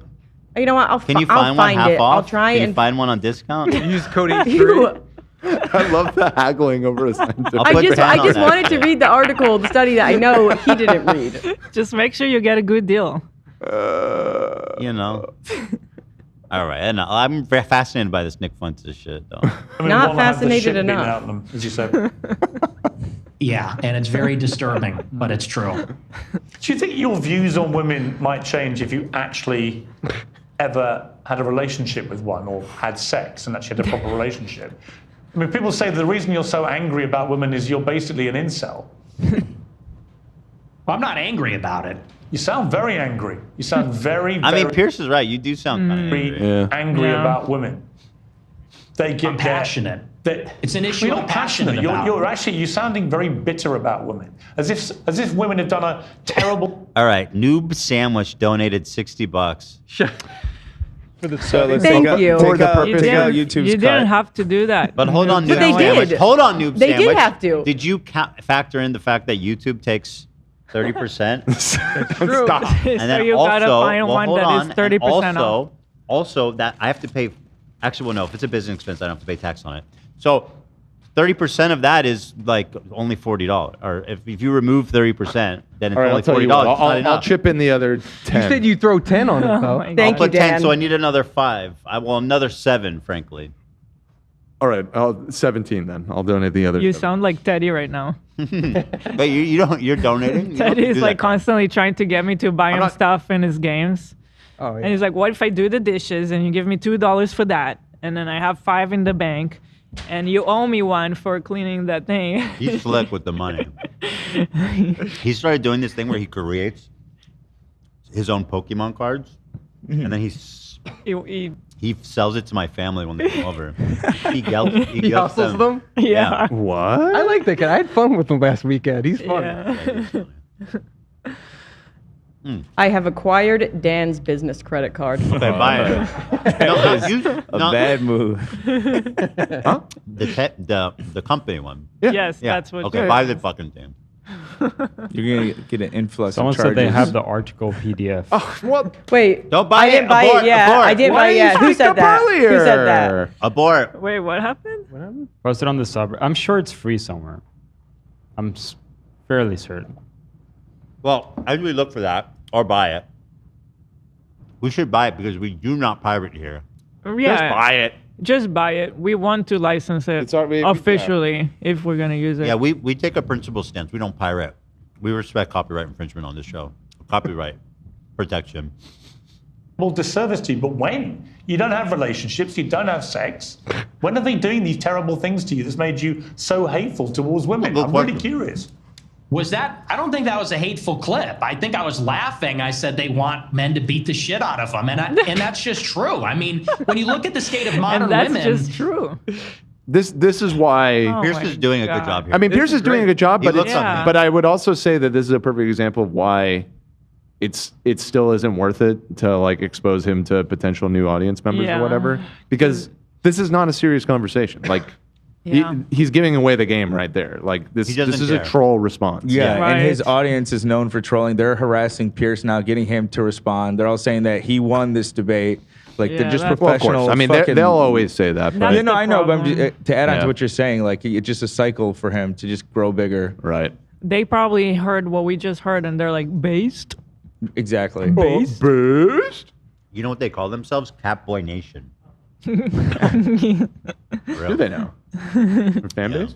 P: You know what? I'll
A: Can you
P: I'll
A: find one half
P: it.
A: off?
P: I'll try
A: Can
P: and
A: you find one on discount?
I: Use code
P: You-
E: I love the haggling over a sentence.
P: I just wanted to read the article, the study that I know he didn't read.
B: Just make sure you get a good deal.
A: You know. All right. And I'm very fascinated by this Nick Fuentes shit, though.
P: Not fascinated enough.
N: Out of them, as you said.
O: Yeah, and it's very disturbing, but it's true.
N: Do you think your views on women might change if you actually ever had a relationship with one or had sex and actually had a proper relationship? I mean, people say the reason you're so angry about women is you're basically an incel.
O: Well, I'm not angry about it.
N: You sound very angry. You sound very,
A: I mean, Pierce is right. You do sound kind of
N: very angry about women. They get
O: I'm passionate. It's an issue
N: You're
O: I'm
N: not passionate.
O: about.
N: You're sounding very bitter about women, as if women have done a terrible.
A: All right. Noob Sandwich donated $60.
L: For the let's
P: Thank you.
L: Take out
B: You didn't,
L: YouTube's
B: you didn't have to do that.
A: But hold on,
P: But
A: Noob
P: they
A: Sandwich.
P: did.
A: Hold on, Noob
P: They
A: Sandwich.
P: did have to.
A: Did you factor in the fact that YouTube takes 30%?
B: True.
E: Stop.
A: And
B: So
A: then
B: you gotta
A: also,
B: find
A: well,
B: one
A: hold
B: that
A: on,
B: is 30%
A: and
B: off.
A: also that I have to pay. Actually, well, no. If it's a business expense, I don't have to pay tax on it. So 30% of that is like only $40. Or if you remove 30%, then it's
E: All right, I'll
A: only
E: tell
A: $40.
E: you what.
A: It's not
E: I'll
A: enough.
E: chip in the other 10.
I: You said you throw 10 on it, though.
P: Thank
A: I'll
P: you,
A: put 10,
P: Dan.
A: so I need another 5. Another 7, frankly.
E: All right, 17 then. I'll donate the other.
B: You
E: 7.
B: sound like Teddy right now.
A: But you don't. You're donating. You don't have to
B: Teddy's
A: do
B: like
A: that.
B: constantly trying to get me to buy him
E: not-
B: stuff in his games.
I: Oh, yeah.
B: And he's like, what if I do the dishes and you give me $2 for that? And then I have 5 in the bank and you owe me 1 for cleaning that thing.
A: He's slick with the money. He started doing this thing where he creates his own Pokemon cards, and then he sells it to my family when they come over. He
I: He hustles them?
B: Yeah.
E: What?
I: I like that guy. I had fun with him last weekend. He's fun.
B: Yeah.
P: I have acquired Dan's business credit card.
A: Okay, buy it. No,
L: bad move.
A: Huh? The company one.
B: Yes,
A: Yeah.
B: that's what.
A: Okay, buy the fucking thing.
L: You're gonna get an influx
K: Someone
L: of charges.
K: said they have the article PDF.
E: Oh, what?
P: Wait,
A: Don't buy
P: I
A: it.
P: didn't buy
A: Abort,
P: it yet.
A: abort.
P: I didn't
E: Why
P: buy it
E: didn't
P: yet.
E: you
P: Who
E: speak
P: said
E: up
P: that?
E: earlier?
P: Who said that?
A: Abort.
B: Wait, what happened?
K: Posted on the sub. I'm sure it's free somewhere. I'm fairly certain.
A: Well, as we look for that or buy it, we should buy it because we do not pirate here.
B: Yeah.
E: Just buy it.
B: Just buy it. We want to license it
E: It's our- we-
B: officially if we're going to use it.
A: Yeah, we take a principle stance. We don't pirate. We respect copyright infringement on this show. Copyright protection.
N: Well, disservice to you, but when? You don't have relationships, you don't have sex. When are they doing these terrible things to you that's made you so hateful towards women?
A: Well,
N: I'm really curious.
O: Was that? I don't think that was a hateful clip. I think I was laughing. I said they want men to beat the shit out of them, and that's just true. I mean, when you look at the state of modern
B: and that's
O: women,
B: just true.
E: This is why
B: Oh
A: Pierce
B: my
A: is doing a good
B: God.
A: job here.
E: I mean,
B: This
E: Pierce
B: is
E: is doing a
B: great.
E: good job,
A: He
E: but
A: looks
B: Yeah.
E: but I would also say that this is a perfect example of why it still isn't worth it to like expose him to potential new audience members
B: Yeah.
E: or whatever, because this is not a serious conversation. Like
B: Yeah.
E: he's giving away the game right there. Like this
A: He doesn't
E: is
A: care.
E: a troll response.
L: Yeah,
B: Right.
L: and his audience is known for trolling. They're harassing Pierce now, getting him to respond. They're all saying that he won this debate. Like
B: Yeah,
L: they're just
B: that's-
E: Well, of
L: professional.
E: course. I mean,
L: fucking-
E: they'll always say that.
B: That's
E: But,
L: Yeah, no,
B: the
L: I know, but I'm
B: problem.
L: just, to add on
E: Yeah.
L: to what you're saying, like it's just a cycle for him to just grow bigger.
E: right.
B: They probably heard what we just heard and they're like, based?
L: Exactly.
E: Based?
A: You know what they call themselves? Catboy Nation.
E: Do they know? Their fan base?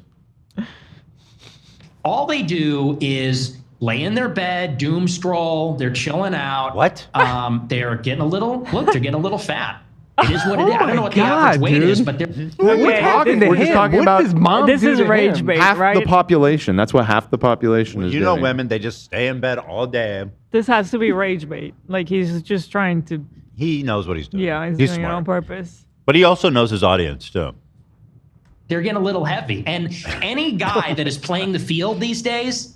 O: all they do is lay in their bed, doom scroll. They're chilling out.
A: What?
O: They're getting a little. Look, they're getting a little fat. It is what it is. I don't know what the average weight is, but they're.
E: We're talking to
I: We're
E: him.
I: just talking about
B: This is rage bait,
E: half
B: right?
E: the population. That's what half the population is
A: You know,
E: doing.
A: women, they just stay in bed all day.
B: This has to be rage bait. Like he's just trying to.
A: He knows what he's doing.
B: Yeah, he's doing
A: smart.
B: it on purpose.
A: But he also knows his audience, too.
O: They're getting a little heavy. And any guy that is playing the field these days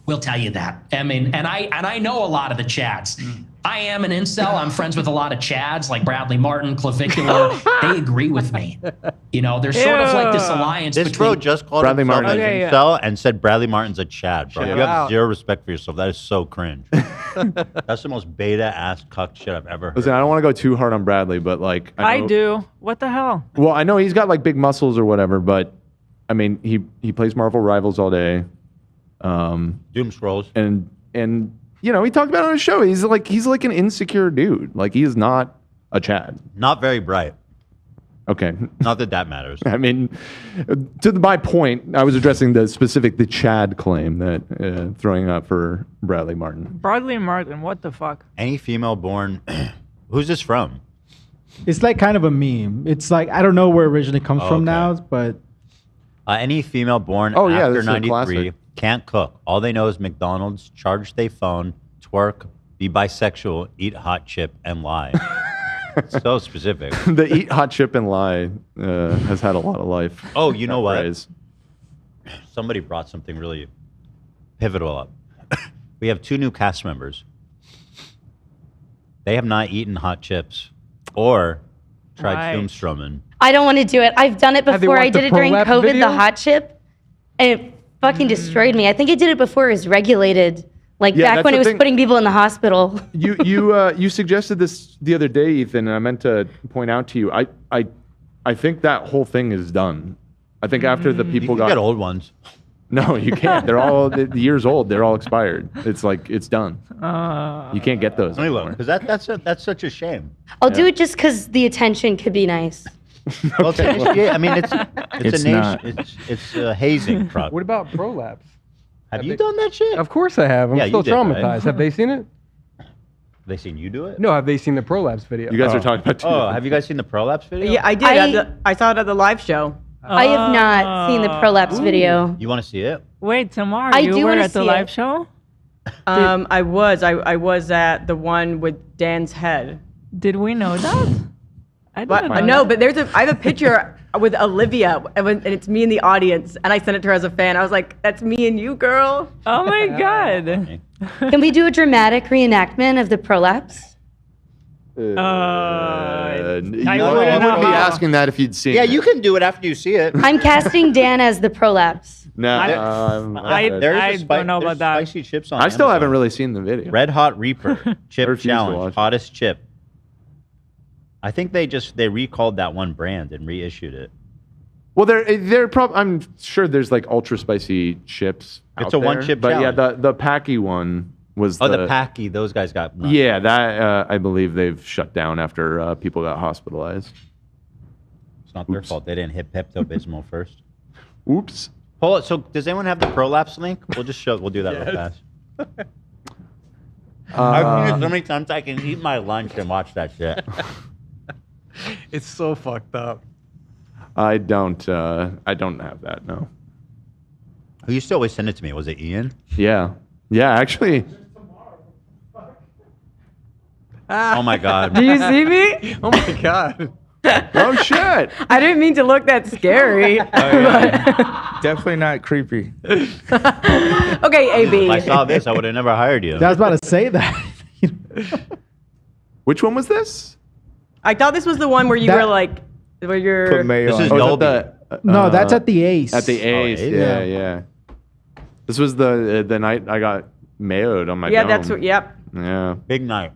O: will tell you that. I mean, and I know a lot of the Chads. I am an incel. I'm friends with a lot of Chads like Bradley Martin, Clavicular. They agree with me. You know, there's sort of like this alliance
A: This
O: between
A: bro just called
E: Bradley
A: himself
E: Martin.
A: an
B: Okay, yeah.
A: incel and said Bradley Martin's a Chad, bro.
E: Shout
A: You have
I: out.
A: zero respect for yourself. That is so cringe. That's the most beta-ass cuck shit I've ever heard.
E: Listen, I don't want to go too hard on Bradley, but like
B: I
E: know-
B: do. What the hell?
E: Well, I know he's got like big muscles or whatever, but I mean, he plays Marvel Rivals all day.
A: Doom Scrolls.
E: And you know, he talked about it on his show. He's like an insecure dude. Like he is not a Chad.
A: Not very bright.
E: Okay.
A: Not that that matters.
E: I mean, my point, I was addressing the Chad claim that throwing up for Bradley Martin.
B: Bradley Martin. What the fuck?
A: Any female born... Who's this from?
M: It's like kind of a meme. It's like, I don't know where it originally comes from
A: Okay.
M: now, but
A: Any female born
E: Oh, yeah,
A: after
E: this is a
A: 93
E: classic.
A: can't cook. All they know is McDonald's, charge they phone, twerk, be bisexual, eat hot chip, and lie. So specific.
E: The eat hot chip and lie has had a lot of life.
A: Oh, you know
E: That
A: what?
E: phrase.
A: Somebody brought something really pivotal up. We have 2 new cast members. They have not eaten hot chips or tried
B: Right.
A: Doomstrumming.
Q: I don't want to do it. I've done it
I: Have they
Q: before. I
I: watched the
Q: did it during
I: prolapse
Q: COVID,
I: video?
Q: the hot chip, and it fucking destroyed me. I think I did it before it was regulated, like
E: Yeah,
Q: back
E: that's
Q: when
E: the
Q: it was
E: thing.
Q: putting people in the hospital.
E: You suggested this the other day, Ethan, and I meant to point out to you. I think that whole thing is done. I think after the people
A: You
E: got
A: get old ones.
E: No, you can't. They're all years old. They're all expired. It's like it's done. You can't get those anymore.
A: Because that's such a shame.
Q: I'll do it just because the attention could be nice.
A: Well, yeah, I mean, it's
L: It's
A: a
L: not.
A: nation. It's a hazing product.
I: What about prolapse?
A: Have you done that shit?
I: Of course I have. I'm
A: Yeah, you
I: still
A: did, right?
I: traumatized. Have they seen it?
A: They seen you do it?
I: No, have they seen the prolapse video?
E: You guys are talking about.
A: Oh, have you guys seen the prolapse video?
P: Yeah, I did. I saw it at the live show.
Q: I have not seen the prolapse video.
A: You want to see it?
B: Wait, tomorrow
Q: I
B: you
Q: do
B: were
Q: wanna
B: at the
Q: see
B: live
Q: it.
B: show?
P: I was at the one with Dan's head.
B: Did we know that? I
P: But
B: didn't know
P: no,
B: that.
P: but I have a picture with Olivia, and it's me in the audience, and I sent it to her as a fan. I was like, "That's me and you, girl."
B: Oh my god.
Q: Can we do a dramatic reenactment of the prolapse?
E: You
B: I
E: wouldn't
B: wouldn't
E: be
B: know.
E: asking that if you'd seen.
A: Yeah,
E: it.
A: you can do it after you see it.
Q: I'm casting Dan as the prolapse.
E: No,
B: I
A: There's
B: don't know about that.
A: Spicy chips on.
E: I still
A: Amazon.
E: haven't really seen the video.
A: Red Hot Reaper chip
E: Refuse to watch
A: challenge,
E: it.
A: hottest chip. I think they recalled that one brand and reissued it.
E: Well, I'm sure there's like ultra spicy chips.
A: It's
E: out
A: a one
E: there,
A: chip
E: but
A: challenge.
E: yeah, the Packy one was.
A: Oh, the Packy, those guys got.
E: Yeah, that I believe they've shut down after people got hospitalized.
A: It's not their fault. They didn't hit Pepto Bismol first.
E: Oops.
A: Hold it. So, does anyone have the prolapse link? We'll just show. We'll do that real fast. I've seen it so many times I can eat my lunch and watch that shit.
I: It's so fucked up.
E: I don't have that. No.
A: Who used to always send it to me? Was it Ian?
E: Yeah. Yeah. Actually.
A: Oh my god.
P: Do you see me?
I: Oh my god.
E: Oh shit.
P: I didn't mean to look that scary.
L: Definitely not creepy.
P: Okay,
A: If
P: AB.
A: I saw this, I would have never hired you.
M: I was about to say that.
E: Which one was this?
P: I thought this was the one where you
M: That-
P: were like, where you're.
L: Put mayo
A: This
L: on
A: is
L: it.
A: Dolby.
M: No, that's at the Ace.
E: At the Ace.
A: Ace?
E: Yeah, yeah. This was the night I got mayoed on my
P: Yeah,
E: dome.
P: that's what. Yep.
E: Yeah,
A: Big night.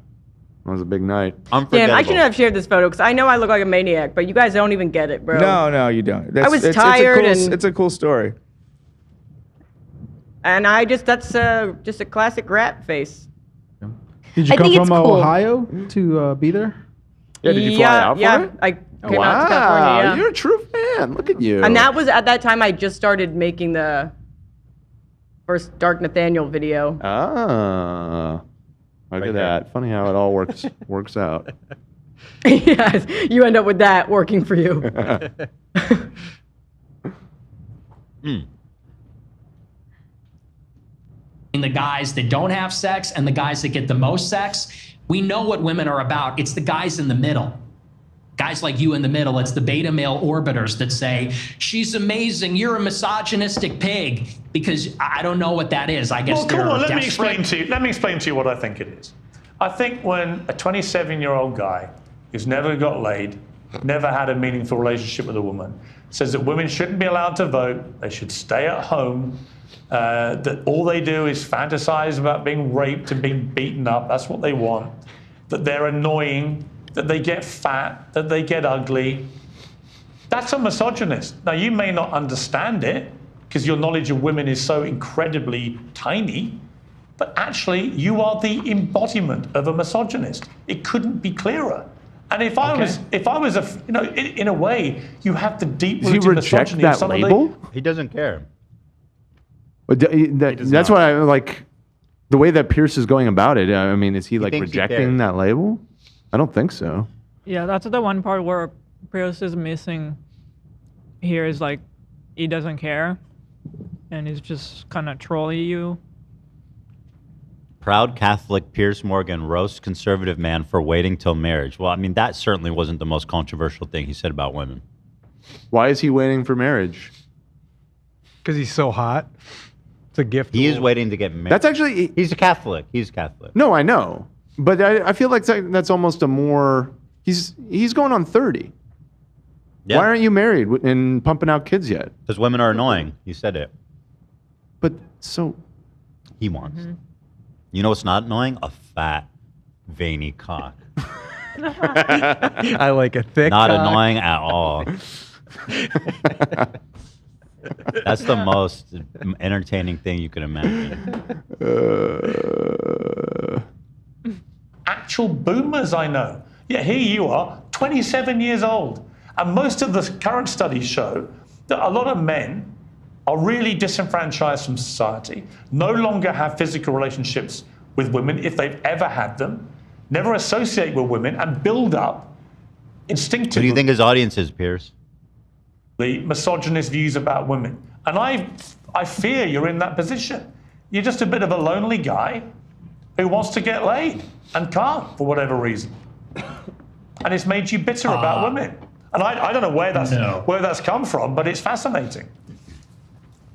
E: that was a big night.
P: Damn,
A: Unforgettable.
P: I shouldn't have shared this photo because I know I look like a maniac, but you guys don't even get it, bro.
L: No, you don't.
P: was tired and-
L: It's a cool story.
P: And that's just a classic rat face.
M: Did you
Q: I
M: come
Q: think it's
M: from
Q: cool.
M: Ohio to be there?
E: Yeah, did you fly out for
P: yeah,
E: it?
P: I came out to
E: Wow,
P: California. Yeah.
E: you're a true fan. Look at you.
P: And that was at that time I just started making the first Dark Nathaniel video.
E: Look
A: Right
E: at
A: there.
E: that. Funny how it all works out.
P: Yes, you end up with that working for you.
O: The guys that don't have sex and the guys that get the most sex. We know what women are about. It's the guys in the middle. Guys like you in the middle. It's the beta male orbiters that say, she's amazing, you're a misogynistic pig. Because I don't know what that is. I guess
N: well, come on, let me explain to you what I think it is. I think when a 27-year-old guy who's never got laid, never had a meaningful relationship with a woman, says that women shouldn't be allowed to vote, they should stay at home, that all they do is fantasize about being raped and being beaten up, that's what they want, that they're annoying, that they get fat, that they get ugly. That's a misogynist. Now, you may not understand it because your knowledge of women is so incredibly tiny, but actually, you are the embodiment of a misogynist. It couldn't be clearer. And if I was a, in a way, you have the deep-rooted misogyny of some
E: label?
A: He doesn't care.
E: That's what I like. The way that Pierce is going about it. I mean, is he like rejecting that label? I don't think so.
B: Yeah, that's the one part where Pierce is missing. Here is like, he doesn't care, and he's just kind of trolling you.
A: Proud Catholic Pierce Morgan roasts conservative man for waiting till marriage. Well, I mean, that certainly wasn't the most controversial thing he said about women.
E: Why is he waiting for marriage?
I: Because he's so hot. It's a gift.
A: He is waiting to get married.
E: That's actually...
A: He's a Catholic. He's Catholic.
E: No, I know. But I feel like that's almost a more... He's going on 30. Yeah. Why aren't you married and pumping out kids yet?
A: Because women are annoying. You said it.
E: But so...
A: He wants. You know what's not annoying? A fat, veiny cock.
I: I like a thick
A: Not
I: cock.
A: annoying at all. That's the most entertaining thing you could imagine.
N: Actual boomers I know. Yeah, here you are, 27 years old. And most of the current studies show that a lot of men are really disenfranchised from society, no longer have physical relationships with women if they've ever had them, never associate with women, and build up instinctively.
A: What do you think his audience is, Pierce?
N: The misogynist views about women. And I fear you're in that position. You're just a bit of a lonely guy who wants to get laid and can't for whatever reason. And it's made you bitter about women. And I don't know where that's come from, but it's fascinating.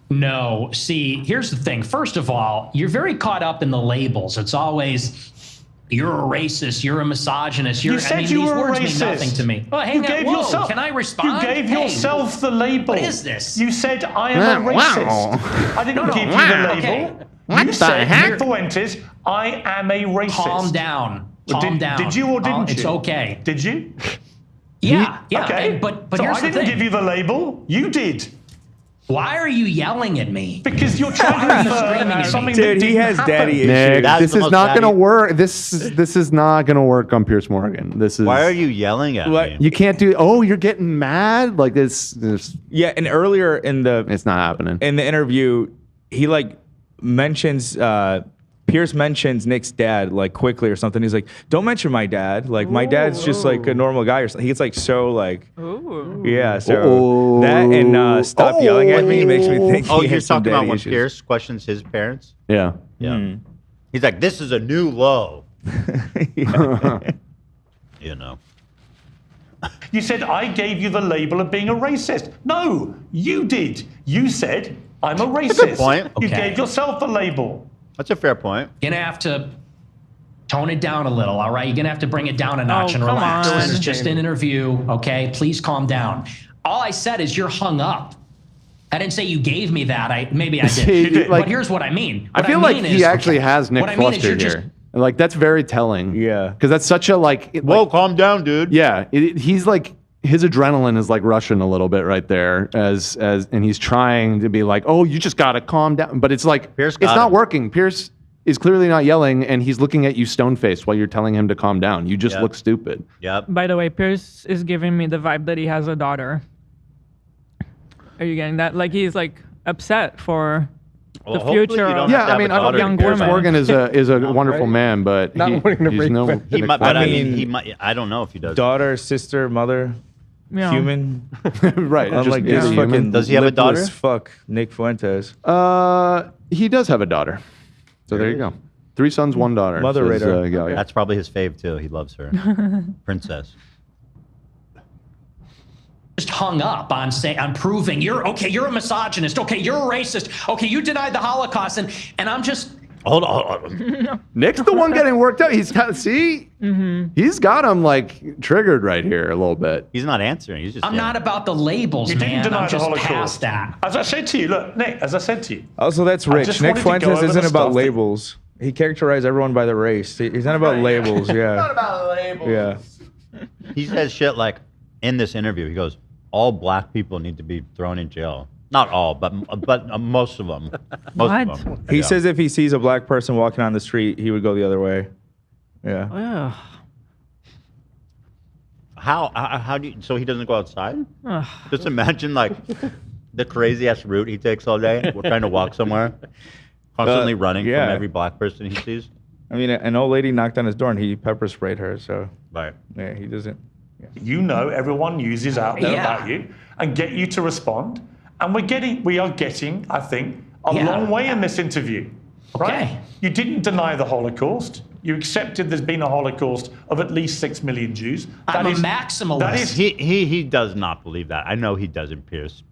O: No, see, here's the thing. First of all, you're very caught up in the labels. It's always, you're a racist, you're a misogynist.
N: You said you were a racist.
O: These words mean nothing to me. Well, hang on, whoa, can I respond?
N: You gave yourself the label.
O: What is this?
N: You said, I am a racist. I didn't give you the label.
O: Okay.
N: You said, Fuentes, I am a racist.
O: Calm down. Calm down.
N: Did you or didn't you?
O: It's okay.
N: Did you?
O: Yeah.
N: Okay.
O: But
N: so
O: here's
N: I
O: the
N: didn't
O: thing.
N: give you the label. You did.
O: Why are you yelling at me?
N: Because you're trying to infer something that didn't happen.
E: Nick, this is not going to work. This is not going to work on Pierce Morgan. This is.
A: Why are you yelling at me?
E: You can't do. Oh, you're getting mad like this.
L: Yeah, and earlier in the
E: it's not happening.
L: In the interview, he like mentions Pierce mentions Nick's dad like quickly or something. He's like, "Don't mention my dad. Like my dad's just like a normal guy or something." He gets like so like, yeah. So that and stop yelling at me makes me think.
A: Oh,
L: he
A: you're
L: has some
A: talking about
L: daddy
A: when
L: issues.
A: Pierce questions his parents?
E: Yeah.
A: Yeah. He's like, this is a new low. You know.
N: You said, I gave you the label of being a racist. No, you did. You said, I'm a racist.
A: That's a good point.
N: You
O: Okay.
N: gave yourself the label.
A: That's a fair point.
O: You're going to have to tone it down a little, all right? You're going to have to bring it down a notch and
B: come
O: relax.
B: on.
O: This is just an interview, okay? Please calm down. All I said is you're hung up. I didn't say you gave me that. Maybe I did.
E: Like,
O: but here's what I mean.
E: I
O: What
E: feel
O: mean
E: like he
O: is-
E: actually has Nick
O: what I mean is
E: flustered
O: you're
E: here.
O: just-
E: Like that's very telling.
L: Yeah.
E: Because that's such a like.
A: Whoa, calm down, dude.
E: Yeah, he's like his adrenaline is like rushing a little bit right there and he's trying to be like, oh, you just gotta calm down. But it's like
A: Pierce
E: it's
A: got
E: not
A: him.
E: working. Pierce is clearly not yelling, and he's looking at you stone faced while you're telling him to calm down. You just
A: Yep.
E: look stupid.
A: Yep.
B: By the way, Pierce is giving me the vibe that he has a daughter. Are you getting that? Like he's like upset for
A: Well,
B: the
A: hopefully
B: future
A: you don't
B: of
E: Yeah,
A: have to
E: I mean,
A: have a daughter to
E: Piers
A: care about.
E: Morgan is a wonderful man, but
I: Not wanting to
E: he's
I: rape
E: no.
I: women.
A: He
E: Nick
A: might, but I
E: Fuentes.
A: mean, he might. I don't know if he does.
L: Daughter, sister, mother,
B: Yeah.
L: human.
E: right.
L: Unlike
E: just
L: this
E: human.
L: fucking
A: Does he have a daughter?
L: lipless fuck Nick Fuentes.
E: He does have a daughter. So there you go. 3 sons, 1 daughter.
L: Mother
E: says,
L: radar.
E: Galia.
A: That's probably his fave too. He loves her, princess.
O: Just hung up on proving you're a misogynist. Okay, you're a racist. Okay, you denied the Holocaust, and I'm just.
A: Hold on.
E: Nick's the one getting worked out. He's got he's got him like triggered right here a little bit.
A: He's not answering. He's just.
O: I'm not about the labels,
N: You didn't
O: man.
N: deny
O: I'm
N: the
O: just
N: Holocaust.
O: past that.
N: As I said to you, look, Nick, as I said to you.
L: Also, that's
N: I
L: rich.
N: just
L: Nick
N: wanted to go
L: Fuentes
N: over
L: isn't
N: the
L: about
N: stuff that-
L: labels. He characterized everyone by the race. He's not about labels. Yeah.
E: Not about labels.
L: Yeah.
A: He says shit like in this interview. He goes, "All black people need to be thrown in jail." Not all, but most of them. Most of them.
L: He
A: Yeah.
L: says if he sees a black person walking on the street, he would go the other way. Yeah.
B: Ugh.
A: How do you? So he doesn't go outside?
B: Ugh.
A: Just imagine like the crazy ass route he takes all day. We're trying to walk somewhere, constantly running
L: yeah.
A: from every black person he sees.
L: I mean, an old lady knocked on his door and he pepper sprayed her. So
A: Right.
L: yeah, he doesn't.
N: You know everyone uses out there
O: Yeah.
N: about you and get you to respond. And we are getting, I think, a
O: Yeah.
N: long way in this interview. Right?
O: Okay.
N: You didn't deny the Holocaust. You accepted there's been a Holocaust of at least 6 million Jews.
O: I'm
N: That
O: a maximalist.
N: That is,
A: He does not believe that. I know he doesn't, Pierce.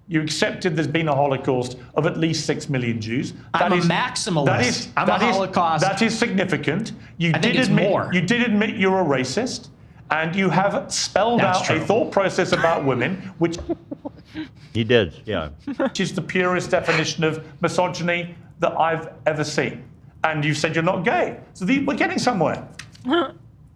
N: you accepted there's been a Holocaust of at least 6 million Jews.
O: I'm a maximalist. I'm a Holocaust.
N: That is significant. You
O: I think
N: did
O: it's
N: admit
O: more.
N: you did admit you're a racist, and you have spelled
O: That's
N: out
O: true.
N: a thought process about women, which
A: He did, yeah.
N: is the purest definition of misogyny that I've ever seen. And you said you're not gay. So we're getting somewhere.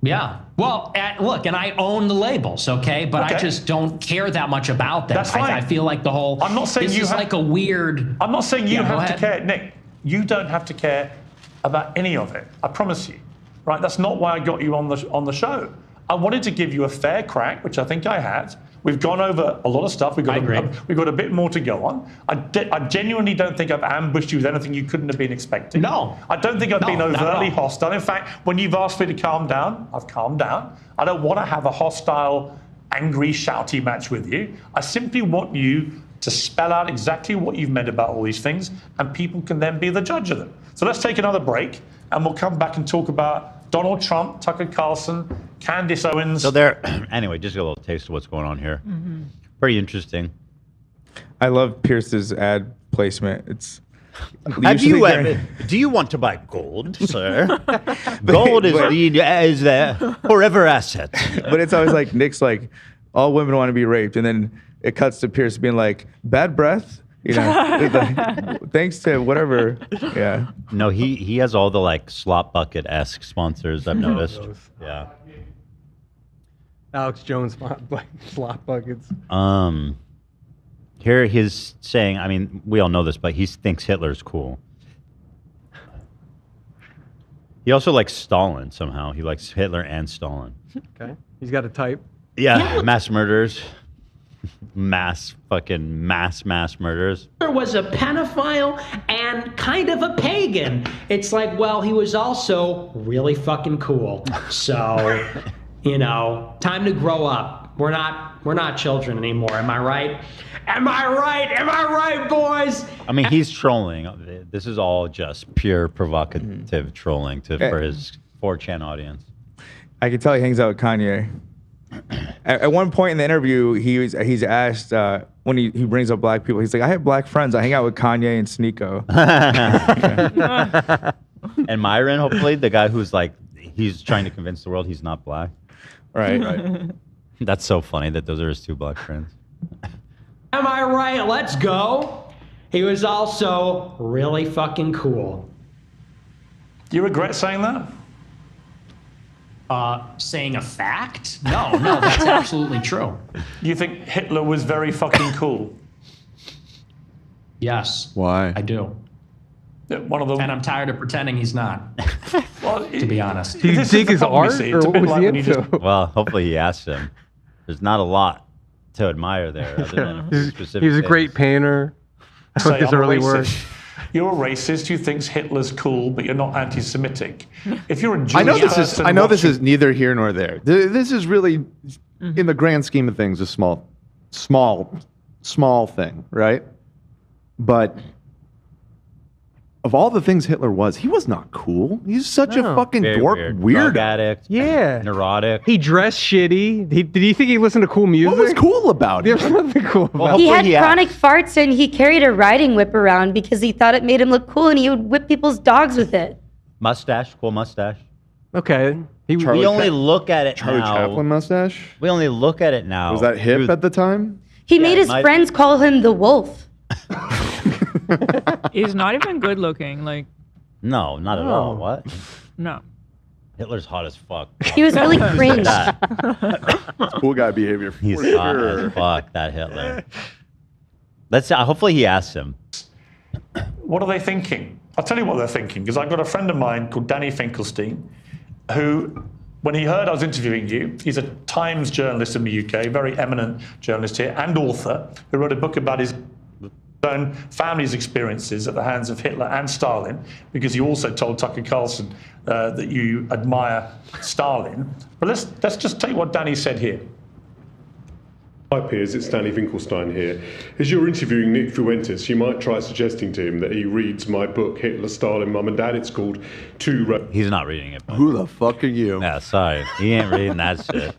O: Yeah. Well, look, and I own the labels, okay? But I
N: Okay.
O: just don't care that much about them.
N: That's fine.
O: I feel like the whole.
N: I'm not saying
O: this
N: you
O: is
N: have-
O: like a weird.
N: I'm not saying you
O: Yeah, go
N: have to
O: ahead.
N: care, Nick. You don't have to care about any of it. I promise you. Right? That's not why I got you on the show. I wanted to give you a fair crack, which I think I had. We've gone over a lot of stuff. We've got a bit more to go on. I genuinely don't think I've ambushed you with anything you couldn't have been expecting.
O: No.
N: I don't think I've been
O: not at
N: overtly
O: all.
N: hostile. In fact, when you've asked me to calm down, I've calmed down. I don't want to have a hostile, angry, shouty match with you. I simply want you to spell out exactly what you've meant about all these things, and people can then be the judge of them. So let's take another break, and we'll come back and talk about Donald Trump, Tucker Carlson, Candance Owens.
A: So anyway, just a little taste of what's going on here.
B: Mm-hmm.
A: Pretty interesting.
L: I love Pierce's ad placement. It's.
A: Have
L: usually
A: you
L: during-
A: ever? Do you want to buy gold, sir? Gold is the forever asset.
L: But it's always like Nick's like, all women want to be raped, and then it cuts to Pierce being like, bad breath. You know, it's like, thanks to whatever. Yeah.
A: No, he has all the like slop bucket esque sponsors. I've noticed. Yeah.
I: Alex Jones slot buckets.
A: Here he's saying. I mean, we all know this, but he thinks Hitler's cool. He also likes Stalin somehow. He likes Hitler and Stalin.
I: Okay. He's got a type.
A: Yeah, mass murders. Mass murders.
R: Was a pedophile and kind of a pagan. It's like, well, he was also really fucking cool. So, time to grow up. We're not children anymore. Am I right? Am I right, boys?
A: I mean, he's trolling. This is all just pure provocative trolling for his 4chan audience.
L: I can tell he hangs out with Kanye. At one point in the interview, he's asked when he brings up black people, he's like, I have black friends. I hang out with Kanye and Sneeko.
A: And Myron, hopefully, the guy who's like, he's trying to convince the world he's not black.
L: Right.
A: That's so funny that those are his 2 black friends.
R: Am I right? Let's go. He was also really fucking cool.
N: Do you regret saying that?
O: Saying a fact? No, that's absolutely true.
N: You think Hitler was very fucking cool?
O: Yes.
E: Why?
O: I do.
N: One of them.
O: And I'm tired of pretending he's not.
N: Well,
O: to be honest.
I: Do you dig his art, or what was he into?
A: Well, hopefully he asked him. There's not a lot to admire there other than a few specific
I: He was a
A: things.
I: great painter. That was his early work.
N: You're a racist who thinks Hitler's cool, but you're not anti-Semitic. If you're a Jewish
E: I know this
N: person
E: is neither here nor there. This is really, in the grand scheme of things, a small thing, right? But of all the things Hitler was, he was not cool. He's such a fucking dork, weird
A: Drug addict.
I: Yeah.
A: Neurotic.
I: He dressed shitty. Did he think he listened to cool music?
E: What was cool about it?
I: There's nothing cool about
Q: He
I: it.
Q: had chronic farts and he carried a riding whip around because he thought it made him look cool and he would whip people's dogs with it.
A: Mustache. Cool mustache.
I: Okay.
A: We only look at it
E: Charlie
A: now.
E: Chaplin mustache?
A: We only look at it now.
E: Was that hip at the time?
Q: He made his friends call him the wolf.
B: He's not even good looking. Like,
A: No, not at all. What?
B: no.
A: Hitler's hot as fuck.
Q: He was really cringe.
E: Cool guy behavior.
A: He's
E: for
A: hot
E: sure.
A: as fuck, that Hitler. Let's. Hopefully he asks him.
N: What are they thinking? I'll tell you what they're thinking, because I've got a friend of mine called Danny Finkelstein, who, when he heard I was interviewing you, he's a Times journalist in the UK, very eminent journalist here, and author, who wrote a book about his own family's experiences at the hands of Hitler and Stalin, because you also told Tucker Carlson that you admire Stalin. But let's just take what Danny said here.
S: Hi Piers, it's Danny Finkelstein here. As you're interviewing Nick Fuentes, you might try suggesting to him that he reads my book, Hitler, Stalin, Mum and Dad. It's called
A: He's not reading it.
E: Who the fuck are you?
A: Yeah, sorry. He ain't reading that shit.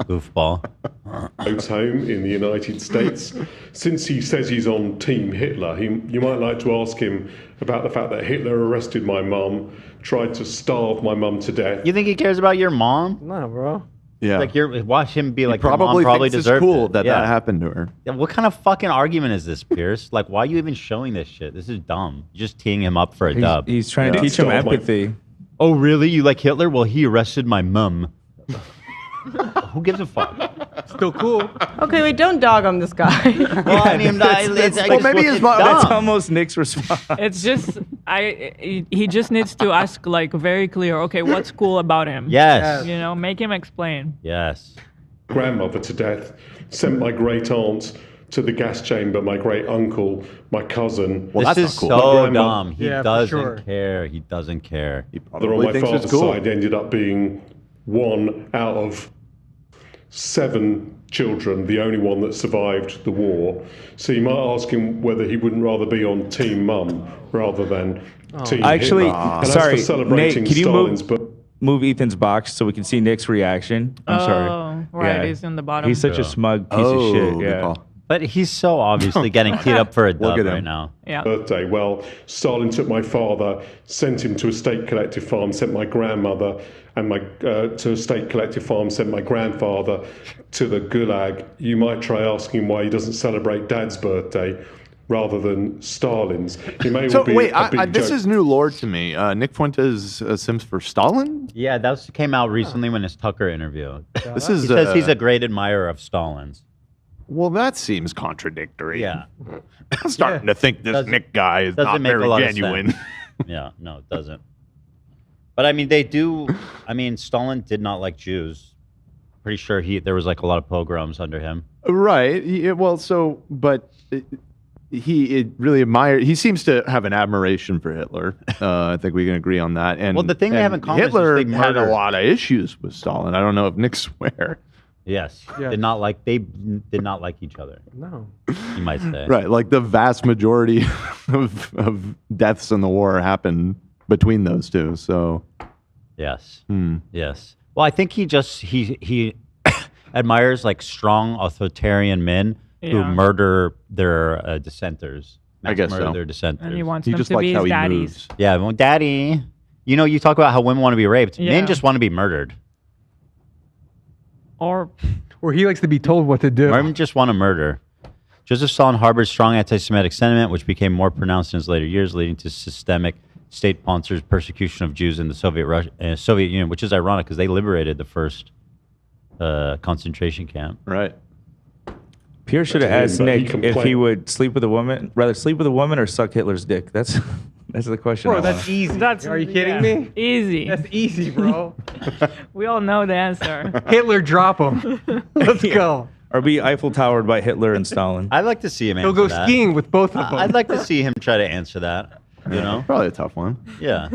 A: Goofball.
S: Roads Home in the United States. Since he says he's on Team Hitler, you might like to ask him about the fact that Hitler arrested my mum, tried to starve my mum to death.
A: You think he cares about your mom?
I: No, bro.
E: Yeah.
A: Like watch him be like,
E: probably
A: your mom probably
E: thinks it's
A: deserved
E: cool
A: it.
E: that happened to her.
A: Yeah, what kind of fucking argument is this, Pierce? Like, why are you even showing this shit? This is dumb. You're just teeing him up for a dub.
L: He's trying to teach him empathy.
A: Oh, really? You like Hitler? Well, he arrested my mum. Who gives a fuck?
I: Still cool.
P: Okay, wait, don't dog on this guy.
A: Well, I mean,
L: that's almost Nick's response.
B: It's just he just needs to ask like very clear. Okay, what's cool about him?
A: Yes.
B: You know, make him explain.
A: Yes.
S: Grandmother to death, sent my great aunt to the gas chamber, my great uncle, my cousin.
A: This is so dumb. He doesn't care. He doesn't care. He
S: Mother on my father's side ended up being one out of 7 children, the only one that survived the war. So you might ask him whether he wouldn't rather be on Team Mum rather than Team
L: Actually,
S: Hitler. And as
L: sorry,
S: for celebrating
L: Nate, can you
S: Stalin's book.
L: move Ethan's box so we can see Nick's reaction? I'm sorry.
B: Right, he's in the bottom.
L: He's such a smug piece of shit. Yeah.
A: But he's so obviously getting teed up for a dub right now.
B: Yeah.
S: Birthday. Well, Stalin took my father, sent him to a state collective farm, sent my grandmother and my to a state collective farm, sent my grandfather to the Gulag. You might try asking why he doesn't celebrate Dad's birthday rather than Stalin's. He may
E: So
S: be
E: wait,
S: a big
E: this
S: joke.
E: is new lore to me. Nick Fuentes Sims for Stalin?
A: Yeah, that came out recently when his Tucker interview.
E: This is
A: he says he's a great admirer of Stalin's.
E: Well, that seems contradictory.
A: Yeah.
E: I'm starting to think this Nick guy is not
A: make a
E: very
A: lot of
E: genuine.
A: sense. Yeah, no, it doesn't. But I mean, they do. I mean, Stalin did not like Jews. Pretty sure there was like a lot of pogroms under him.
E: Right. He really admired. He seems to have an admiration for Hitler. I think we can agree on that. And
A: Well, the thing they have in common is
E: Hitler
A: they
E: had a
A: murdered-
E: lot of issues with Stalin. I don't know if Nick swear.
A: Yes,
I: Yeah.
A: they did not like each other.
I: No.
A: You might say.
E: Right. Like the vast majority of deaths in the war happened between those two. So
A: Yes. Yes. Well, I think he admires like strong authoritarian men who
B: Yeah.
A: murder their dissenters.
E: I guess
A: murder
E: so.
A: their dissenters.
B: And he wants them to be his daddies.
A: Yeah, well, daddy. You know, you talk about how women want to be raped.
B: Yeah.
A: Men just want to be murdered.
B: Or
I: he likes to be told what to do.
A: Women just want to murder. Joseph Stalin harbored strong anti-Semitic sentiment, which became more pronounced in his later years, leading to systemic state-sponsored persecution of Jews in the Soviet Union, which is ironic because they liberated the first concentration camp.
E: Right.
L: Pierre should have
S: That's
L: asked
S: him, but he
L: Nick if
S: complained.
L: he would sleep with a woman, rather sleep with a woman or suck Hitler's dick. That's the question.
I: Bro,
L: I
I: that's
L: want.
I: easy. Are you kidding
B: yeah.
I: me?
B: Easy.
I: That's easy, bro.
B: We all know the answer.
I: Hitler, drop him. Let's go.
L: Or be Eiffel Towered by Hitler and Stalin.
A: I'd like to see him
I: He'll
A: answer
I: go
A: that.
I: skiing with both of them.
A: I'd like to see him try to answer that. You know,
E: probably a tough one.
A: Yeah.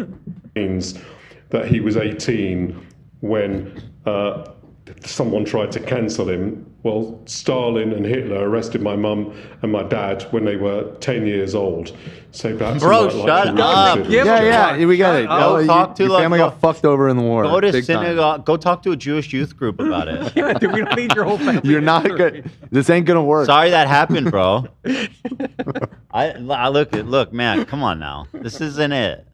S: Means that he was 18 when someone tried to cancel him. Well, Stalin and Hitler arrested my mum and my dad when they were 10 years old. So perhaps
A: Bro,
S: he might
A: shut
S: like to
A: up.
S: reconsider.
E: Yeah, we got it.
A: Go talk to
E: your family got fucked over in the war.
A: Go to
E: Big time.
A: synagogue. Go talk to a Jewish youth group about it.
I: Yeah, dude, we don't need your whole family.
E: You're not good. This ain't gonna work.
A: Sorry that happened, bro. I look, man. Come on now. This isn't it.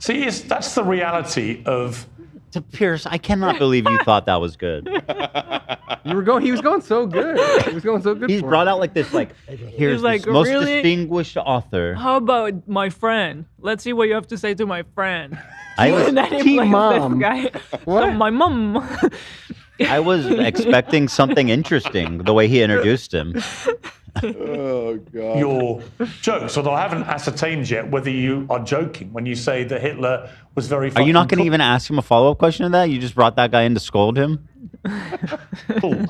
N: See, that's the reality of.
A: To Pierce, I cannot believe you thought that was good.
I: He was going so good. He was going so good.
A: He's brought out like this, like here's
B: like,
A: this most
B: really?
A: distinguished author.
B: How about my friend? Let's see what you have to say to my friend.
A: I was-
B: And then he
A: Key
B: plays
A: mom.
B: this guy. So my mom.
A: I was expecting something interesting the way he introduced him.
E: Oh God.
N: Your jokes, although I haven't ascertained yet whether you are joking when you say that Hitler was very.
A: Are you not going to
N: cool.
A: even ask him a follow-up question to that? You just brought that guy in to scold him?
N: Cool.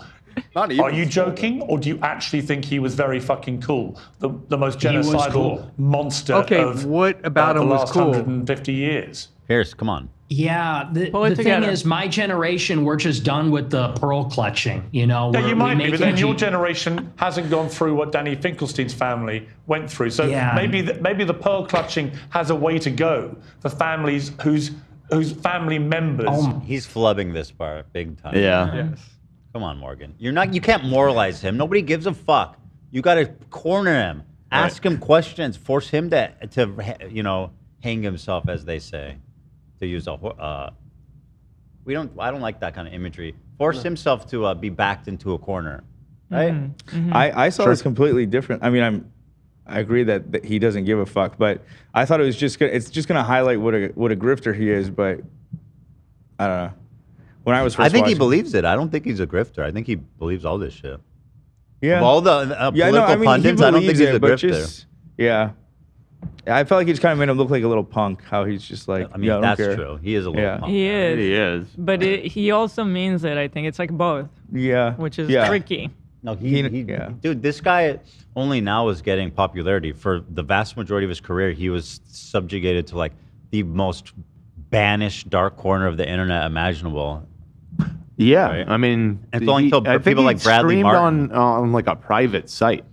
E: Not even
N: Are you joking, or do you actually think he was very fucking cool? The most
O: He was
N: genocidal
O: cool.
N: monster
I: Okay,
N: of
I: what about
N: the
I: him was
N: last
I: cool?
N: 150 years.
A: Pierce, come on.
O: Yeah, the
B: Pull it
O: thing
B: together.
O: is, my generation, we're just done with the pearl clutching. You know,
N: Yeah,
O: we're,
N: you
O: we
N: might be,
O: make
N: but then
O: it
N: your
O: keep-
N: generation hasn't gone through what Danny Finkelstein's family went through. So
O: Yeah.
N: maybe the pearl clutching has a way to go for families whose family members.
A: He's flubbing this part big time.
E: Yeah.
I: Yes.
A: Come on, Morgan. You can't moralize him. Nobody gives a fuck. You got to corner him. Ask him questions. Force him to hang himself, as they say. To use I don't like that kind of imagery. Force himself to be backed into a corner, right?
L: I saw this completely different. I mean, I agree that he doesn't give a fuck, but I thought it's just gonna highlight what a grifter he is. But I don't know. When I was first
A: I think he
L: watching-
A: believes it. I don't think he's a grifter. I think he believes all this shit.
L: Yeah.
A: Of all the political pundits, I don't think he's a
L: but
A: grifter.
L: Yeah. I felt like he just kind of made him look like a little punk. How he's just like,
A: I mean,
L: yeah, I don't
A: that's
L: care.
A: true. He is a little punk.
B: He is.
E: He is.
B: But he also means it. I think it's like both.
L: Yeah.
B: Which is
L: Yeah.
B: tricky.
A: No, dude, this guy only now is getting popularity. For the vast majority of his career, he was subjugated to like the most banished dark corner of the internet imaginable.
E: Yeah,
A: Right?
E: I mean,
A: And it's only until
E: I think
A: people
E: he
A: like Bradley
E: streamed
A: Martin.
E: on like a private site.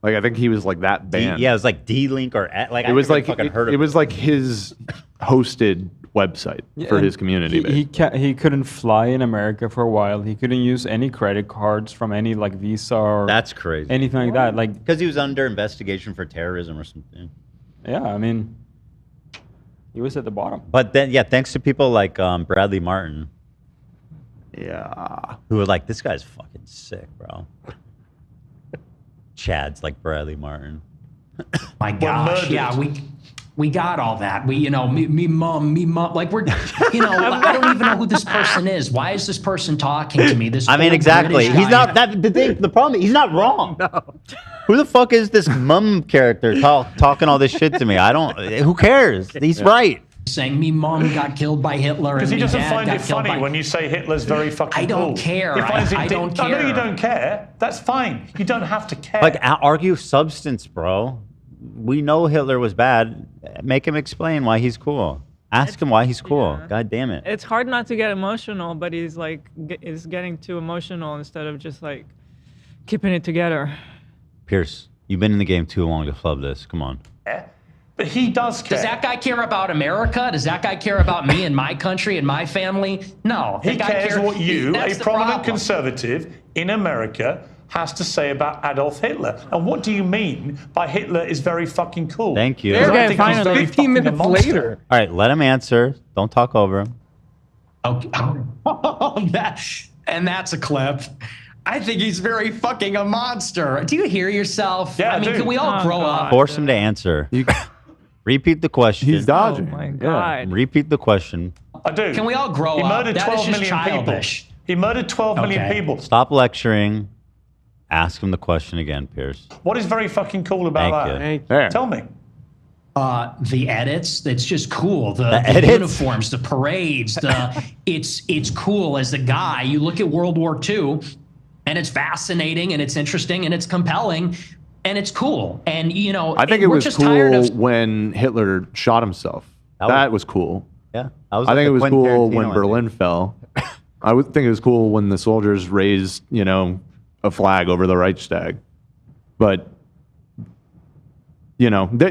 E: Like I think he was like that banned.
A: Yeah, it was like D-Link or like
E: it was like
A: fucking heard of
E: it was like his hosted website for
K: and
E: his community. base.
K: He couldn't fly in America for a while. He couldn't use any credit cards from any like Visa or
A: That's crazy.
K: anything like that. Like
A: because he was under investigation for terrorism or something.
K: yeah, I mean, he was at the bottom.
A: But then, yeah, thanks to people like Bradley Martin,
E: Yeah.
A: who were like, this guy's fucking sick, bro. Chad's like Bradley Martin.
O: My gosh, yeah, we got all that. We, me mom, like we're, I don't even know who this person is. Why is this person talking to me? This
A: I mean,
O: old
A: exactly.
O: British
A: He's
O: guy.
A: not that. The problem. He's not wrong. Who the fuck is this mum character talking all this shit to me? I don't. Who cares? He's right.
O: Saying me mom got killed by Hitler
N: Because
O: and
N: he
O: me
N: doesn't
O: dad
N: find
O: got
N: it
O: killed
N: funny
O: by...
N: when you say Hitler's very fucking
O: I don't
N: cool.
O: care.
N: He finds
O: I
N: it
O: don't
N: I know you
O: care.
N: don't care. That's fine. You don't have to care.
A: Like argue substance, bro. We know Hitler was bad. Make him explain why he's cool. Ask him why he's cool. God damn it.
B: It's hard not to get emotional, but he's like is getting too emotional instead of just like keeping it together.
A: Pierce, you've been in the game too long to flub this. Come on.
N: But he does care.
O: Does that guy care about America? Does that guy care about me and my country and my family? No.
N: He
O: The guy
N: cares what you,
O: that's
N: a
O: the
N: prominent
O: problem.
N: conservative in America, has to say about Adolf Hitler. And what do you mean by Hitler is very fucking cool?
A: Thank you.
N: Because I
B: Okay,
N: think he's
B: finally.
N: very
I: 15
N: fucking a
I: minutes
N: monster.
I: later.
A: All right, let him answer. Don't talk over him.
O: Okay. And that's a clip. I think he's very fucking a monster. Do you hear yourself?
N: Yeah,
O: I mean,
N: I do.
O: can we all
B: Oh,
O: grow
B: God.
O: up?
A: Force him to answer. Repeat the question.
E: He's dodging.
B: Oh my
E: Yeah.
B: God.
A: Repeat the question.
N: I do.
O: Can we all grow
N: He
O: up?
N: murdered
O: That
N: 12
O: is just
N: million
O: childish.
N: people. He murdered 12 million
O: Okay.
N: people.
A: Stop lecturing. Ask him the question again, Pierce.
N: What is very fucking cool about
A: Thank
N: that?
A: you.
E: There.
N: Tell me.
O: The edits, it's just cool. The
A: edits?
O: uniforms, the parades, it's cool as a guy. You look at World War II, and it's fascinating, and it's interesting, and it's compelling. and it's cool. And
E: I think it
O: we're
E: was
O: just tired
E: cool
O: of
E: when Hitler shot himself. That was cool.
A: Yeah,
E: I think it was cool when Berlin fell. I would think it was cool when the soldiers raised, a flag over the Reichstag. But,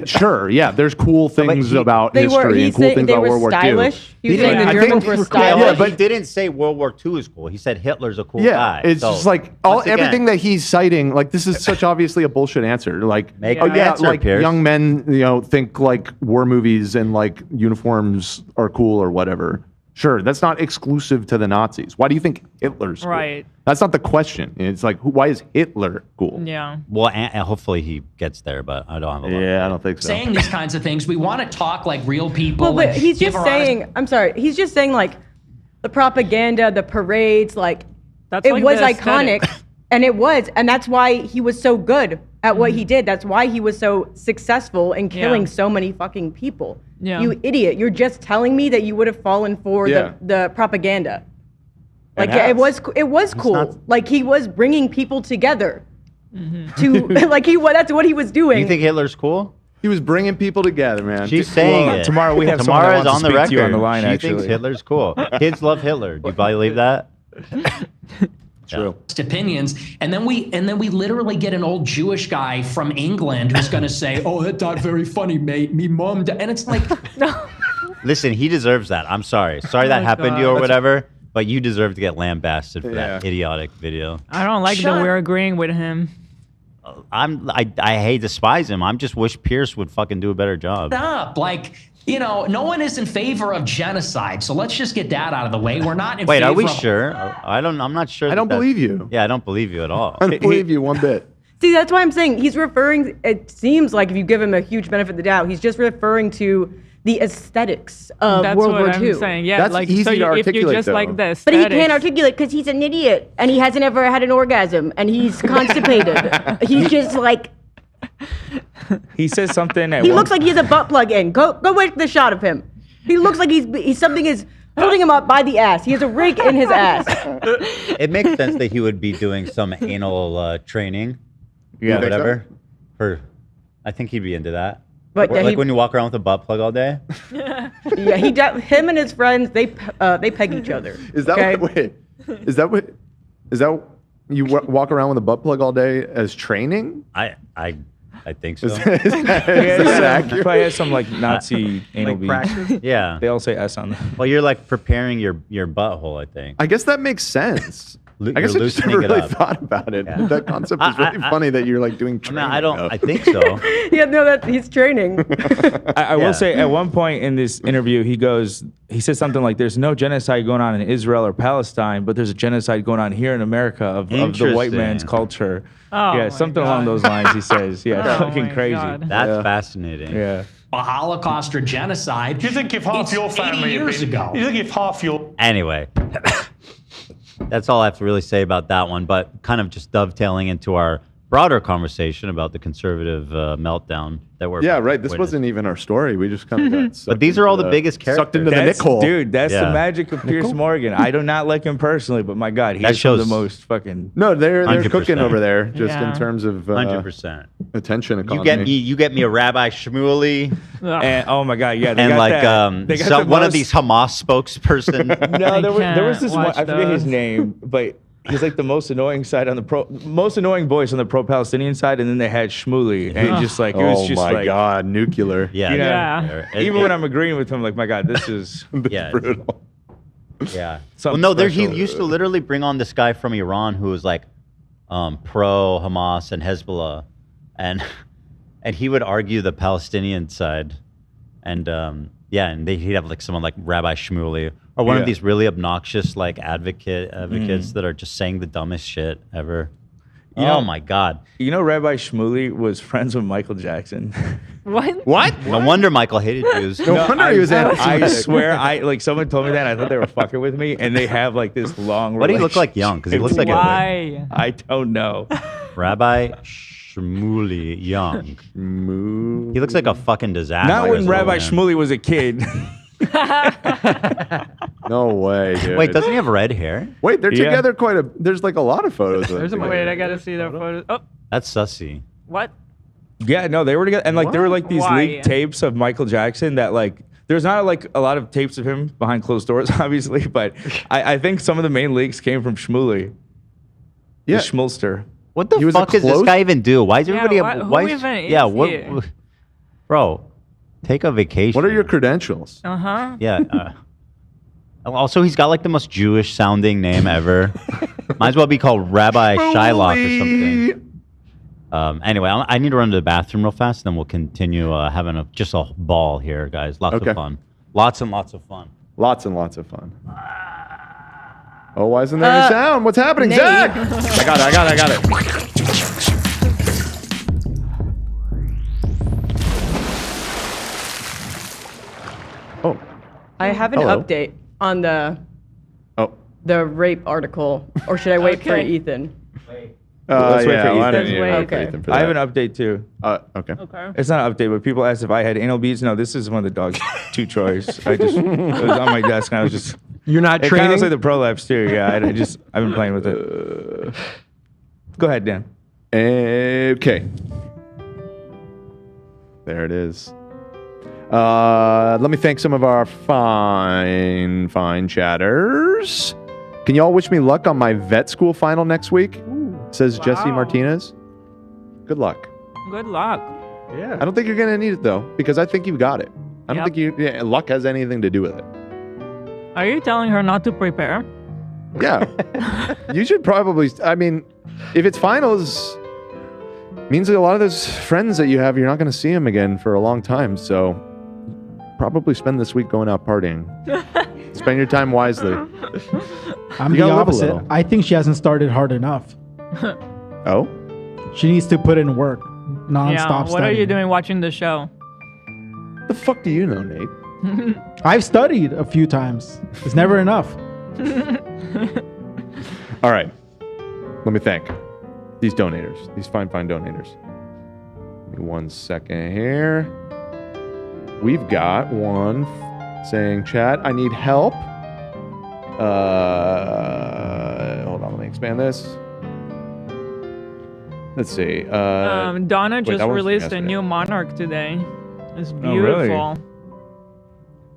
E: sure, yeah, there's cool things about history and cool things about World War II.
P: Stylish. He was saying the Germans were stylish.
A: Yeah, but he didn't say World War II is cool. He said Hitler's a cool guy.
E: It's just like everything that he's citing. Like this is such obviously a bullshit answer. Like, young men, think like war movies and like uniforms are cool or whatever. Sure, that's not exclusive to the Nazis. Why do you think Hitler's cool?
B: Right.
E: That's not the question. It's like, why is Hitler cool?
B: Yeah.
A: Well, and hopefully he gets there, but I don't have a lot.
E: Yeah, I don't think so.
O: saying these kinds of things. We want to talk like real people.
P: Well, but
O: and
P: he's
O: give
P: just
O: our
P: saying. I'm sorry. He's just saying like the propaganda, the parades, like
B: That's
P: it
B: like
P: was
B: the
P: iconic,
B: aesthetic.
P: and it was, and that's why he was so good at what he did. That's why he was so successful in killing so many fucking people.
B: Yeah.
P: You idiot! You're just telling me that you would have fallen for the propaganda. Like it was cool. Like he was bringing people together. To like that's what he was doing.
A: You think Hitler's cool?
E: He was bringing people together, man.
A: She's saying it.
L: Tomorrow we have someone
A: Tamara
L: that
A: is
L: wants
A: on
L: to
A: the
L: speak to you
A: record.
L: on the line,
A: She
L: actually.
A: thinks Hitler's cool. Kids love Hitler. Do you believe that?
E: True.
O: opinions, and then we literally get an old Jewish guy from England who's going to say, "Oh, that's not very funny, mate. Me mom," and it's like, no.
A: Listen, he deserves that. I'm sorry. Sorry that happened to you or
B: God.
A: whatever, but you deserve to get lambasted for that idiotic video.
B: I don't like that we're agreeing with him.
A: I hate despise him. I just wish Pierce would fucking do a better job.
O: Stop. Like, no one is in favor of genocide, so let's just get that out of the way. We're not in
A: Wait,
O: favor
A: are we
O: of
A: sure? I'm not sure.
E: I don't believe you.
A: Yeah, I don't believe you at all.
E: I don't believe you one bit.
P: See, that's why I'm saying he's referring. It seems like if you give him a huge benefit of the doubt, he's just referring to the aesthetics of
B: That's
P: World
B: what
P: War
B: I'm
P: II.
B: saying. Yeah,
E: That's
B: like
E: easy
B: so
E: to
B: if you
E: articulate,
B: just
E: though.
B: like the
P: But he
B: aesthetics.
P: can't articulate because he's an idiot and he hasn't ever had an orgasm and he's constipated. He's just like
L: He says something.
P: he looks like he has a butt plug in. Go watch the shot of him. He looks like he's something is holding him up by the ass. He has a rig in his ass.
A: It makes sense that he would be doing some anal training.
E: Yeah.
A: Or whatever. I think he'd be into that.
P: But yeah,
A: like when you walk around with a butt plug all day.
P: Yeah, him and his friends they peg each other.
E: Is that
P: okay?
E: wait? Is that you walk around with a butt plug all day as training?
A: I think so.
E: Is that accurate?
L: Probably has some like Nazi anal beads.
A: Yeah.
L: They all say S on them.
A: Well, you're like preparing your butthole, I think.
E: I guess that makes sense. I guess I just
A: loosening
E: never
A: it
E: really
A: up.
E: thought about it.
A: Yeah.
E: That concept is really funny that you're like doing training.
A: I think so.
P: Yeah, no, that he's training.
L: I will say at one point in this interview, he says something like, there's no genocide going on in Israel or Palestine, but there's a genocide going on here in America of the white man's culture.
B: Oh
L: yeah,
B: my
L: something
B: God.
L: along those lines, he says. Yeah,
B: Oh
L: fucking
B: my
L: crazy.
B: God.
A: That's fascinating.
L: Yeah.
O: a Holocaust or genocide.
N: Do you think if half
O: it's
N: your
O: 80
N: family had
O: years
N: been,
O: ago?
N: you think if half your
A: Anyway, that's all I have to really say about that one. But kind of just dovetailing into our broader conversation about the conservative meltdown that we're
E: Yeah, right. This
A: witnessing.
E: wasn't even our story. We just kind of got sucked
A: But these are all the
E: into
A: biggest characters.
E: Sucked into the Nick hole.
L: Dude, that's
A: Yeah.
L: the magic of Pierce Morgan. I do not like him personally, but my God, he
A: That
L: is some of
A: shows-
L: the most fucking.
E: No, they're
A: 100%.
E: cooking over there just
B: Yeah.
E: in terms of
A: 100%.
E: attention
A: You
E: economy.
A: get me a Rabbi Shmuley
L: And oh my God, yeah, they
A: and
L: got
A: like
L: that. They got the
A: one of
L: most-
A: these Hamas spokesperson.
L: No, there was
B: can't
L: this one.
B: watch
L: I forget his
B: those.
L: name, but he's like the most annoying side on the most annoying voice on the pro-Palestinian side, and then they had Shmuley, and just like it was
E: oh
L: just
E: my
L: like,
E: God, nuclear.
A: Yeah,
L: you know,
B: Yeah.
L: even when I'm agreeing with him, like my God, this is
A: yeah,
E: brutal.
A: yeah. Well,
L: Something
A: no, he
L: special.
A: used to literally bring on this guy from Iran who was like pro Hamas and Hezbollah, and he would argue the Palestinian side, and and he'd have like someone like Rabbi Shmuley or one
L: Yeah.
A: of these really obnoxious like advocates that are just saying the dumbest shit ever.
L: You
A: Oh
L: know-
A: my God!
L: You know, Rabbi Shmuley was friends with Michael Jackson.
B: What?
E: What?
A: No wonder Michael hated Jews.
E: No wonder he was
L: I
E: anti-Semitic.
L: swear, someone told me that. And I thought they were fucking with me, and they have like this long.
A: What do he look like young? Because he looks like
B: Why?
L: I don't know.
A: Rabbi Shmuley Young. He looks like a fucking disaster.
L: Not when
A: as a
L: Rabbi
A: man.
L: Shmuley was a kid.
E: No way, dude.
A: Wait, doesn't he have red hair?
E: Wait, they're
L: Yeah.
E: there's like a lot of photos of them.
B: Wait, I gotta see their photos. Oh,
A: That's sussy.
B: what?
L: Yeah, no, they were together, and like there were like these
B: Why?
L: leaked tapes of Michael Jackson that like there's not like a lot of tapes of him behind closed doors, obviously, but I think some of the main leaks came from Shmuley.
E: Yeah.
L: The Schmulster.
A: What the fuck does this guy even do? Why is everybody?
B: who even is
A: yeah,
B: he?
A: Bro, take a vacation.
E: What are your credentials?
B: Uh-huh.
A: Yeah. Also, he's got like the most Jewish sounding name ever. Might as well be called Rabbi Shylock or something. Anyway, I need to run to the bathroom real fast, then we'll continue having just a ball here, guys. Lots of fun. Lots and lots of fun.
E: Lots and lots of fun. Oh, why isn't there any sound? What's happening,
P: Nate.
E: Zach? I got it. Oh.
P: I have an
E: Hello.
P: update on the
E: Oh.
P: the rape article, or should I wait for
B: Okay.
P: Ethan?
L: Let's wait for
E: why
L: Ethan.
E: don't you wait for
P: Okay.
E: Ethan for
L: I have
E: that?
L: an update too.
E: Okay.
B: Okay.
L: It's not an update, but people asked if I had anal beads. No, this is one of the dog's two toys. It was on my desk, and I was just.
I: You're not
L: It kind of
I: training?
L: looks like the prolapse too. Yeah, I've been playing with it. Go ahead, Dan.
E: Okay. There it is. Let me thank some of our fine chatters. Can y'all wish me luck on my vet school final next week? Says Jesse
B: Wow.
E: Martinez. Good luck.
B: Good luck.
E: Yeah. I don't think you're going to need it, though, because I think you've got it. I don't think luck has anything to do with it.
B: Are you telling her not to prepare?
E: Yeah. You should probably, I mean, if it's finals, means that a lot of those friends that you have, you're not going to see them again for a long time. So probably spend this week going out partying. Spend your time wisely.
M: I'm
E: You
M: the
E: gotta live a
M: opposite.
E: little.
M: I think she hasn't started hard enough.
E: Oh?
M: She needs to put in work, nonstop
B: Yeah. What
M: studying.
B: are you doing watching the show?
E: The fuck do you know, Nate?
M: I've studied a few times. It's never enough.
E: All right. Let me thank these donators, these fine donators. Give me 1 second here. We've got one saying, chat, I need help. Hold on, let me expand this. Let's see.
B: Donna
E: wait,
B: just
E: that was from
B: released a
E: yesterday.
B: new Monarch today. It's
L: Oh, really?
B: beautiful.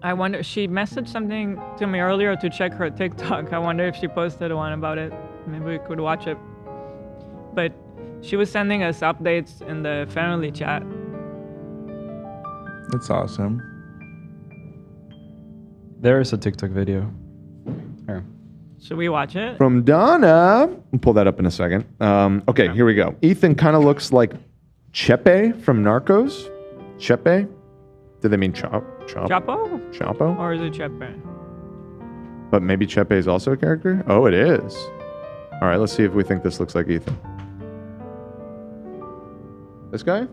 B: I wonder, she messaged something to me earlier to check her TikTok. I wonder if she posted one about it. Maybe we could watch it. But she was sending us updates in the family chat.
L: That's awesome.
K: There is a TikTok video. Here.
B: Should we watch it?
E: From Donna. We'll pull that up in a second. Okay, here we go. Ethan kind of looks like Chepe from Narcos. Chepe? Did they mean Chapo?
B: Chapo? Or is it Chepe?
E: But maybe Chepe is also a character? Oh, it is. All right, let's see if we think this looks like Ethan. This guy?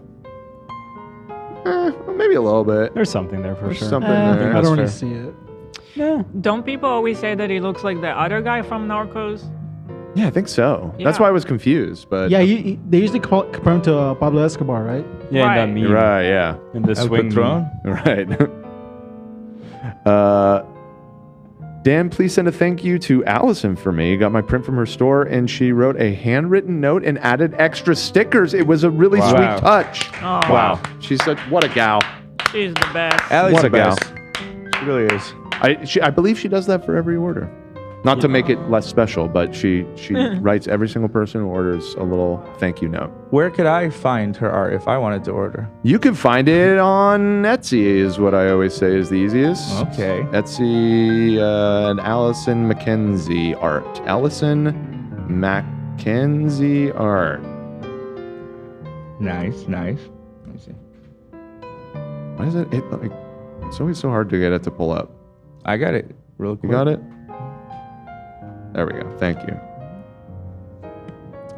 E: Well, maybe a little bit.
K: There's something there for
E: There's
K: sure.
E: something there.
M: I don't really
E: That's
M: see it.
B: Yeah. Don't people always say that he looks like the other guy from Narcos?
E: Yeah, I think so. That's
B: Yeah.
E: why I was confused. But
M: Yeah, they usually compare him to Pablo Escobar, right?
K: Yeah,
B: Right.
K: in that meme.
E: Right, yeah.
K: In the
L: El
K: swing
L: Patron?
E: Right. Dan, please send a thank you to Allison for me. Got my print from her store, and she wrote a handwritten note and added extra stickers. It was a really
L: Wow.
E: sweet touch.
B: Oh.
E: Wow. She's such, what a gal.
B: She's the best.
L: Allie's
E: What
L: the
E: a gal.
L: best. She really is.
E: I believe she does that for every order. Not to make it less special, but she writes every single person who orders a little thank you note.
L: Where could I find her art if I wanted to order?
E: You can find it on Etsy, is what I always say is the easiest.
L: Okay.
E: Etsy and Allison Mackenzie art. Allison Mackenzie art.
L: Nice. Let me see.
E: Why is it? It's always so hard to get it to pull up.
L: I got it real quick.
E: You got it? There we go. Thank you.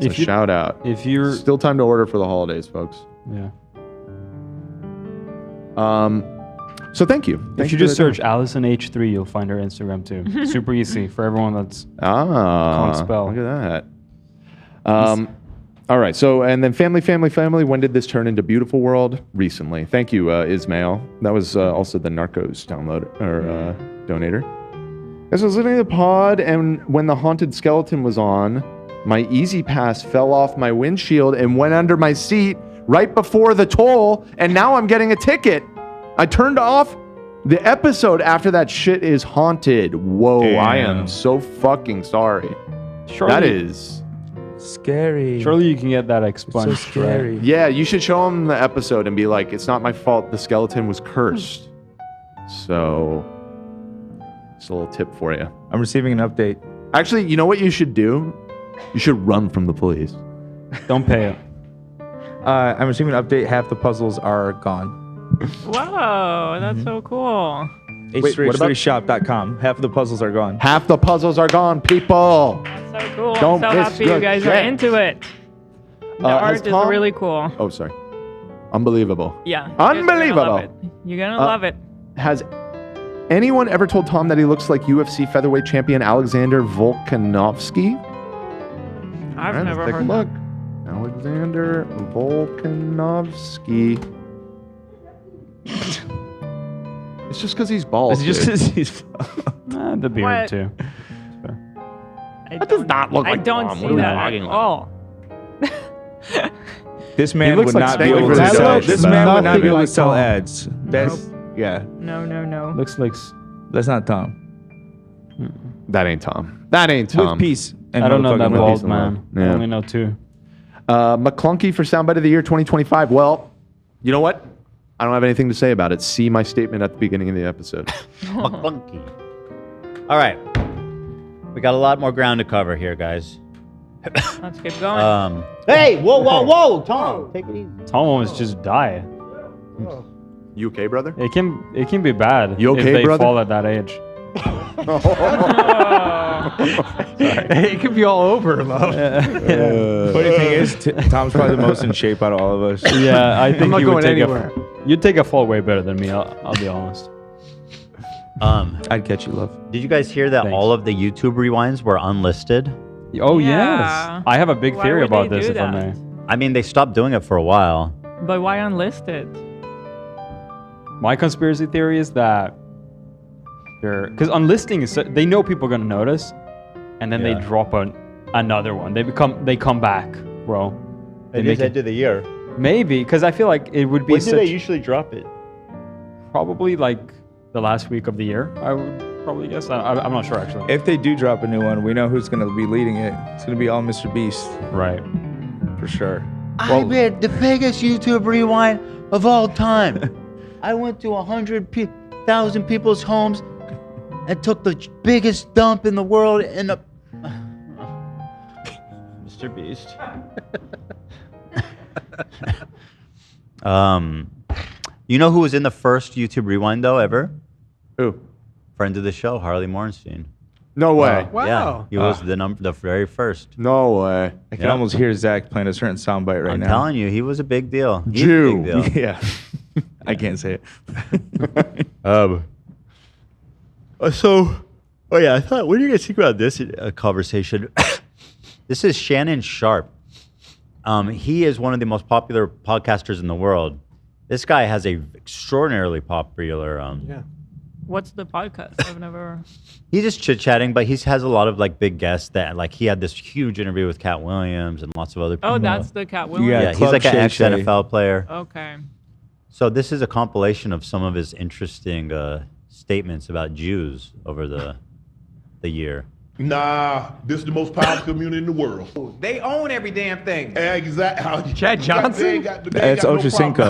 E: It's a shout out.
K: If you're
E: Still time to order for the holidays, folks.
K: yeah.
E: So thank you.
K: If you just search Allison H3, you'll find her Instagram too. Super easy for everyone that's can't spell.
E: Look at that. All right. So, and then family. When did this turn into Beautiful World? Recently. Thank you, Ismail. That was also the Narcos download or donator. As I was listening to the pod, and when the haunted skeleton was on, my Easy Pass fell off my windshield and went under my seat right before the toll, and now I'm getting a ticket. I turned off the episode after that shit is haunted. Whoa, I am so fucking sorry. That is
L: scary.
K: Surely you can get that expunged.
L: So scary.
K: Right?
E: Yeah, you should show him the episode and be like, it's not my fault. The skeleton was cursed. So, it's a little tip for you.
L: I'm receiving an update.
E: Actually, you know what you should do? You should run from the police.
K: Don't pay it.
L: I'm receiving an update. Half the puzzles are gone.
B: Whoa, that's so cool.
L: H3H3shop.com. Half of the puzzles are gone.
E: Half the puzzles are gone, people.
B: That's so cool.
E: Don't
B: I'm so
E: miss
B: happy you guys are
E: shit.
B: into it. The
E: has
B: art is
E: Tom-
B: really cool.
E: Oh, sorry. Unbelievable.
B: Yeah. you guys are gonna
E: Unbelievable.
B: love it. You're gonna love it.
E: Has anyone ever told Tom that he looks like UFC featherweight champion Alexander Volkanovski?
B: I've
E: All right,
B: never
E: let's take
B: heard
E: a look. Alexander Volkanovski. It's just because he's bald.
L: It's just
E: dude.
L: because he's.
K: The beard
B: What?
K: too.
E: That does not look
B: I
E: like
B: don't
E: Tom.
B: see
E: What are we
B: that
E: talking
B: at
E: about?
B: all.
L: This man
E: looks
L: would
E: like
L: not be
E: Stanley
L: able to
E: Bridges.
L: sell.
E: That
L: This
E: looks
L: man would not
M: nothing
L: be able to
M: like
L: sell
M: Tom.
L: ads. That's yeah.
B: No.
K: Looks like
L: That's not Tom.
E: That ain't Tom. That ain't Tom.
L: With peace. And
K: I don't know that
L: motherfucking
K: bald
L: love.
K: man. I
E: Yeah.
K: only know two.
E: McClunky for Soundbite of the Year 2025. Well, you know what? I don't have anything to say about it. See my statement at the beginning of the episode.
A: McClunky. All right. We got a lot more ground to cover here, guys.
B: Let's keep going.
A: Hey, whoa, Tom, take it easy.
K: Tom almost just die.
E: You okay, brother?
K: It can be bad.
E: You okay,
K: if they
E: brother?
K: fall at that age.
M: It could be all over, love.
L: Funny thing is, Tom's probably the most in shape out of all of us.
K: Yeah, I think
M: not
K: you would
M: going
K: take
M: anywhere.
K: you'd take a fall way better than me. I'll be honest.
L: I'd catch you, love.
A: Did you guys hear that
K: Thanks.
A: all of the YouTube rewinds were unlisted?
K: Oh
B: Yeah.
K: yes, I have a big
B: Why
K: theory
B: would
K: about
B: they
K: this,
B: do
K: if I
B: that?
K: may.
A: I mean, they stopped doing it for a while.
B: But why unlisted?
K: My conspiracy theory is that because unlisting is they know people are gonna notice, and then they drop another one. They come back, bro. They make it
A: end of the year.
K: maybe because I feel like it would be
A: When do
K: such
A: they usually drop it?
K: probably like the last week of the year. I would probably guess. I'm not sure actually.
L: If they do drop a new one, we know who's going to be leading it. It's going to be all Mr. Beast.
K: Right.
L: For sure.
A: I read the biggest YouTube rewind of all time. I went to 100,000 people's homes and took the biggest dump in the world in the... Mr. Beast. You know who was in the first YouTube rewind though ever?
E: Who?
A: Friend of the show, Harley Morenstein.
E: No way.
A: Yeah, he was the very first.
E: No way.
L: I can almost hear Zach playing a certain soundbite right
A: I'm
L: now.
A: telling you, he was a big deal. He's a
E: Jew.
A: big deal.
L: Yeah. I can't say it.
A: I thought, what do you guys think about this conversation? This is Shannon Sharp. He is one of the most popular podcasters in the world. This guy has a extraordinarily popular.
B: What's the podcast? I've never.
A: He's just chit chatting, but he has a lot of like big guests that like he had this huge interview with Cat Williams and lots of other people.
B: Oh, that's the Cat Williams.
A: Yeah, he's
L: Club
A: like an
L: Shay
A: ex
L: Shay.
A: NFL player.
B: Okay.
A: So this is a compilation of some of his interesting statements about Jews over the year.
T: Nah, this is the most powerful community in the world.
U: They own every damn thing.
T: Exactly.
M: Chad Johnson?
L: That's Ocho Cinco.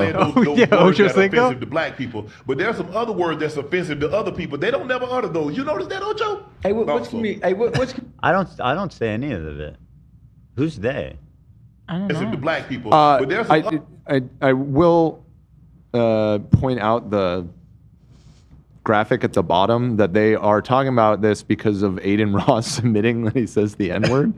T: Ocho
M: Cinco?
T: Offensive to black people, but there's some other words that's offensive to other people. They don't never utter those. You notice that, Ocho?
U: Hey, what's community? Hey, what's
A: I don't say any of it. Who's they?
B: I don't
T: offensive to
B: know.
T: black people? But there's some
E: I will point out the graphic at the bottom that they are talking about this because of Aiden Ross admitting that he says the N-word.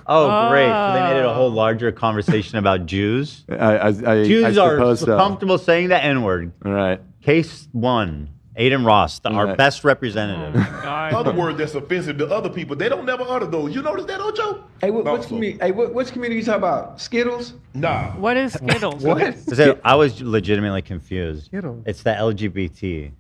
A: Oh, great. So they made it a whole larger conversation about Jews.
E: I
A: Jews are
E: suppose so.
A: comfortable saying the N-word.
E: All right.
A: Case one, Aiden Ross, our
E: Right.
A: best representative.
T: other words that's offensive to other people. They don't never utter those. You notice that, Ocho?
U: Hey, what's community? Hey, what's community you talking about? Skittles?
T: Nah.
B: What is Skittles?
U: What?
A: So I was legitimately confused.
M: Skittles.
A: It's the LGBT.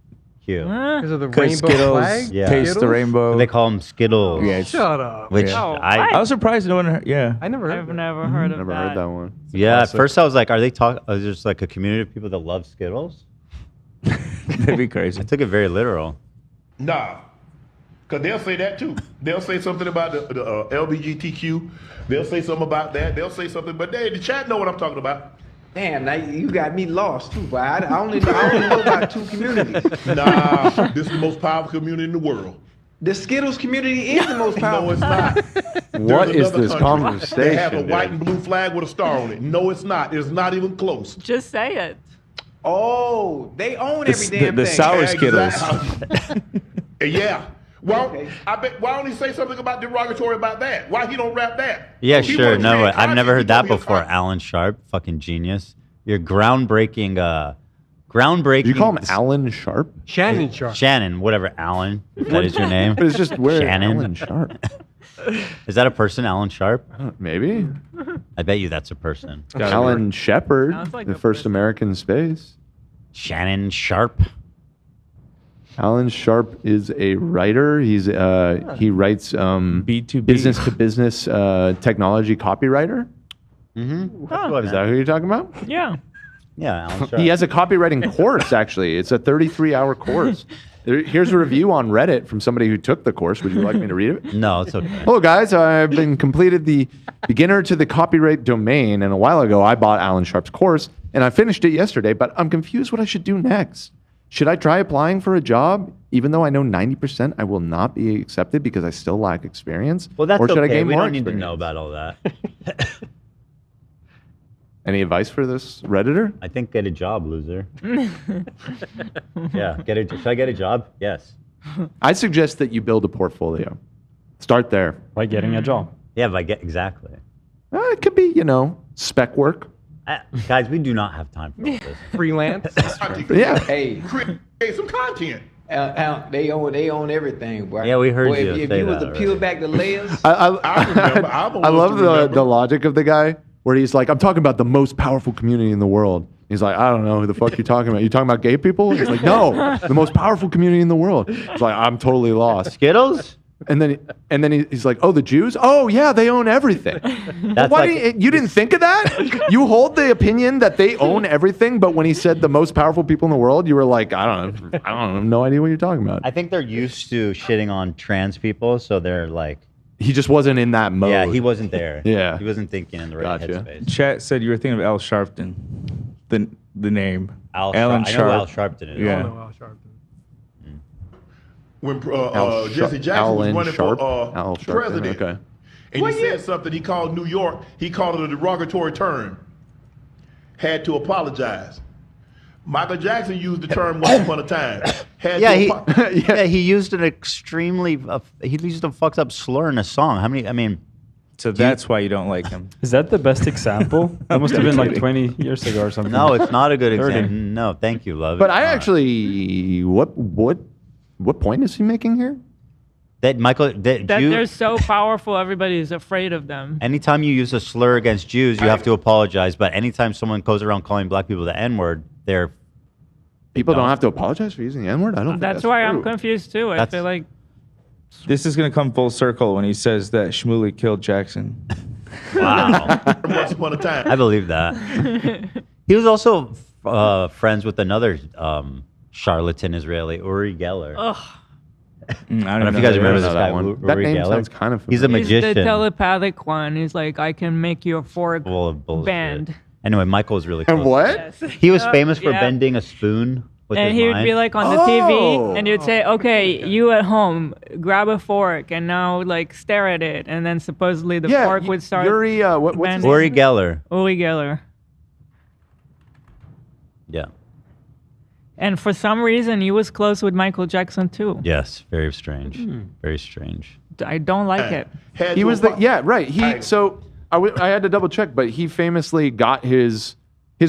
A: Cute.
I: Because of the
L: 'Cause
I: rainbow
L: Skittles
I: flag?
A: Yeah.
L: taste the
I: Skittles?
L: rainbow.
A: They call them Skittles.
L: Yeah,
I: Shut up.
A: Which
L: Yeah.
A: I
L: was surprised no one heard. Yeah.
I: I never heard
B: I've
I: that.
B: never heard of
E: Never
B: that.
E: heard that one.
A: yeah. At
L: classic.
A: first I was like, are they talking? Is there just like a community of people that love Skittles?
L: That'd be crazy.
A: I took it very literal.
T: Nah. Because they'll say that too. They'll say something about the LGBTQ. They'll say something about that. They'll say something, but they, the chat know what I'm talking about.
U: Damn, now you got me lost too, boy. I only know about 2 communities.
T: Nah, this is the most powerful community in the world.
U: The Skittles community is the most powerful.
T: No, it's not.
E: What
T: There's
E: is
T: another
E: this
T: country
E: conversation?
T: that have a white
E: dude?
T: and blue flag with a star on it. No, it's not. It's not even close.
B: Just say it.
U: Oh, they own every damn
L: The
U: thing.
L: sour Skittles.
T: Yeah. Why don't he say something about derogatory about that? Why he don't rap that?
A: Yeah,
T: He
A: sure.
T: wants
A: No,
T: create
A: I've never heard that
T: content, he
A: before. Alan Sharp, fucking genius. You're groundbreaking. Groundbreaking.
E: You call him Alan Sharp?
I: Shannon Sharp.
A: Shannon, whatever, Alan. If that is your name.
E: But it's just where
A: Shannon.
E: Alan Sharp.
A: Is that a person, Alan Sharp?
E: Maybe.
A: I bet you that's a person.
E: Alan Shepard,
B: Sounds like
E: the
B: a
E: first American in space.
A: Shannon Sharp.
E: Alan Sharp is a writer. He writes
L: B2B.
E: business to business technology copywriter.
A: Mm-hmm.
E: Is that who you're talking about?
B: Yeah.
A: Yeah, Alan Sharp.
E: He has a copywriting course, actually. It's a 33-hour course. Here's a review on Reddit from somebody who took the course. Would you like me to read it?
A: No, it's okay.
E: Hello, guys. I've been completed the beginner to the copyright domain, and a while ago I bought Alan Sharp's course, and I finished it yesterday, but I'm confused what I should do next. Should I try applying for a job, even though I know 90% I will not be accepted because I still lack experience?
A: Well, that's
E: or should
A: okay.
E: I gain
A: We
E: more
A: don't need to
E: experience?
A: know about all that.
E: Any advice for this Redditor?
A: I think get a job, loser. Yeah, should I get a job? Yes.
E: I suggest that you build a portfolio. Start there.
K: By getting a job.
A: Yeah, exactly.
E: It could be, spec work.
A: Guys, we do not have time for all this.
I: Freelance.
E: Yeah.
U: Hey,
T: Create some content.
U: they own everything, boy.
A: Yeah, we heard
U: Boy,
A: you
U: if
A: say
U: you was
A: that
U: to peel back the layers,
T: I remember.
E: I love the logic of the guy where he's like, I'm talking about the most powerful community in the world. He's like, I don't know who the fuck you're talking about. You talking about gay people? He's like, no, the most powerful community in the world. He's like, I'm totally lost.
A: Skittles?
E: And then he's like, oh, the Jews? Oh, yeah, they own everything.
A: That's
E: Why
A: like,
E: you didn't think of that? You hold the opinion that they own everything, but when he said the most powerful people in the world, you were like, I don't have no idea what you're talking about.
A: I think they're used to shitting on trans people, so they're like,
E: He just wasn't in that mode.
A: yeah, he wasn't there.
E: Yeah.
A: He wasn't thinking in the right headspace.
L: Chat said you were thinking of Al Sharpton, the name.
A: Alan
L: Alan
A: Sharp. I know who Al
L: Sharp.
A: Sharpton is.
L: Yeah.
T: When
E: Al
T: Jesse Jackson
E: Alan
T: was running
E: Sharp?
T: for
E: Al Sharpton,
T: president,
E: okay.
T: and he said something, he called New York, he called it a derogatory term. Had to apologize. Michael Jackson used the term once upon a time.
A: He used an extremely, he used a fucked up slur in a song. How many, I mean.
L: So that's why you don't like him.
K: Is that the best example? That must have been like 20 years ago or something.
A: No, it's not a good
K: 30.
A: example. No, thank you, love.
E: But I actually, what point is he making here?
A: That Michael,
B: That they're so powerful, everybody is afraid of them.
A: anytime you use a slur against Jews, you have to apologize. But anytime someone goes around calling black people the N-word,
E: People don't have to apologize for using the N-word? I don't think
B: That's why I'm
E: true.
B: confused too. I feel like
L: This is going to come full circle when he says that Shmuley killed Jackson.
A: wow.
T: Once upon a time.
A: I believe that. He was also friends with another charlatan Israeli, Uri Geller.
B: Ugh.
A: I don't know if you guys remember this guy, Uri
E: That name
A: Geller.
E: sounds kind of
A: He's a
E: familiar.
B: he's
A: magician.
B: the telepathic one. He's like, I can make your fork
A: Full of bullshit.
B: bend.
A: Anyway, Michael was really close.
E: And what?
B: Yes.
A: He was famous for
B: Yeah.
A: bending a spoon with
B: And
A: his
B: he would
A: mind.
B: be like on the
E: Oh.
B: TV, and you'd say, "Okay, you at home, grab a fork, and now like stare at it." And then supposedly the
E: Yeah,
B: fork would start.
E: Yuri, what's his
B: bending.
A: Uri Geller.
B: Uri Geller.
A: Yeah.
B: And for some reason, he was close with Michael Jackson too.
A: Yes. Very strange. Very strange.
B: I don't like it.
E: He was right. I had to double check, but he famously got his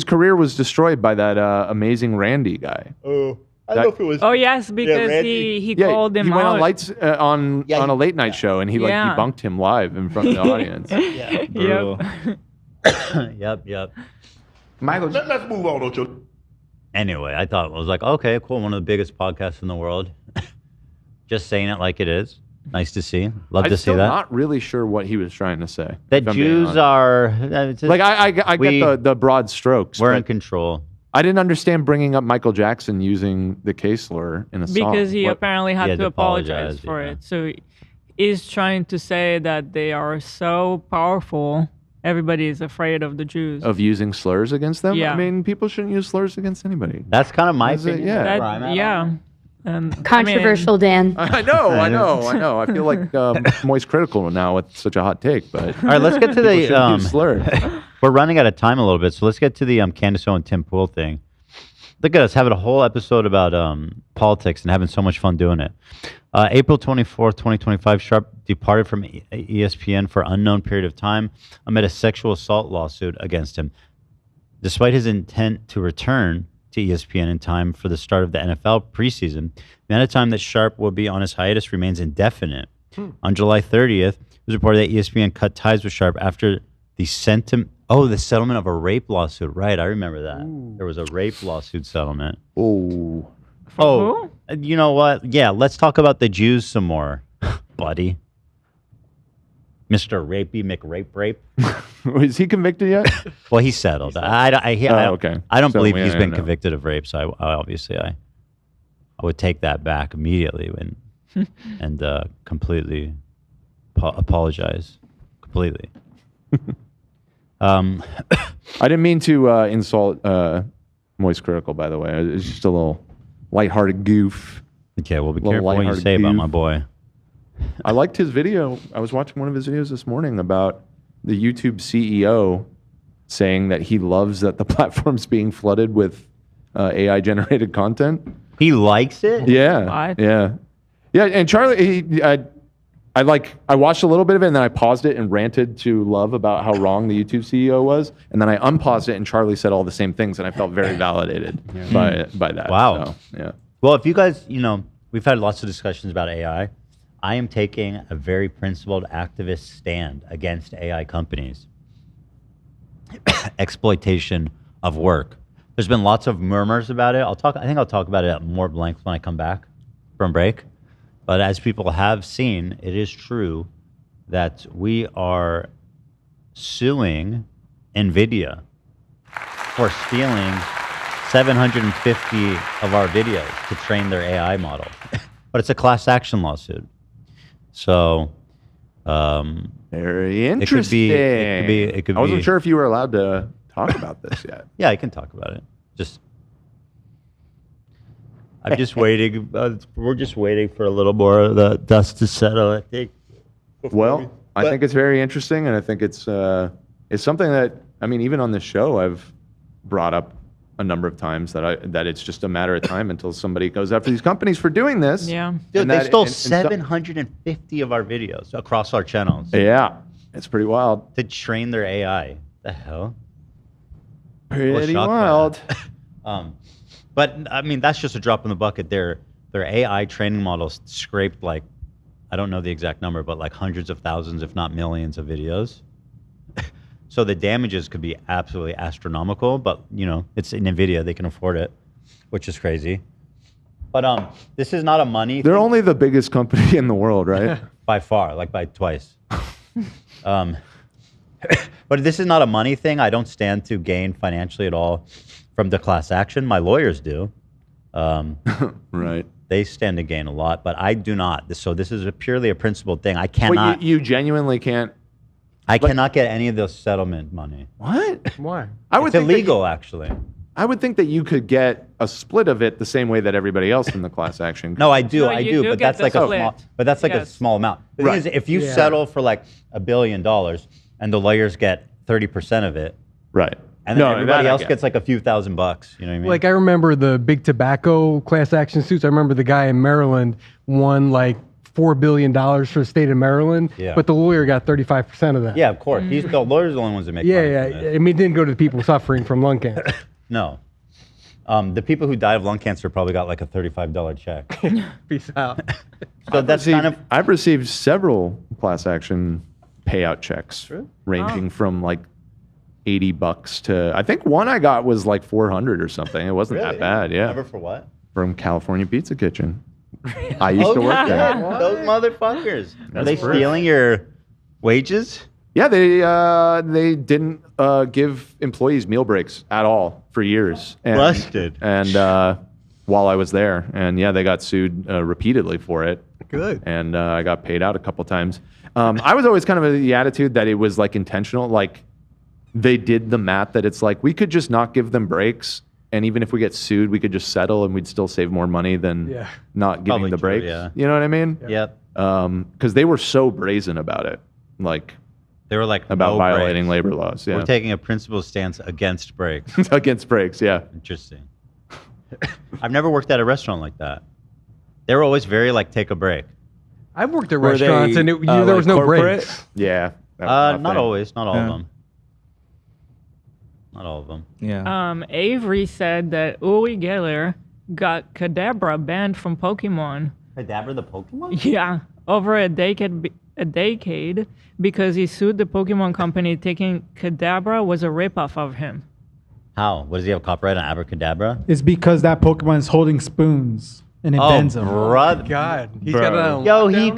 E: career was destroyed by that amazing Randy guy.
T: Oh, I don't know if it was.
B: Oh yes, because he called him
E: he went
B: out.
E: on lights on a late night show, and he
B: Yeah.
E: debunked him live in front of the audience.
A: Yep. Yep.
U: Michael.
T: Let's move on, Ocho.
A: Anyway, I thought, I was like, okay, cool. One of the biggest podcasts in the world. Just saying it like it is. Nice to see. Love to see that.
E: I'm not really sure what he was trying to say.
A: That Jews are...
E: Like, I get the broad strokes.
A: We're in control.
E: I didn't understand bringing up Michael Jackson using the K slur in a song.
B: Because he
E: What-
B: apparently had to apologize for it. So he's trying to say that they are so powerful, everybody is afraid of the Jews.
E: Of using slurs against them?
B: Yeah.
E: I mean, people shouldn't use slurs against anybody.
A: That's kind of my
E: Is it?
A: opinion.
E: Yeah.
B: Yeah. And
Q: Controversial, Dan.
E: I know. I feel like Moist Critical now with such a hot take, but
A: All right, let's get to
E: people shouldn't
A: the
E: use slurs.
A: We're running out of time a little bit, so let's get to the Candace Owens Tim Pool thing. Look at us having a whole episode about politics and having so much fun doing it. April 24th, 2025, Sharp departed from ESPN for an unknown period of time amid a sexual assault lawsuit against him. Despite his intent to return to ESPN in time for the start of the NFL preseason, the amount of time that Sharp will be on his hiatus remains indefinite. On July 30th, it was reported that ESPN cut ties with Sharp after the settlement of a rape lawsuit. Right, I remember that. There was a rape lawsuit settlement.
E: Oh.
A: You know what? Yeah, let's talk about the Jews some more, buddy. Mr. Rapey McRape.
E: Is he convicted yet?
A: Well, he settled. I don't believe he's been convicted of rape, so I would take that back immediately and completely apologize. Completely.
E: I didn't mean to insult Moist Critical, by the way. It's just a little lighthearted goof.
A: Okay, well, be careful what you say about my boy.
E: I liked his video. I was watching one of his videos this morning about the YouTube CEO saying that he loves that the platform's being flooded with AI-generated content.
A: He likes it?
E: Yeah. Yeah. And Charlie, I watched a little bit of it and then I paused it and ranted to Love about how wrong the YouTube CEO was. And then I unpaused it and Charlie said all the same things and I felt very validated by that.
A: Wow.
E: So, yeah.
A: Well, if you guys, we've had lots of discussions about AI. I am taking a very principled activist stand against AI companies. Exploitation of work. There's been lots of murmurs about it. I think I'll talk about it at more length when I come back from break. But as people have seen, it is true that we are suing NVIDIA for stealing 750 of our videos to train their AI model. But it's a class action lawsuit. So,
E: very interesting.
A: It could be.
E: I wasn't sure if you were allowed to talk about this yet.
A: Yeah, I can talk about it. I'm just waiting. We're just waiting for a little more of the dust to settle, I think.
E: I think it's very interesting, and I think it's something that, I mean, even on this show, I've brought up a number of times that it's just a matter of time until somebody goes after these companies for doing this.
B: Yeah.
A: Dude, they stole 750 of our videos across our channels.
E: Yeah, it's pretty wild.
A: To train their AI. The hell?
E: Pretty wild.
A: But I mean, that's just a drop in the bucket. Their AI training models scraped like, I don't know the exact number, but like hundreds of thousands, if not millions of videos. So the damages could be absolutely astronomical, but it's in NVIDIA, they can afford it, which is crazy. But this is not a money
E: They're only the biggest company in the world, right?
A: By far, like by twice. But this is not a money thing. I don't stand to gain financially at all from the class action. My lawyers do.
E: Right.
A: They stand to gain a lot, but I do not. So this is purely a principled thing. I cannot.
E: Wait, you genuinely can't.
A: I cannot get any of those settlement money.
E: What?
I: Why?
A: It's illegal, actually.
E: I would think that you could get a split of it the same way that everybody else in the class action.
A: No, I do,
B: No,
A: I
B: you
A: do,
B: do
A: but
B: get
A: that's
B: the
A: like a
B: split.
A: small. But that's like a
B: Yes.
A: small amount. The thing is, if you settle for like $1 billion and the lawyers get 30% of it,
E: right?
A: And then
E: No,
A: everybody
E: that I
A: else
E: get.
A: gets like a few $1,000s. You know what I mean?
I: Like I remember the big tobacco class action suits. I remember the guy in Maryland won like $4 billion for the state of Maryland,
A: Yeah.
I: but the lawyer got 35% of that.
A: Yeah, of course. The lawyers are the only ones that make money.
I: Yeah. I mean, it didn't go to the people suffering from lung cancer.
A: No. The people who died of lung cancer probably got like a $35 check.
I: Peace out.
A: So that's kind of.
E: I've received several class action payout checks, ranging from like $80 to, I think one I got was like 400 or something. It wasn't that bad. Yeah.
A: Never for what?
E: From California Pizza Kitchen. I used to work there.
A: Those motherfuckers. Are
E: That's
A: they
E: proof.
A: stealing your wages?
E: Yeah, they didn't give employees meal breaks at all for years. And,
A: Busted.
E: And while I was there, and yeah, they got sued repeatedly for it.
D: Good.
E: And I got paid out a couple times. I was always kind of the attitude that it was like intentional. Like they did the math that it's like we could just not give them breaks, and even if we get sued, we could just settle and we'd still save more money than not giving
A: Probably
E: the
A: true,
E: breaks.
A: yeah.
E: You know what I mean?
A: Yep.
E: Because they were so brazen about it. Like
A: They were like
E: about
A: no
E: violating
A: breaks.
E: labor laws. Yeah.
A: We're taking a principled stance against breaks.
E: Against breaks, yeah.
A: Interesting. I've never worked at a restaurant like that. They were always very like take a break.
I: I've worked at
L: Were
I: restaurants
L: they,
I: and there was no
L: corporate?
I: breaks.
E: Yeah.
A: Not always. Not all of
L: Yeah.
A: them. Not all of them.
L: Yeah.
B: Avery said that Uri Geller got Kadabra banned from Pokemon.
A: Kadabra the Pokemon?
B: Yeah, over a decade because he sued the Pokemon company thinking Kadabra was a ripoff of him.
A: How? What does he have copyright on Abracadabra?
M: It's because that Pokemon is holding spoons and it bends them.
A: brother.
D: God, he's got that on
A: Yo, he
D: lockdown?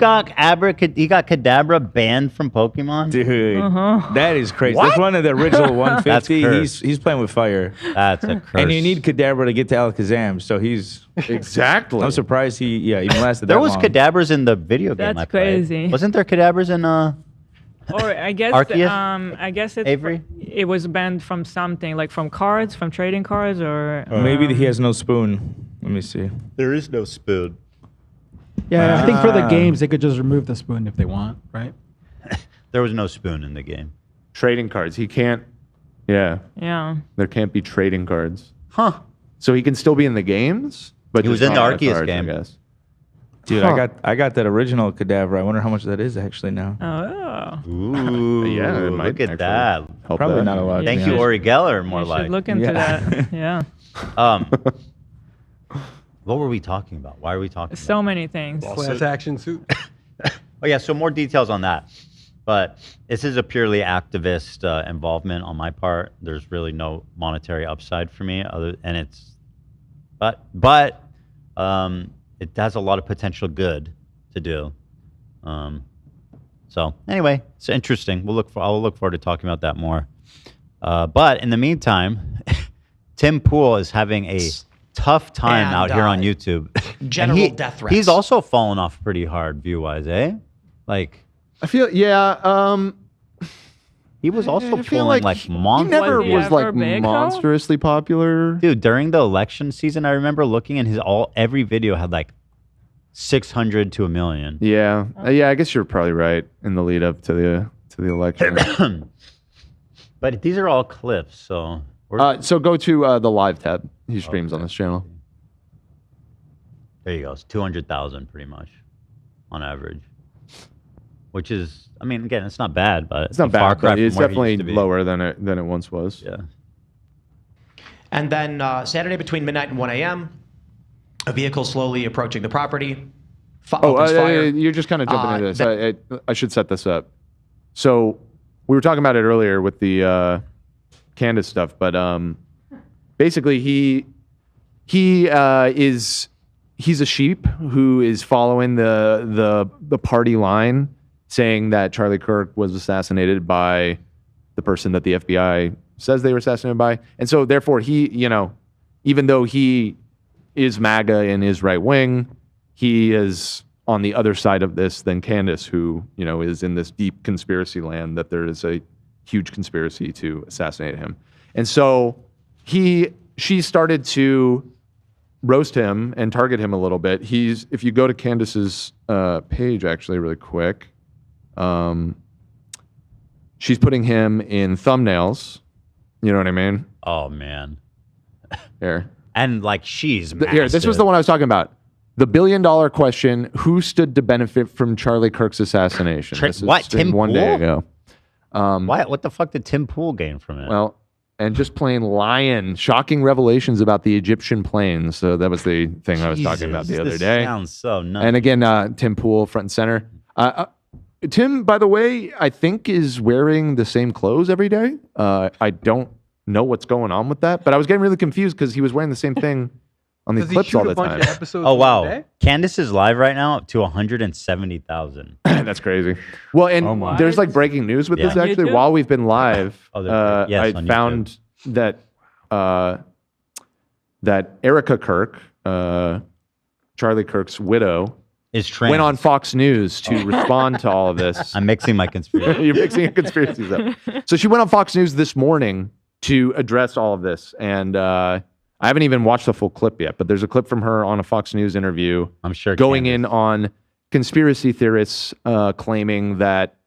A: got Kadabra banned from Pokemon?
L: Dude,
B: Uh-huh.
L: that is crazy.
A: What?
L: That's one of the original 150.
A: cursed.
L: He's playing with fire.
A: That's a curse.
L: And you need Kadabra to get to Alakazam, so he's
E: exactly.
L: I'm surprised he even lasted
A: There
L: that
A: was
L: long.
A: Kadabras in the video game
B: That's
A: I played.
B: crazy.
A: Wasn't there Kadabras in
B: Or I guess
A: Arceus?
B: I guess it's
A: Avery?
B: it was banned from something like from cards, from trading cards, or
L: Maybe he has no spoon. Let me see.
A: There is no spoon.
M: Yeah, I think for the games they could just remove the spoon if they want, right?
A: There was no spoon in the game.
E: Trading cards. He can't. Yeah.
B: yeah.
E: There can't be trading cards.
A: Huh.
E: So he can still be in the games, but
A: He was
E: just
A: in the
E: not
A: Arceus
E: cards,
A: game.
E: I guess.
L: Dude,
E: Huh.
L: I got that original Kadabra. I wonder how much that is actually now.
B: Oh.
A: Ooh.
E: Yeah, it might
A: look at
E: actually
A: that.
E: help
L: Probably
E: that.
L: not a lot. to
A: Thank
L: be
A: you,
L: honest.
A: Uri Geller, more
B: You
A: like.
B: should look into that. Yeah.
A: What were we talking about? Why are we talking
B: So many things.
I: Class action suit.
A: Oh yeah, so more details on that. But this is a purely activist involvement on my part. There's really no monetary upside for me, and it's, but it has a lot of potential good to do. So anyway, it's interesting. I'll look forward to talking about that more. But in the meantime, Tim Pool is having a tough time
O: And,
A: out here on YouTube.
O: general
A: And
O: death threats.
A: He's also fallen off pretty hard view-wise, eh? Like
E: I feel
A: he was also
E: I feel
A: pulling
E: like
A: like monsters.
E: He never
B: Was he
E: was
B: ever
E: like
B: big, though?
E: monstrously popular.
A: Dude, during the election season, I remember looking and every video had like 600 to 1 million.
E: Yeah, yeah. I guess you're probably right in the lead up to the election.
A: But these are all clips, so
E: so go to the live tab. He streams on this channel.
A: there you go. It's 200,000 pretty much on average. Which is, I mean, again, it's not bad, but
E: It's not
A: a far
E: bad,
A: cry
E: but
A: from
E: it's
A: where he
E: definitely
A: used to be.
E: lower than it once was.
A: Yeah.
D: And then Saturday between midnight and 1 a.m., a vehicle slowly approaching the property. Opens fire.
E: You're just kind of jumping into this. I should set this up. So we were talking about it earlier with the Candace stuff, but basically he's a sheep who is following the party line, saying that Charlie Kirk was assassinated by the person that the FBI says they were assassinated by, and so therefore he, even though he is MAGA and is right wing, he is on the other side of this than Candace, who is in this deep conspiracy land that there is a huge conspiracy to assassinate him, and so she started to roast him and target him a little bit. If you go to Candace's page, actually, really quick, she's putting him in thumbnails. You know what I mean?
A: Oh man.
E: Here.
A: And like she's
E: Here, this was the one I was talking about. The $1 billion question: who stood to benefit from Charlie Kirk's assassination? This is
A: what? Tim
E: one day
A: Pool?
E: ago.
A: What the fuck did Tim Pool gain from it?
E: Well, and just plain lion, shocking revelations about the Egyptian plains. So that was the thing I was talking about the other
A: this
E: day.
A: sounds so nuts.
E: And again, Tim Pool, front and center. Tim, by the way, I think is wearing the same clothes every day. I don't know what's going on with that, but I was getting really confused because he was wearing the same thing on these clips all the time.
A: Oh wow, Candace is live right now up to 170,000.
E: That's crazy. Well, and there's like breaking news with this actually. While we've been live, I found that that Erica Kirk, Charlie Kirk's widow,
A: is trans.
E: Went on Fox News to respond to all of this.
A: I'm mixing my conspiracy.
E: You're mixing your conspiracies up. So she went on Fox News this morning to address all of this, and I haven't even watched the full clip yet, but there's a clip from her on a Fox News interview.
A: I'm sure
E: going in on conspiracy theorists claiming that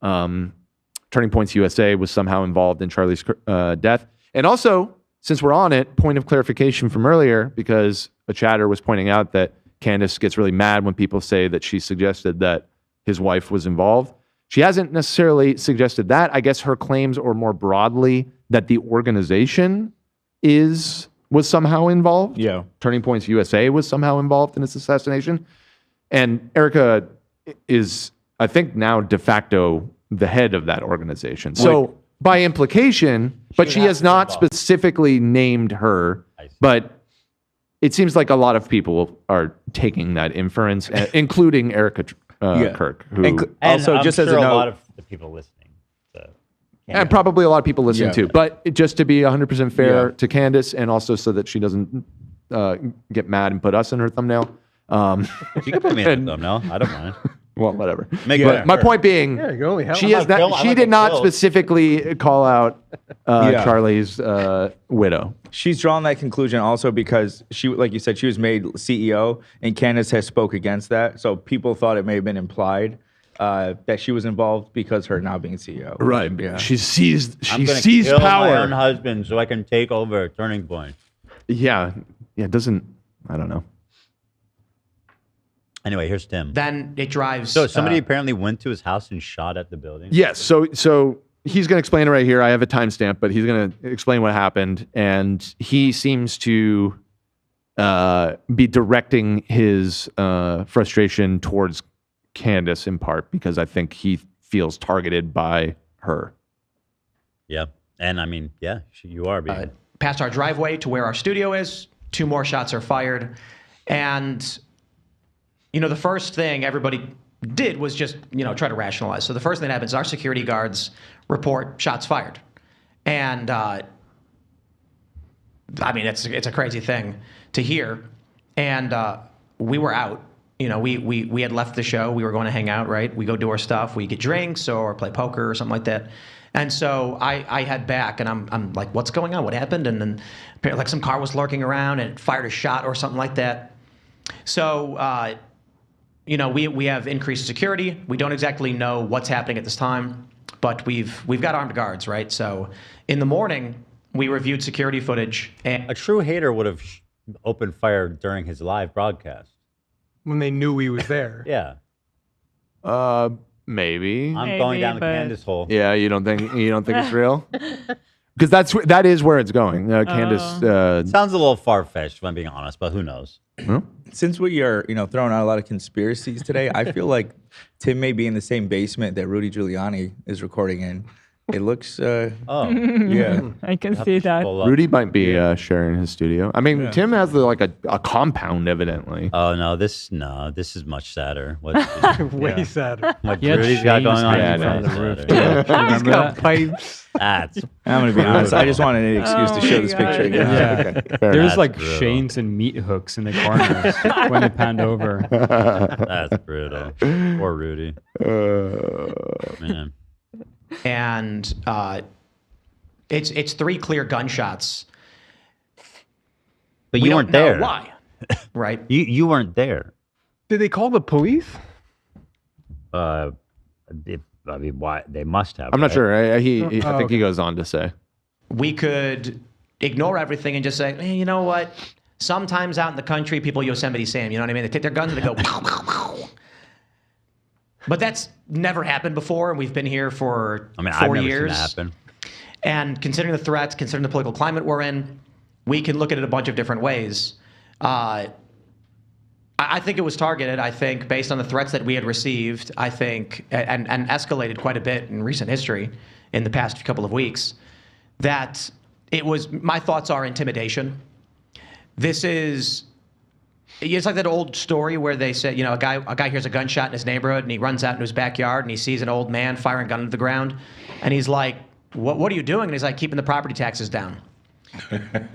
E: Turning Points USA was somehow involved in Charlie's death, and also, since we're on it, point of clarification from earlier, because a chatter was pointing out that Candace gets really mad when people say that she suggested that his wife was involved. She hasn't necessarily suggested that. I guess her claims are more broadly that the organization was somehow involved.
L: Yeah.
E: Turning Points USA was somehow involved in its assassination. And Erica is, I think, now de facto the head of that organization. So by implication, but she has not specifically named her, but it seems like a lot of people are taking that inference, including Erica Kirk, who
A: also just as a lot of the people listening,
E: and probably a lot of people listening too. But just to be 100% fair to Candace, and also so that she doesn't get mad and put us in her thumbnail.
A: She can put me in her thumbnail. I don't mind.
E: Well, whatever.
A: But
E: my point being, she did not specifically call out Charlie's widow.
L: She's drawn that conclusion also because she, like you said, she was made CEO, and Candace has spoke against that. So people thought it may have been implied that she was involved because her now being CEO.
E: Right.
L: Yeah.
E: She seized
A: I'm gonna
E: seized
A: kill
E: power.
A: my own husband so I can take over Turning Point.
E: Yeah. It doesn't. I don't know.
A: Anyway, here's Tim.
D: Then it drives.
A: So somebody apparently went to his house and shot at the building.
E: Yes. So he's going to explain it right here. I have a timestamp, but he's going to explain what happened. And he seems to be directing his frustration towards Candace in part because I think he feels targeted by her.
A: Yeah. And I mean, yeah, you are being.
D: Past our driveway to where our studio is, 2 more shots are fired. And the first thing everybody did was just, try to rationalize. So the first thing that happens, our security guards report shots fired. And, I mean, it's a crazy thing to hear. And we were out. We had left the show. We were going to hang out, right? We go do our stuff. We get drinks or play poker or something like that. And so I head back, and I'm like, what's going on? What happened? And then apparently, like, some car was lurking around and it fired a shot or something like that. So, we have increased security. We don't exactly know what's happening at this time, but we've got armed guards, right? So in the morning, we reviewed security footage. And
A: a true hater would have opened fire during his live broadcast.
I: When they knew he was there.
A: Yeah.
E: Maybe.
A: I'm going down the Candace hole.
E: Yeah, you don't think it's real? Because that is where it's going. Candace
A: sounds a little far fetched, if I'm being honest, but who knows?
L: Since we are, throwing out a lot of conspiracies today, I feel like Tim may be in the same basement that Rudy Giuliani is recording in. It looks, yeah.
B: I can see that.
E: Rudy might be sharing his studio. I mean, Tim has a compound, evidently.
A: Oh no, this is much sadder. What,
I: Way sadder.
A: What Rudy's got going on
E: Yeah,
A: in
E: no,
A: front of
E: it's
A: the roof.
I: He's got pipes.
A: That's.
L: I'm gonna be honest. I just wanted an excuse to show this picture again.
K: Yeah.
E: Fair
K: There's
E: enough.
K: like chains and meat hooks in the corners when they panned over.
A: That's brutal. Poor Rudy. Man.
D: And it's 3 clear gunshots.
A: But
D: We
A: you weren't
D: don't know
A: there.
D: why, right?
A: You weren't there.
I: Did they call the police?
A: I mean, why? They must have.
E: I'm not
A: right?
E: sure. I think he goes on to say.
D: We could ignore everything and just say, hey, you know what? Sometimes out in the country, people Yosemite Sam, you know what I mean? They take their guns and they go, pow, pow, pow. But that's never happened before, and we've been here for 4
A: I've never
D: years.
A: seen that happen.
D: And considering the threats, considering the political climate we're in, we can look at it a bunch of different ways. I think it was targeted. I think based on the threats that we had received, I think, and escalated quite a bit in recent history in the past couple of weeks, that it was, my thoughts are intimidation. It's like that old story where they said, a guy hears a gunshot in his neighborhood and he runs out into his backyard and he sees an old man firing a gun into the ground. And he's like, what are you doing? And he's like, keeping the property taxes down.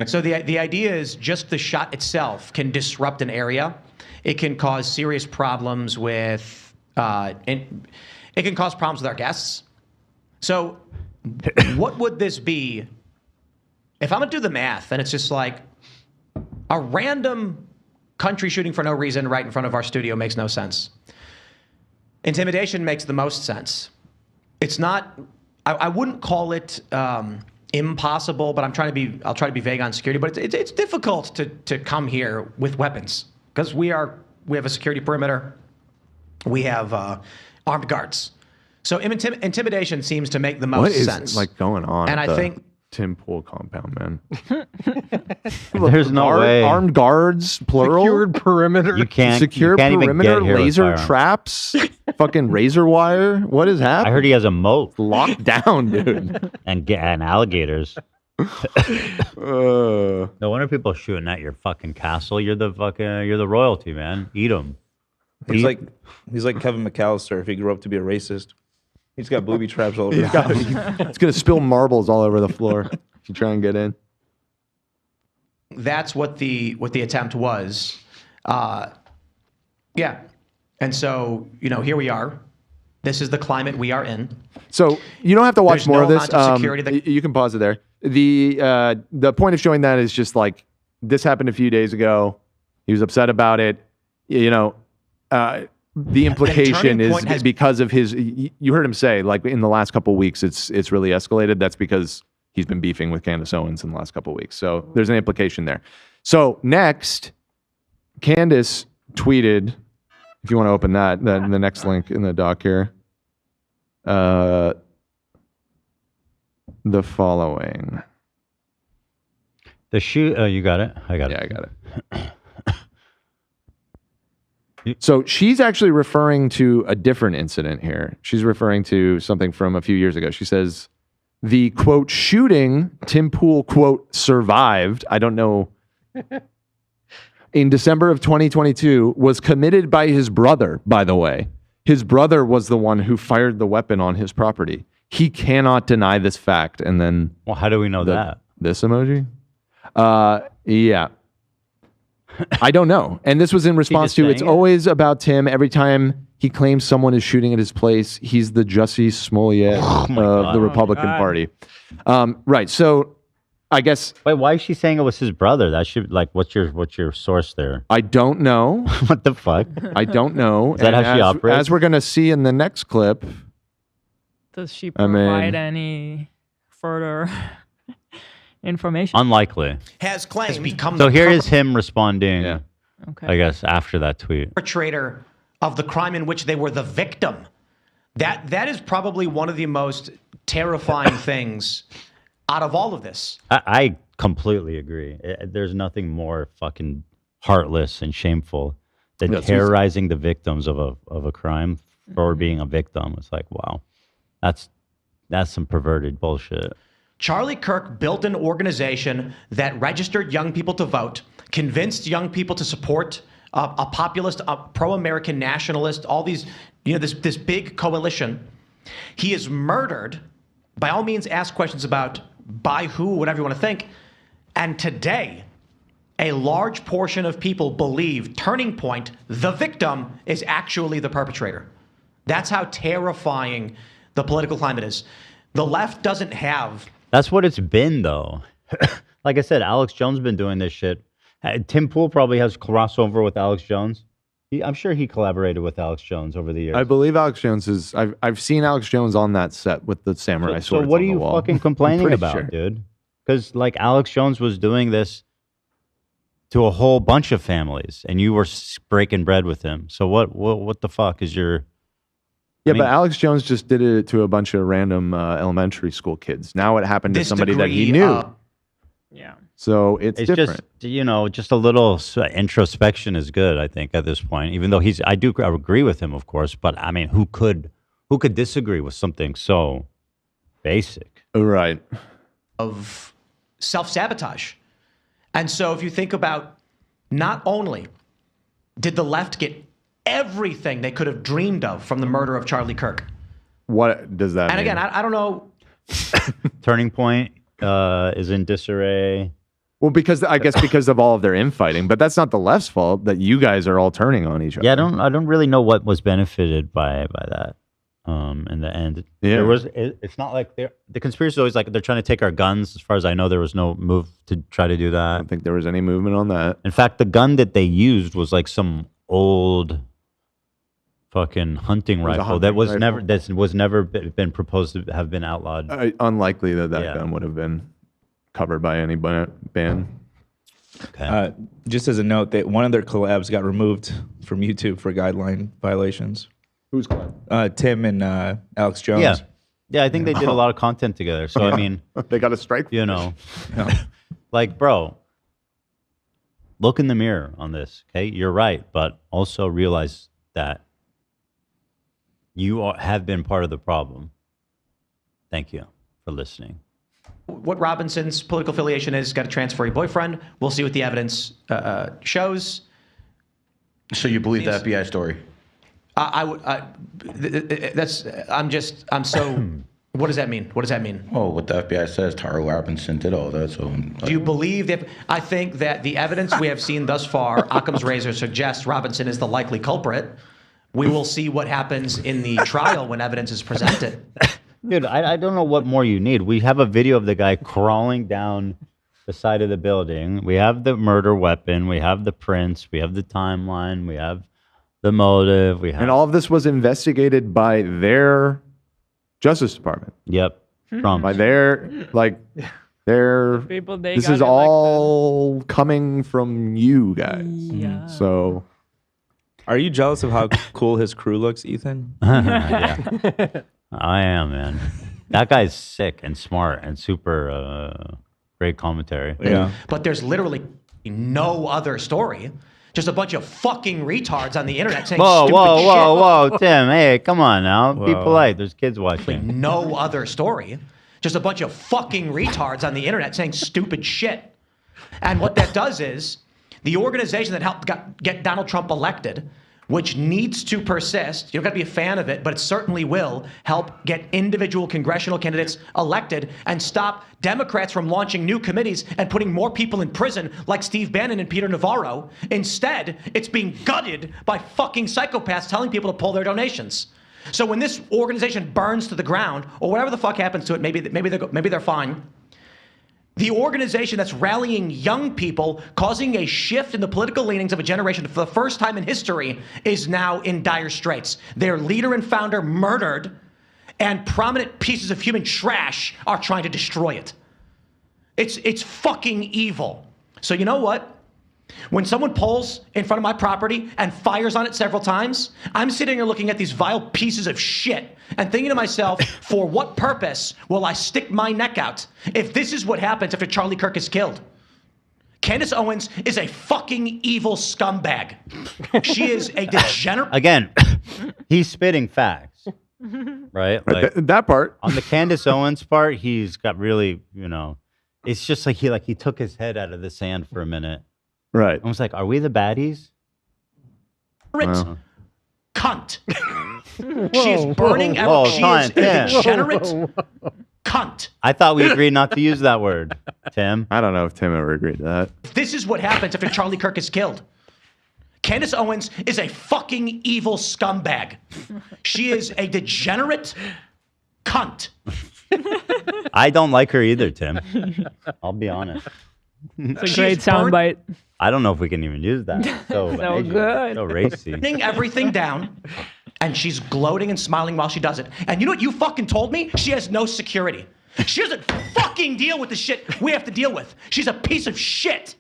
D: So the idea is just the shot itself can disrupt an area. It can cause serious problems with, it can cause problems with our guests. So what would this be? If I'm gonna do the math, and it's just like a random country shooting for no reason right in front of our studio makes no sense. Intimidation makes the most sense. It's not, I wouldn't call it impossible, but I'll try to be vague on security, but it's difficult to come here with weapons because we have a security perimeter. We have armed guards. So intimidation seems to make the most sense.
E: What is going on?
D: And
E: at
D: I
E: the
D: think
E: Tim Pool compound, man.
A: There's no way.
E: Armed guards, plural.
I: Secured perimeter.
A: You can't.
E: Secure
A: you can't
E: perimeter,
A: even get here with
E: laser
A: firearms.
E: traps, fucking razor wire. What is happening?
A: I heard he has a moat.
E: Locked down, dude.
A: and alligators. No wonder people are shooting at your fucking castle. You're the royalty, man. Eat them.
L: He's like Kevin McAllister if he grew up to be a racist. He's got booby traps all over the house.
E: It's gonna spill marbles all over the floor if you try and get in.
D: that's what the attempt was. Yeah. And so, here we are. This is the climate we are in.
E: So you don't have to watch
D: There's
E: more
D: no
E: of this.
D: amount of security
E: You can pause it there. The point of showing that is just like this happened a few days ago. He was upset about it. The implication is because of his. You heard him say like in the last couple of weeks, it's really escalated. That's because he's been beefing with Candance Owens in the last couple of weeks. So there's an implication there. So next, Candace tweeted. If you want to open that, the next link in the doc here. The following.
A: The shoe. Oh, you got it? I got it.
E: Yeah, I got it. So she's actually referring to a different incident here. She's referring to something from a few years ago. She says, the quote shooting Tim Pool quote survived. I don't know. In December of 2022 was committed by his brother, by the way. His brother was the one who fired the weapon on his property. He cannot deny this fact. And then,
A: well, how do we know that?
E: This emoji? Yeah. I don't know. And this was in response to, it's always about Tim. Every time he claims someone is shooting at his place, he's the Jussie Smollett of the Republican Party. Right. So I guess.
A: Wait, why is she saying it was his brother? That should what's your source there?
E: I don't know.
A: What the fuck?
E: I don't know.
A: Is that how she operates?
E: As we're gonna see in the next clip.
B: Does she provide any further information?
A: Unlikely.
D: Has become
A: so here is him responding.
E: Yeah.
B: Okay.
A: I guess after that tweet.
D: Perpetrator of the crime in which they were the victim. That is probably one of the most terrifying things out of all of this.
A: I completely agree. There's nothing more fucking heartless and shameful than terrorizing the victims of a crime for being a victim. It's like, wow, that's some perverted bullshit.
D: Charlie Kirk built an organization that registered young people to vote, convinced young people to support a populist, a pro-American nationalist, all these, this big coalition. He is murdered. By all means, ask questions about by who, whatever you want to think. And today, a large portion of people believe Turning Point, the victim, is actually the perpetrator. That's how terrifying the political climate is. The left doesn't have...
A: That's what it's been, though. Like I said, Alex Jones been doing this shit. Tim Pool probably has crossover with Alex Jones. I'm sure he collaborated with Alex Jones over the years.
E: I believe Alex Jones is. I've seen Alex Jones on that set with the samurai swords.
A: So what are you
E: wall.
A: fucking complaining about, dude? Because like Alex Jones was doing this to a whole bunch of families, and you were breaking bread with him. So what the fuck is your?
E: Yeah, but Alex Jones just did it to a bunch of random elementary school kids. Now it happened to somebody that he knew.
B: Yeah.
E: So it's different.
A: just, just a little introspection is good, I think, at this point, even though I do agree with him, of course, but I mean, who could disagree with something so basic?
E: Right.
D: Of self-sabotage. And so if you think about, not only did the left get everything they could have dreamed of from the murder of Charlie Kirk.
E: What does that mean?
D: And again, I don't know.
A: Turning Point is in disarray.
E: Well, because of all of their infighting, but that's not the left's fault that you guys are all turning on each other.
A: Yeah, I don't really know what was benefited by that. In the end, it's not like the conspiracy is always like they're trying to take our guns. As far as I know, there was no move to try to do that. I
E: don't think there was any movement on that.
A: In fact, the gun that they used was like some old fucking hunting rifle that was never been proposed to have been outlawed.
E: Unlikely that gun would have been covered by any ban.
A: Okay.
L: Just as a note, that one of their collabs got removed from YouTube for guideline violations.
E: Who's collab?
L: Tim and Alex Jones.
A: Yeah, I think they did a lot of content together. So I mean,
E: they got a strike.
A: Like, bro, look in the mirror on this. Okay, you're right, but also realize that you have been part of the problem. Thank you for listening.
D: What Robinson's political affiliation is, got a transferee boyfriend. We'll see what the evidence shows.
H: So you believe the FBI story?
D: I'm so, what does that mean? What does that mean?
H: Oh, what the FBI says, Tara Robinson did all that. So
D: do you believe that? I think that the evidence we have seen thus far, Occam's razor suggests Robinson is the likely culprit. We will see what happens in the trial when evidence is presented.
A: Dude, I don't know what more you need. We have a video of the guy crawling down the side of the building. We have the murder weapon. We have the prints. We have the timeline. We have the motive.
E: And all of this was investigated by their Justice Department.
A: Yep.
E: By their
B: people
E: this is all coming from you guys.
B: Yeah.
E: So
L: are you jealous of how cool his crew looks, Ethan?
A: Yeah. I am, man. That guy's sick and smart and super great commentary.
L: Yeah.
D: But there's literally no other story. Just a bunch of fucking retards on the internet saying stupid shit.
A: Whoa, Tim. Hey, come on now. Be polite. There's kids watching.
D: No other story. Just a bunch of fucking retards on the internet saying stupid shit. And what that does is the organization that helped get Donald Trump elected, which needs to persist, you don't got to be a fan of it, but it certainly will help get individual congressional candidates elected and stop Democrats from launching new committees and putting more people in prison like Steve Bannon and Peter Navarro. Instead, it's being gutted by fucking psychopaths telling people to pull their donations. So when this organization burns to the ground, or whatever the fuck happens to it, maybe they're fine. The organization that's rallying young people, causing a shift in the political leanings of a generation for the first time in history, is now in dire straits. Their leader and founder murdered, and prominent pieces of human trash are trying to destroy it. It's fucking evil. So you know what? When someone pulls in front of my property and fires on it several times, I'm sitting here looking at these vile pieces of shit and thinking to myself, for what purpose will I stick my neck out if this is what happens after Charlie Kirk is killed? Candance Owens is a fucking evil scumbag. She is a degenerate.
A: Again, he's spitting facts, right? Like,
E: that part.
A: On the Candance Owens part, he's got really, it's just like he took his head out of the sand for a minute.
E: Right.
A: I was like, are we the baddies?
D: Cunt. She is burning out. She is a degenerate cunt.
A: I thought we agreed not to use that word, Tim.
E: I don't know if Tim ever agreed to that.
D: This is what happens after Charlie Kirk is killed. Candance Owens is a fucking evil scumbag. She is a degenerate cunt.
A: I don't like her either, Tim. I'll be honest.
B: It's a great soundbite.
A: I don't know if we can even use that. So
B: good.
A: So racy.
D: Burning everything down, and she's gloating and smiling while she does it. And you know what you fucking told me? She has no security. She doesn't fucking deal with the shit we have to deal with. She's a piece of shit.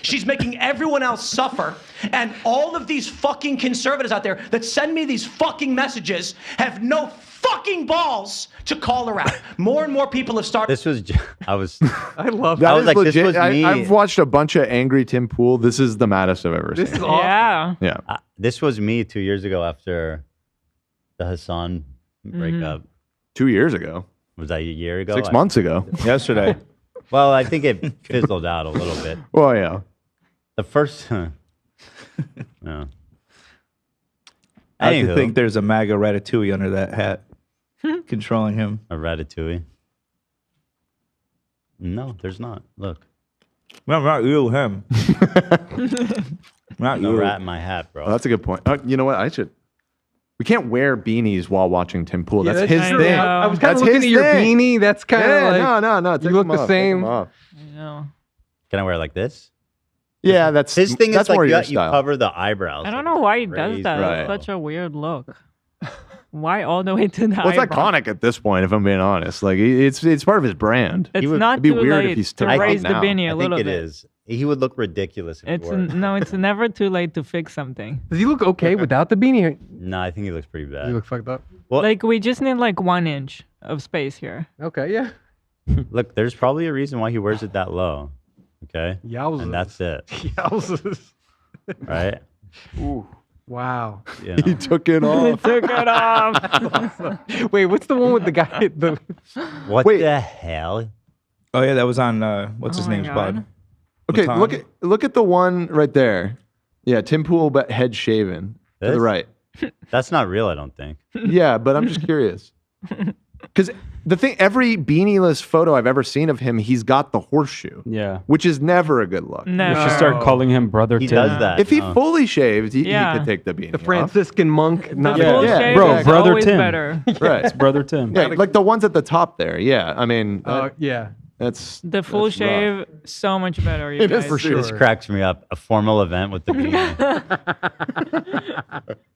D: She's making everyone else suffer. And all of these fucking conservatives out there that send me these fucking messages have no
O: fucking balls to call her out. More and more people have started.
A: This was, I was,
I: I love
E: That
A: I was
E: is
A: like,
E: legit.
A: this was me.
E: I've watched a bunch of angry Tim Pool. This is the maddest I've ever seen.
I: This is awesome.
B: Yeah.
E: Yeah.
A: This was me 2 years ago after the Hassan breakup.
E: 2 years ago.
A: Was that a year ago?
E: 6 months ago.
L: Yesterday.
A: Well, I think it fizzled out a little bit.
E: Well, yeah.
A: The first, no.
L: I like to
A: Anywho.
L: think there's a MAGA ratatouille under that hat, controlling him.
A: A ratatouille? No, there's not. Look.
L: No, not you, him. Not
A: No
L: you.
A: rat in my hat, bro.
E: Oh, that's a good point. You know what? We can't wear beanies while watching Tim Pool.
I: Yeah,
E: That's his
I: true.
E: thing.
I: I was kind
E: That's
I: of looking
E: his
I: at your
E: thing.
I: beanie. That's kind of
E: Yeah,
I: like
E: no.
I: you
E: Take
I: look
E: them
I: the
E: off, take
I: same.
E: them off.
B: I know.
A: Can I wear it like this?
E: Yeah, that's
A: His thing
E: that's
A: is like
E: more
A: you,
E: your
A: you
E: style.
A: cover the eyebrows.
B: I don't know why he
A: Crazy.
B: does that.
E: Right.
B: It's such a weird look. Why all the way to the
E: Well, it's
B: eyebrow?
E: iconic at this point, if I'm being honest. Like it's part of his brand.
B: It's
A: would-
B: not
E: it'd be
B: too
E: weird if
B: late
E: he's
B: to
E: took it
B: raise the
E: now.
B: beanie
A: I
B: a
A: think
B: little
A: it
B: bit.
A: is. He would look ridiculous if
B: It's
A: he wore it.
B: no, it's never too late to fix something.
I: Does he look okay without the beanie?
A: No, I think he looks pretty
I: He
A: bad.
I: looks fucked up.
A: Well,
B: Like we just need like 1 inch of space here.
I: Okay, yeah.
A: look, there's probably a reason why he wears it that low. Okay?
I: Yowzers.
A: And that's it.
I: Yowzers.
A: Right?
I: Ooh. Wow.
A: You
E: He
A: know.
E: took it
B: He
E: off.
B: took it off.
I: Wait, what's the one with the guy? The
A: What
E: Wait.
A: the hell?
L: Oh yeah, that was on what's
B: Oh
L: his
B: my
L: name's
B: God.
L: bud.
E: Okay,
L: Matan.
E: look at the one right there. Yeah, Tim Pool, but head shaven to
A: This?
E: the right.
A: That's not real, I don't think.
E: Yeah, but I'm just curious. Because the thing, every beanie-less photo I've ever seen of him, he's got the horseshoe,
K: Yeah.
E: which is never a good look.
K: We
B: No.
K: should start calling him Brother
A: He
K: Tim.
A: does that.
E: If he
A: Oh.
E: fully shaved, he
B: Yeah.
E: could take the beanie
I: the
E: off.
I: Franciscan monk. Not
B: The
K: Yeah.
B: full
E: Yeah.
B: shave
K: Bro,
B: is
K: Brother
B: always
K: Tim.
B: better.
E: Right.
K: It's Brother Tim.
E: Yeah, like the ones at the top there. Yeah, I mean,
I: yeah.
E: that's
B: The full
E: that's rough.
B: shave, so much better. You
E: It is
B: guys.
E: for sure.
A: This cracks me up. A formal event with the beanie.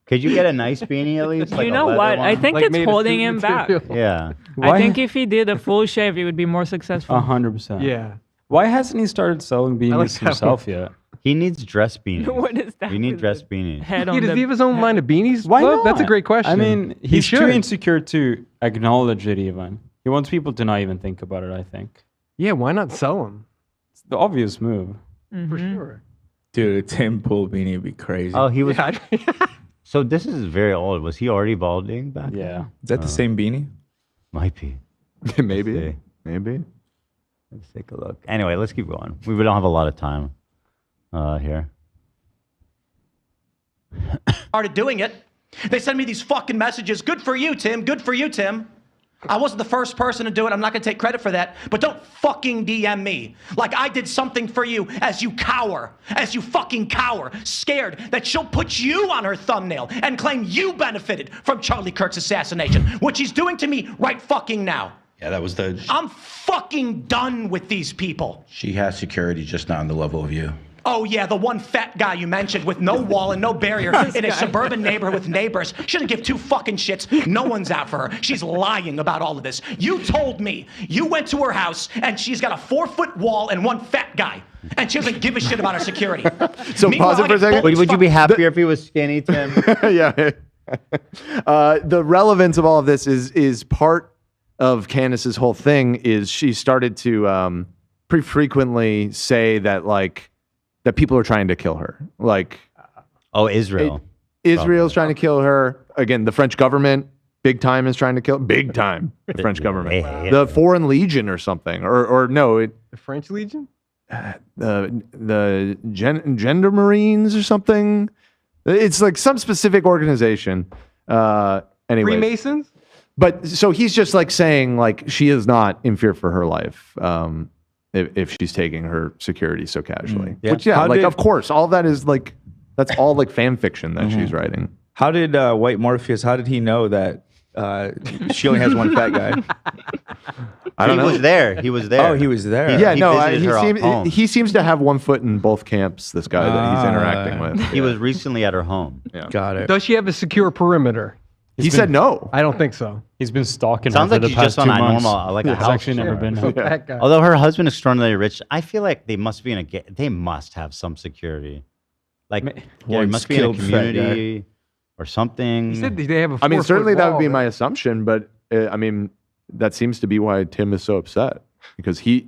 A: Could you get a nice beanie at least? Like
B: You
A: a
B: know
A: leather
B: what? I
A: one?
B: think
I: Like
B: it's
I: made of
B: holding
I: suit
B: him back.
I: material.
A: Yeah.
B: I think if he did a full shave, he would be more successful.
K: 100%.
I: Yeah.
K: Why hasn't he started selling beanies
I: like that
K: himself yet?
A: He needs dress beanies.
B: What is that?
A: We need
B: with
A: dress
B: the
A: beanies.
B: Head
I: Yeah,
B: on
I: does
B: the
I: he have his own line of beanies?
K: Why
I: Well,
K: not?
I: That's a great question.
K: I mean,
I: He
K: he's too
I: should.
K: insecure to acknowledge it even. He wants people to not even think about it, I think.
I: Yeah, why not sell them?
K: It's the obvious move.
I: For sure.
L: Dude, a Tim Pool beanie would be crazy.
A: Oh, he was.
I: Yeah,
A: So this is very old. Was he already balding back then?
K: Yeah.
L: Is that the same beanie?
A: Might be.
E: maybe,
A: see.
E: maybe.
A: Let's take a look. Anyway, let's keep going. We don't have a lot of time here.
O: started doing it. They send me these fucking messages. Good for you, Tim. Good for you, Tim. I wasn't the first person to do it. I'm not going to take credit for that. But don't fucking DM me like I did something for you as you cower, as you fucking cower, scared that she'll put you on her thumbnail and claim you benefited from Charlie Kirk's assassination, which he's doing to me right fucking now.
H: Yeah, that was the.
O: I'm fucking done with these people.
H: She has security, just not on the level of you.
O: Oh, yeah, the one fat guy you mentioned with no wall and no barrier in a suburban neighborhood with neighbors. Shouldn't give two fucking shits. No one's out for her. She's lying about all of this. You told me you went to her house and she's got a 4-foot wall and one fat guy. And she doesn't give a shit about her security.
E: So
O: Meanwhile,
E: pause it for a
O: I get
E: second.
O: bullied
A: Would you be happier if he was skinny, Tim?
E: Yeah. The relevance of all of this is part of Candace's whole thing is she started to pretty frequently say that that people are trying to kill her. Like,
A: oh, Israel.
E: Israel's trying to kill her. Again, the French government, big time, is trying to kill. Big time, the French government. The Foreign Legion or something, or no,
I: The French Legion?
E: the Gender Marines or something. It's like some specific organization. Anyway,
I: Freemasons?
E: But so he's just like saying like she is not in fear for her life if she's taking her security so casually.
L: Yeah.
E: Which of course, all of that is like that's all like fan fiction that she's writing.
L: How did White Morpheus? How did he know that she only has one fat guy?
E: I don't know.
A: He was there. He was there.
L: Oh, he was there.
E: Yeah,
A: He
E: no,
A: visited her home.
E: he seems to have one foot in both camps. This guy that he's interacting with.
A: He was recently at her home.
E: Yeah.
L: Got it.
I: Does she have a secure perimeter?
E: He said no.
I: I don't think so.
K: He's been stalking
A: Sounds
K: her
A: like
K: for the
A: she's
K: past
A: just on
K: 2
A: a
K: months.
A: normal, like a
K: It's
A: house.
K: actually never been.
I: That guy.
A: Although her husband is extraordinarily rich, I feel like they must be in they must have some security. Like, yeah, it
L: Once
A: must be in a
L: killed fat guy.
A: community. or something.
I: He said they have a
E: I mean,
I: 4-foot
E: certainly that would
I: wall,
E: be
I: right?
E: my assumption, but I mean, that seems to be why Tim is so upset because he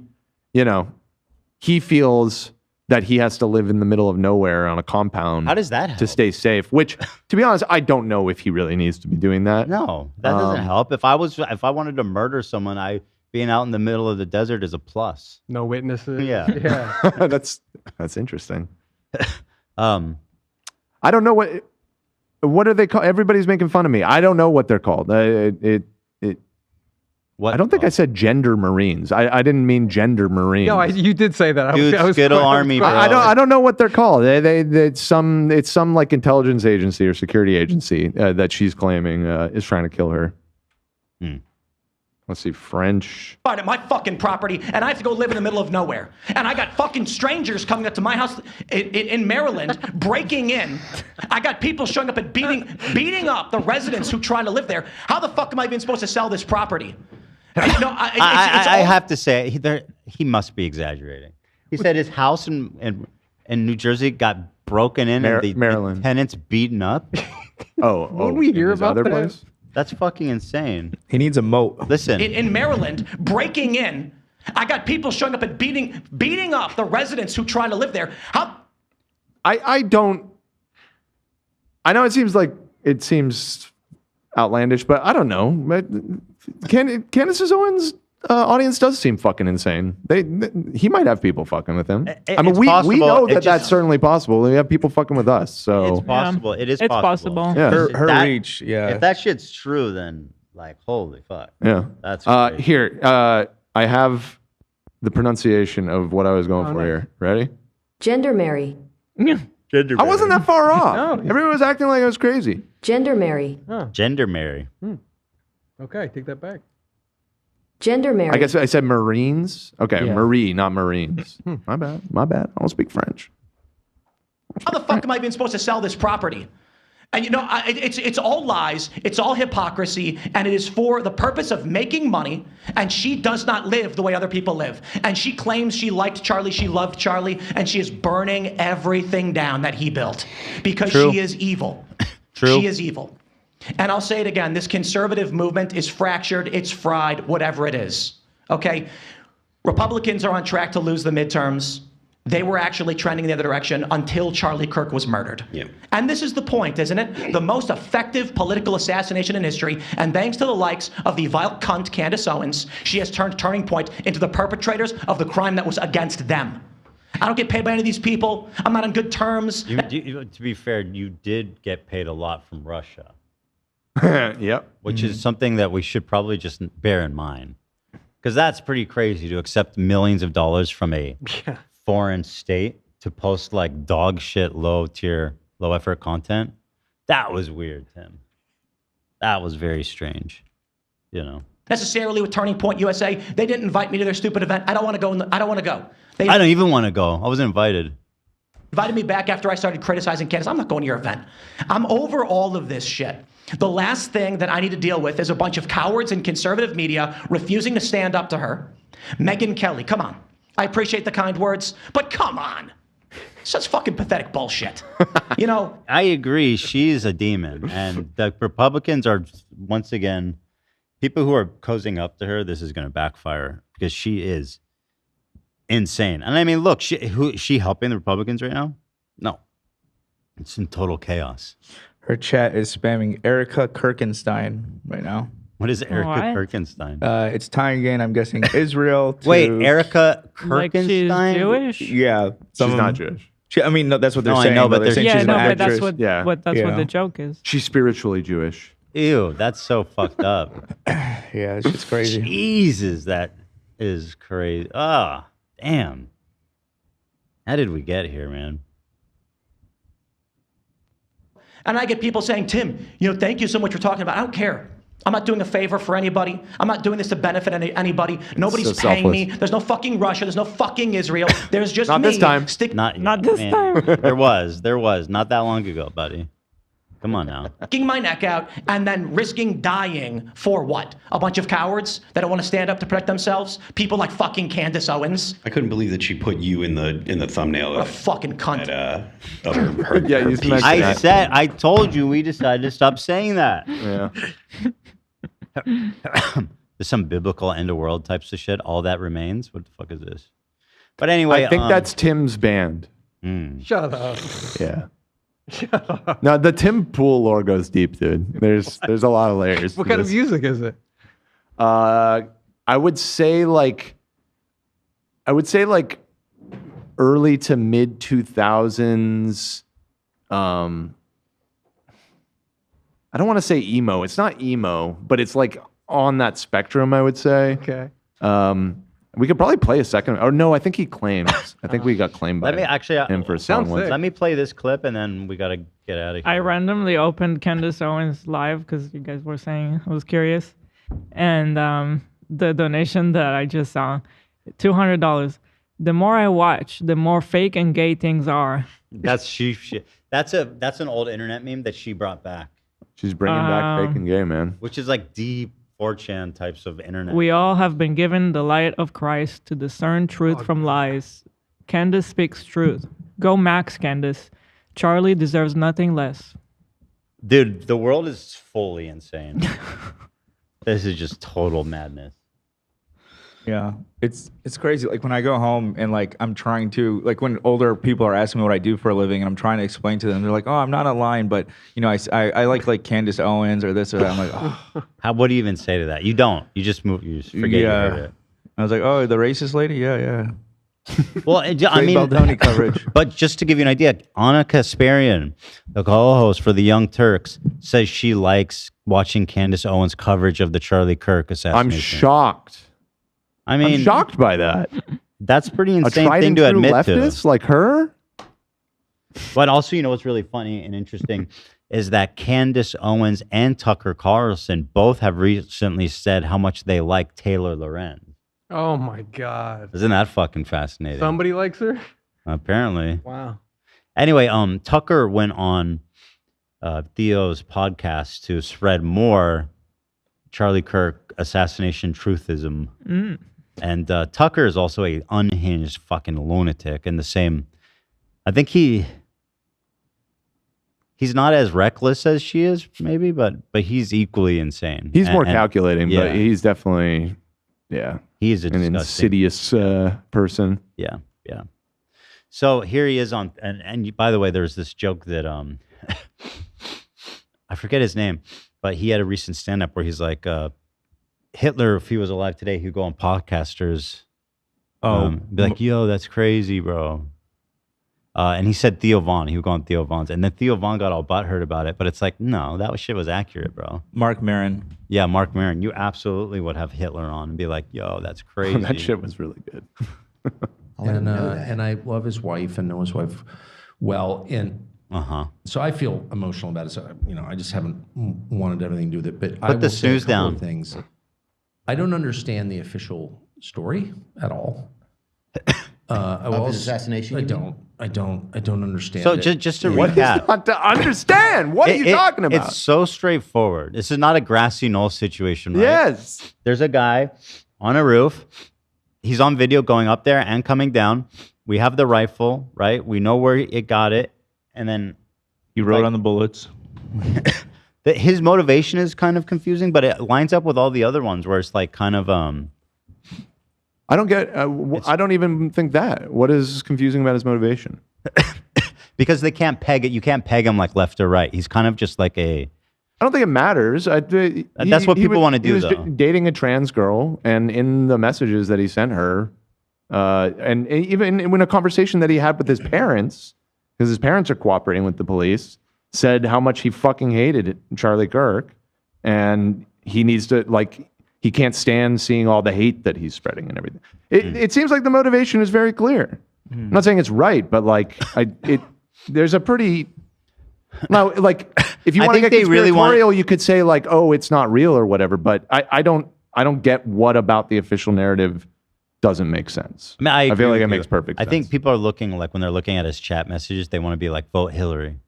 E: feels that he has to live in the middle of nowhere on a compound.
A: How does that help?
E: To stay safe? Which, to be honest, I don't know if he really needs to be doing that.
A: No, that doesn't help. If I wanted to murder someone, being out in the middle of the desert is a plus.
I: No witnesses.
A: Yeah.
I: Yeah.
E: That's interesting. I don't know what are they called? Everybody's making fun of me. I don't know what they're called.
A: What?
E: I don't think I said gender Marines. I didn't mean gender Marines.
I: No, you did say that.
A: Dude, Skittle Army, bro.
E: I don't know what they're called. It's some like intelligence agency or security agency that she's claiming is trying to kill her. Let's see, French.
J: At my fucking property, and I have to go live in the middle of nowhere. And I got fucking strangers coming up to my house in Maryland, breaking in. I got people showing up and beating up the residents who try to live there. How the fuck am I even supposed to sell this property?
A: I have to say, he must be exaggerating. He said his house in New Jersey got broken in and the
E: Maryland
A: tenants beaten up.
I: When we hear about
E: other
I: that?
E: place?
A: That's fucking insane.
L: He needs a moat.
A: Listen.
J: In Maryland, breaking in. I got people showing up and beating up the residents who try to live there. How?
E: I know it seems outlandish, but I don't know. Candance Owens' audience does seem fucking insane. He might have people fucking with him. I mean, we know that that's certainly possible. We have people fucking with us, so
A: It's possible. It is
B: It's
A: possible.
E: Yeah.
L: Her reach, yeah.
A: If that shit's true, then like, holy fuck.
E: Yeah.
A: That's crazy.
E: Here. I have the pronunciation of what I was going for here. Ready?
Q: Gendermary.
E: I wasn't that far off. Everyone was acting like I was crazy.
Q: Gendermary.
A: Gendermary.
I: Okay, take that back.
Q: Gendermary.
E: I guess I said Marines. Okay,
I: Yeah.
E: Marie, not Marines. My bad. I don't speak French.
J: How the fuck am I even supposed to sell this property? And it's all lies, it's all hypocrisy, and it is for the purpose of making money, and she does not live the way other people live. And she claims she liked Charlie, she loved Charlie, and she is burning everything down that he built because
A: True.
J: she is evil.
A: True.
J: She is evil. And I'll say it again, this conservative movement is fractured, it's fried, whatever it is. Okay? Republicans are on track to lose the midterms. They were actually trending in the other direction until Charlie Kirk was murdered.
G: Yeah.
J: And this is the point, isn't it? The most effective political assassination in history, and thanks to the likes of the vile cunt Candance Owens, she has turned Turning Point into the perpetrators of the crime that was against them. I don't get paid by any of these people. I'm not on good terms.
A: To be fair, you did get paid a lot from Russia.
E: Yep.
A: Which is something that we should probably just bear in mind. Because that's pretty crazy to accept millions of dollars from a foreign state to post like dog shit, low effort content. That was weird, Tim. That was very strange.
J: Necessarily with Turning Point USA, they didn't invite me to their stupid event. I don't want to go. I don't want to go. They
A: I don't even want to go. I wasn't invited.
J: invited me back after I started criticizing Candace. I'm not going to your event. I'm over all of this shit. The last thing that I need to deal with is a bunch of cowards in conservative media refusing to stand up to her. Megyn Kelly, come on. I appreciate the kind words, but come on. Such fucking pathetic bullshit.
A: I agree. She's a demon. And the Republicans are, once again, people who are cozying up to her, this is going to backfire because she is insane. And I mean, look, is she helping the Republicans right now? No. It's in total chaos.
L: Her chat is spamming Erica Kirkenstein right now.
A: What is Erica Kirkenstein?
L: It's tying again, I'm guessing, Israel to...
A: Wait, Erica
B: Like she's
A: Kirkenstein?
B: Jewish?
L: Yeah.
E: She's not Jewish.
L: No, that's what they're
A: No, I
L: saying.
A: know, but
L: they're saying she's an
B: but
L: actress.
B: that's what the joke is.
E: She's spiritually Jewish.
A: Ew, that's so fucked up.
L: Yeah, it's just crazy.
A: Jesus, that is crazy. Ah, damn. How did we get here, man?
J: And I get people saying, Tim, thank you so much for talking about it. I don't care. I'm not doing a favor for anybody. I'm not doing this to benefit anybody. Nobody's
E: so
J: paying me.
E: selfless.
J: There's no fucking Russia. There's no fucking Israel. There's just
E: Not
J: me.
E: this time.
A: Not this time. There was not that long ago, buddy. Come on now.
J: Sticking my neck out and then risking dying for what? A bunch of cowards that don't want to stand up to protect themselves? People like fucking Candance Owens?
F: I couldn't believe that she put you in the thumbnil.
J: What a fucking cunt.
A: I told you we decided to stop saying that.
E: Yeah.
A: There's some biblical end of world types of shit. All that remains. What the fuck is this? But anyway,
E: I think that's Tim's band.
I: Shut up.
E: Yeah. No, the Tim Pool lore goes deep, dude. There's a lot of layers.
I: What
E: to
I: kind of
E: this.
I: music is it?
E: I would say like early to mid 2000s. I don't want to say emo. It's not emo, but it's like on that spectrum, I would say.
I: Okay.
E: We could probably play a second. Oh no, I think he claims. I think we got claimed by him for a song once.
A: Let me play this clip and then we gotta get out of here.
B: I randomly opened Candance Owens live because you guys were saying I was curious, and the donation that I just saw, $200. The more I watch, the more fake and gay things are.
A: That's that's an old internet meme that she brought back.
E: She's bringing back fake and gay, man.
A: Which is like deep 4chan types of internet.
B: We all have been given the light of Christ to discern truth from lies. Candace speaks truth. Go Max, Candace. Charlie deserves nothing less.
A: Dude, the world is fully insane. This is just total madness.
L: Yeah, it's crazy. Like when I go home and like I'm trying to like when older people are asking me what I do for a living and I'm trying to explain to them, they're like, "Oh, I'm not online, but you know, I like Candace Owens or this or that." I'm like, "Oh,
A: what do you even say to that? You don't. You just move. You just forget you heard it.
L: I was like, "Oh, the racist lady? Yeah."
A: Well, I mean,
L: Baldoni coverage.
A: But just to give you an idea, Anna Kasparian, the co-host for the Young Turks, says she likes watching Candace Owens' coverage of the Charlie Kirk assassination.
E: I'm shocked.
A: I mean,
E: I'm shocked by that.
A: That's pretty
E: A
A: insane
E: tried
A: thing
E: and
A: to
E: true
A: admit
E: leftist
A: to.
E: like her.
A: But also, you know what's really funny and interesting is that Candace Owens and Tucker Carlson both have recently said how much they like Taylor Lorenz.
I: Oh my God.
A: Isn't that fucking fascinating?
I: Somebody likes her?
A: Apparently.
I: Wow.
A: Anyway, Tucker went on Theo's podcast to spread more Charlie Kirk assassination truthism. And Tucker is also a unhinged fucking lunatic in the same. I think he's not as reckless as she is, maybe, but he's equally insane.
E: He's more calculating,
A: yeah.
E: but he's definitely,
A: he is
E: an insidious person.
A: Yeah. So here he is on, and by the way, there's this joke that I forget his name, but he had a recent stand-up where he's like, Hitler, if he was alive today, he'd go on podcasters. Be like, yo, that's crazy, bro. And he said Theo Von. He would go on Theo Von's. And then Theo Von got all butthurt about it. But it's like, no, that shit was accurate, bro.
L: Mark Maron.
A: Yeah, Mark Maron. You absolutely would have Hitler on and be like, yo, that's crazy.
E: That shit was really good.
V: And I love his wife and know his wife well. And so I feel emotional about it. So, you know, I just haven't wanted everything to do with it. But I will
A: the
V: say a
A: snooze
V: couple
A: down.
V: of things. I don't understand the official story at all.
W: Of his assassination?
V: I don't understand.
A: So
V: it.
A: just to
E: What is
A: recap.
E: not to understand? What are you talking about?
A: It's so straightforward. This is not a grassy knoll situation, right?
E: Yes.
A: There's a guy on a roof. He's on video going up there and coming down. We have the rifle, right? We know where it got it. And then
L: he wrote on the bullets.
A: His motivation is kind of confusing, but it lines up with all the other ones where it's like kind of
E: I don't get. I don't even think that. What is confusing about his motivation?
A: because they can't peg it. You can't peg him like left or right. He's kind of just like a.
E: I don't think it matters.
A: That's what people want to do,
E: he was
A: though.
E: Dating a trans girl, and in the messages that he sent her, and even in a conversation that he had with his parents, because his parents are cooperating with the police, said how much he fucking hated Charlie Kirk, and he needs to he can't stand seeing all the hate that he's spreading and everything. It seems like the motivation is very clear. I'm not saying it's right, but there's a pretty now if you want to get conspiratorial, you could say oh, it's not real or whatever. But I don't get what about the official narrative doesn't make sense.
A: I mean,
E: I
A: agree
E: feel like
A: with
E: it
A: you.
E: makes perfect sense.
A: I think people are looking when they're looking at his chat messages, they want to be like vote Hillary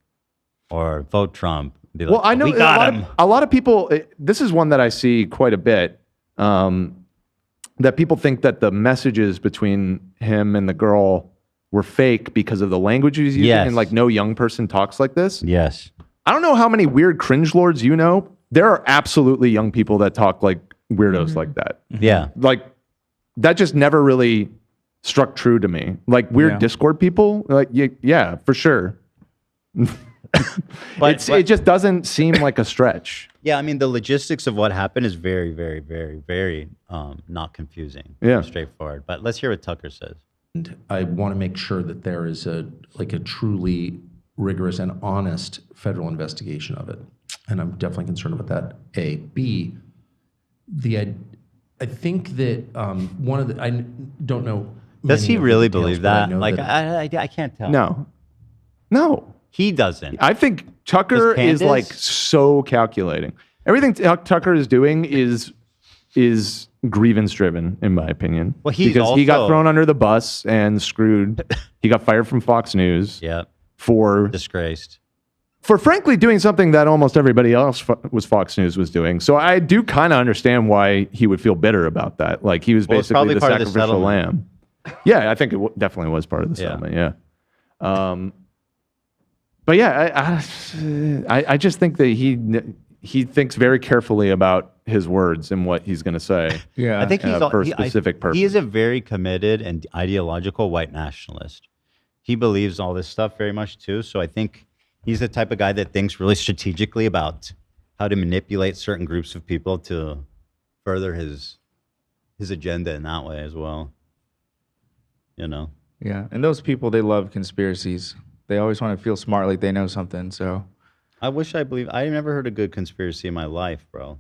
A: or vote Trump Be
E: Well,
A: like,
E: I know
A: we got him.
E: a lot of people. This is one that I see quite a bit. That people think that the messages between him and the girl were fake because of the language he's using,
A: Yes.
E: and like no young person talks like this.
A: Yes.
E: I don't know how many weird cringe lords you know. There are absolutely young people that talk like weirdos like that.
A: Yeah.
E: Like that just never really struck true to me. Like weird
L: Yeah.
E: Discord people, like yeah, for sure. It just doesn't seem like a stretch.
A: Yeah, I mean, the logistics of what happened is very, very, very, very not confusing.
V: Yeah.
A: Straightforward. But let's hear what Tucker says.
V: And I want to make sure that there is a truly rigorous and honest federal investigation of it. And I'm definitely concerned about that. A. B, I think that one of the, I don't know.
A: Does
V: many
A: he
V: of the
A: really
V: details,
A: believe
V: but I
A: that?
V: know
A: Like,
V: that
A: I can't tell.
E: No.
A: He doesn't.
E: I think Tucker
A: Does
E: is like
A: Candace?
E: so calculating. Everything Tucker is doing is grievance driven, in my opinion.
A: Well, he's
E: because he got
A: also-
E: thrown under the bus and screwed. He got fired from Fox News.
A: Yeah.
E: For
A: disgraced.
E: For frankly doing something that almost everybody else was Fox News was doing. So I do kind of understand why he would feel bitter about that. Like he was
A: Well, it's
E: basically
A: probably
E: the
A: part of the
E: sacrificial
A: settlement.
E: lamb. Yeah, I think it definitely was part of the
A: Yeah.
E: settlement. Yeah. But yeah, I just think that he thinks very carefully about his words and what he's going to say.
A: I think he's
E: for a specific purpose.
A: He is a very committed and ideological white nationalist. He believes all this stuff very much too. So I think he's the type of guy that thinks really strategically about how to manipulate certain groups of people to further his agenda in that way as well. You know.
L: Yeah, and those people, they love conspiracies. They always want to feel smart, like they know something. So,
A: I wish I believed. I never heard a good conspiracy in my life, bro.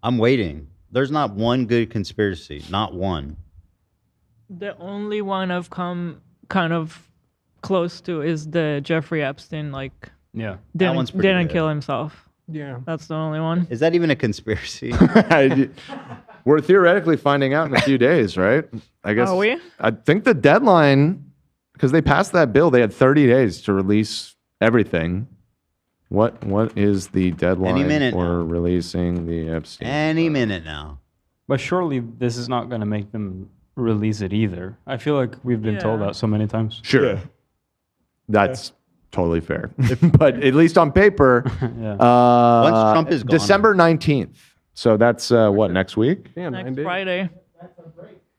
A: I'm waiting. There's not one good conspiracy. Not one.
B: The only one I've come kind of close to is the Jeffrey Epstein, like,
K: Yeah.
A: That one's pretty
B: didn't
A: good.
B: kill himself.
I: Yeah.
B: That's the only one.
A: Is that even a conspiracy?
E: We're theoretically finding out in a few days, right? I guess.
B: Are we?
E: I think the deadline, because they passed that bill, they had 30 days to release everything. What is the deadline
A: minute
E: for releasing the Epstein?
A: Any minute now.
K: But surely this is not going to make them release it either. I feel like we've been told that so many times.
E: Sure. That's totally fair. But at least on paper,
K: Yeah.
A: Once Trump is gone.
E: December 19th. So that's what, next week?
I: Yeah,
B: Next Friday.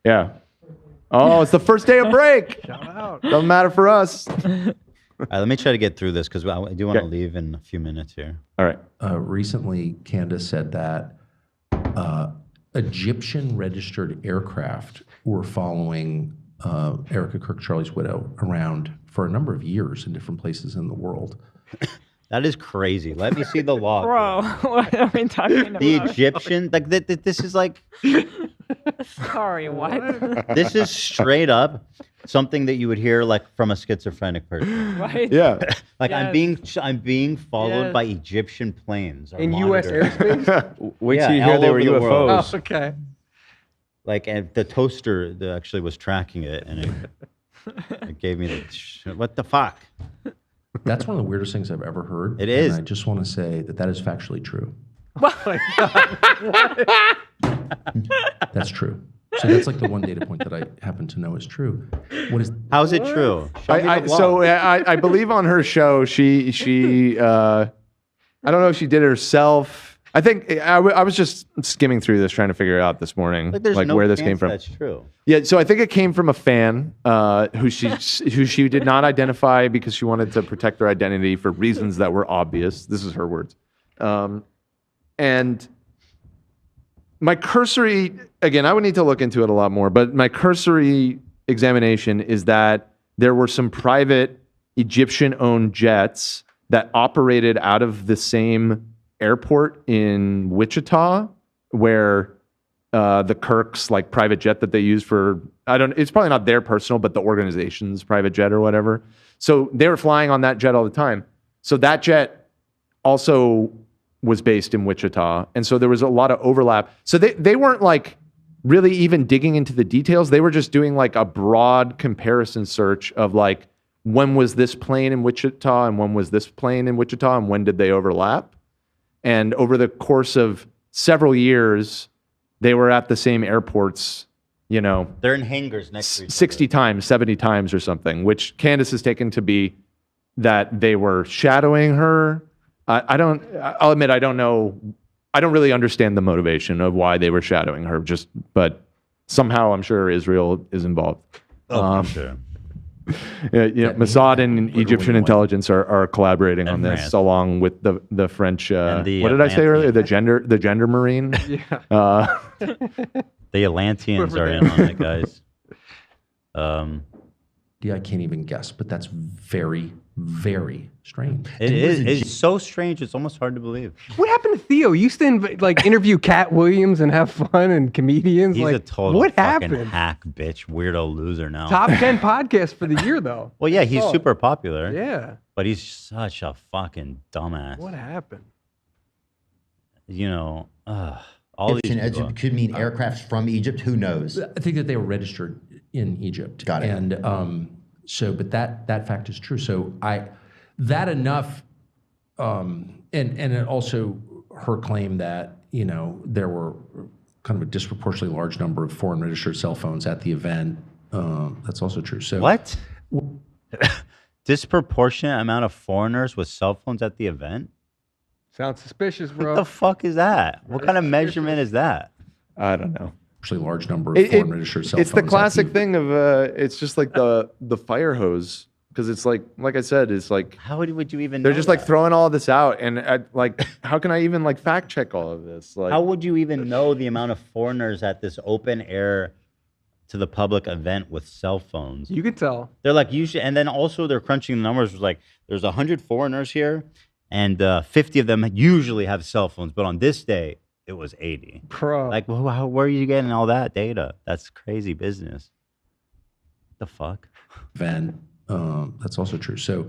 E: Yeah. Oh, it's the first day of break.
I: Shout out.
E: Doesn't matter for us.
A: All right, let me try to get through this because I do want to leave in a few minutes here.
E: All right.
V: Recently, Candace said that Egyptian registered aircraft were following Erica Kirk Charlie's widow around for a number of years in different places in the world.
A: That is crazy. Let me see the log.
B: Bro, what are we talking about?
A: The Egyptian, like this is like,
B: Sorry, what?
A: this is straight up something that you would hear like from a schizophrenic person.
B: Right?
E: Yeah.
A: Like I'm being followed
B: Yes.
A: by Egyptian planes. are
I: In U.S.
A: monitoring.
I: airspace?
K: Wait
A: Yeah,
K: till you hear
A: all
K: they were
A: over the world.
K: UFOs.
I: Oh, okay.
A: Like, and the toaster that actually was tracking it, and it gave me the what the fuck.
V: That's one of the weirdest things I've ever heard.
A: It is.
V: And I just want to say that is factually true. That's true. So that's like the one data point that I happen to know is true. What is?
A: How is it true? Show me the blog.
E: I believe on her show she I don't know if she did it herself. I think I was just skimming through this trying to figure it out this morning,
A: Like, there's no
E: where this came
A: chance
E: from.
A: That's true.
E: Yeah, so I think it came from a fan who she did not identify because she wanted to protect their identity for reasons that were obvious. This is her words. And my cursory, again, I would need to look into it a lot more, but my cursory examination is that there were some private Egyptian-owned jets that operated out of the same airport in Wichita, where the Kirk's like private jet that they use for, it's probably not their personal, but the organization's private jet or whatever. So they were flying on that jet all the time. So that jet also was based in Wichita. And so there was a lot of overlap. So they weren't like really even digging into the details. They were just doing like a broad comparison search of like when was this plane in Wichita and when was this plane in Wichita and when did they overlap? And over the course of several years, they were at the same airports, you know.
A: They're in hangars next to each
E: 60 times, 70 times or something, which Candace has taken to be that they were shadowing her. I'll admit, I don't know. I don't really understand the motivation of why they were shadowing her, but somehow I'm sure Israel is involved.
A: I'm sure.
E: Mossad and Egyptian intelligence are collaborating on this,
A: France.
E: along with the French. What
A: the
E: did I say earlier? The gender marine.
A: The Atlanteans are in on it, guys.
V: Yeah, I can't even guess, but that's very, very strange.
A: It is. It's so strange. It's almost hard to believe.
I: What happened to Theo? You used to interview Cat Williams and have fun and comedians.
A: He's a total
I: what
A: fucking
I: happened?
A: hack, bitch, weirdo loser now.
I: Top 10 podcast for the year, though.
A: Well, yeah, he's
I: Oh.
A: super popular.
I: Yeah.
A: But he's such a fucking dumbass.
I: What happened?
A: You know, all these people.
W: It could mean aircrafts from Egypt. Who knows?
V: I think that they were registered in Egypt.
W: Got it.
V: And but that fact is true. So that enough, and it also her claim that there were kind of a disproportionately large number of foreign registered cell phones at the event. That's also true. So
A: What? Disproportionate amount of foreigners with cell phones at the event?
I: Sounds suspicious, bro.
A: What the fuck is that? What kind of measurement is that?
E: I don't know.
V: Actually, large number of foreign registered cell phones.
E: It's the classic thing of it's just like the fire hose, because it's like I said, it's like
A: how would you even?
E: They're
A: know
E: just
A: that?
E: like throwing all this out, and how can I even fact check all of this? Like,
A: How would you even know the amount of foreigners at this open air to the public event with cell phones?
I: You could tell.
A: They're like usually, and then also they're crunching the numbers. Was like there's 100 foreigners here, and 50 of them usually have cell phones, but on this day it was 80.
I: Bro,
A: like where are you getting all that data? That's crazy business. The fuck?
V: event. That's also true. So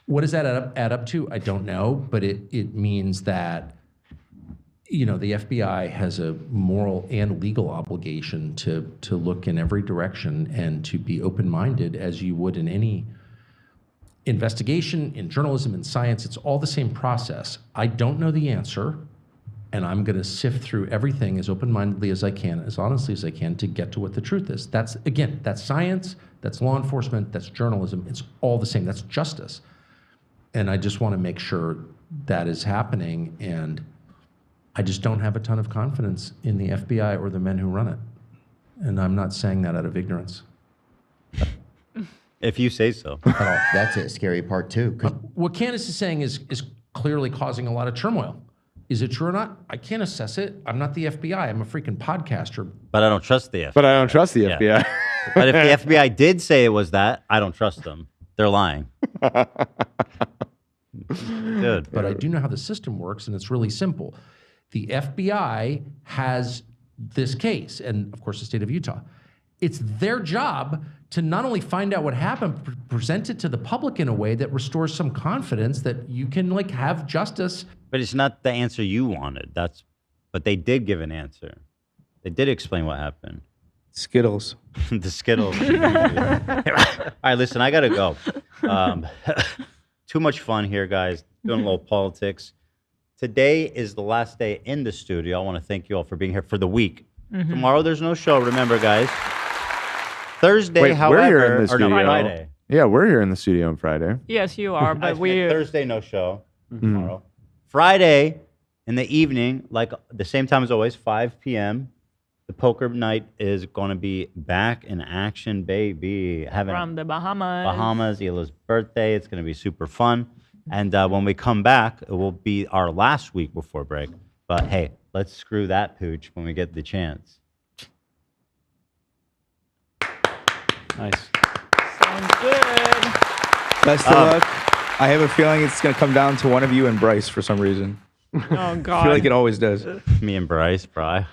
V: what does that add up to? I don't know, but it means that the FBI has a moral and legal obligation to look in every direction and to be open-minded, as you would in any investigation, in journalism, in science. It's all the same process. I don't know the answer, and I'm going to sift through everything as open-mindedly as I can, as honestly as I can, to get to what the truth is. That's science, that's law enforcement, that's journalism. It's all the same. That's justice. And I just want to make sure that is happening, and I just don't have a ton of confidence in the FBI or the men who run it. And I'm not saying that out of ignorance.
A: If you say so.
W: That's a scary part too.
V: What Candace is saying is clearly causing a lot of turmoil. Is it true or not? I can't assess it. I'm not the FBI. I'm a freaking podcaster.
A: But I don't trust the FBI.
E: But I don't trust the FBI.
A: But if the FBI did say it was that, I don't trust them. They're lying. Good.
V: But I do know how the system works, and it's really simple. The FBI has this case, and of course the state of Utah. It's their job to not only find out what happened, present it to the public in a way that restores some confidence that you can have justice.
A: But it's not the answer you wanted. But they did give an answer. They did explain what happened.
L: Skittles.
A: The Skittles. All right, listen, I gotta go. Too much fun here, guys. Doing a little politics. Today is the last day in the studio. I want to thank you all for being here for the week.
B: Mhm.
A: Tomorrow there's no show. Remember, guys. Thursday,
E: Wait,
A: however,
E: we're here in the
A: or
E: studio.
A: no, Friday.
E: Yeah, we're here in the studio on Friday.
B: Yes, you are, but
A: Thursday, no show. Tomorrow. Friday in the evening, like the same time as always, 5 p.m. The poker night is going to be back in action, baby.
B: from the Bahamas.
A: Hila's birthday. It's going to be super fun. And when we come back, it will be our last week before break. But hey, let's screw that pooch when we get the chance.
K: Nice.
B: Sounds good.
L: Best of luck. I have a feeling it's going to come down to one of you and Bryce for some reason.
B: Oh,
L: I
B: God.
L: feel like it always does.
A: Me and Bryce, bro.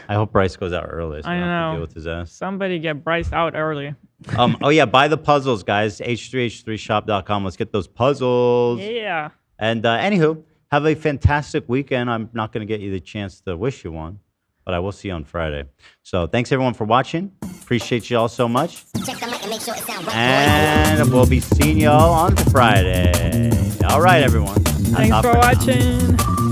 A: I hope Bryce goes out early so I
B: I
A: don't have to
B: know.
A: deal with his ass.
B: Somebody get Bryce out early.
A: Oh yeah, buy the puzzles, guys. H3H3shop.com. Let's get those puzzles.
B: Yeah.
A: And anywho, have a fantastic weekend. I'm not going to get you the chance to wish you one, but I will see you on Friday. So thanks everyone for watching. Appreciate you all so much.
C: Check the mic and make
A: And we'll be seeing y'all on Friday. All right, everyone.
B: Thanks for watching.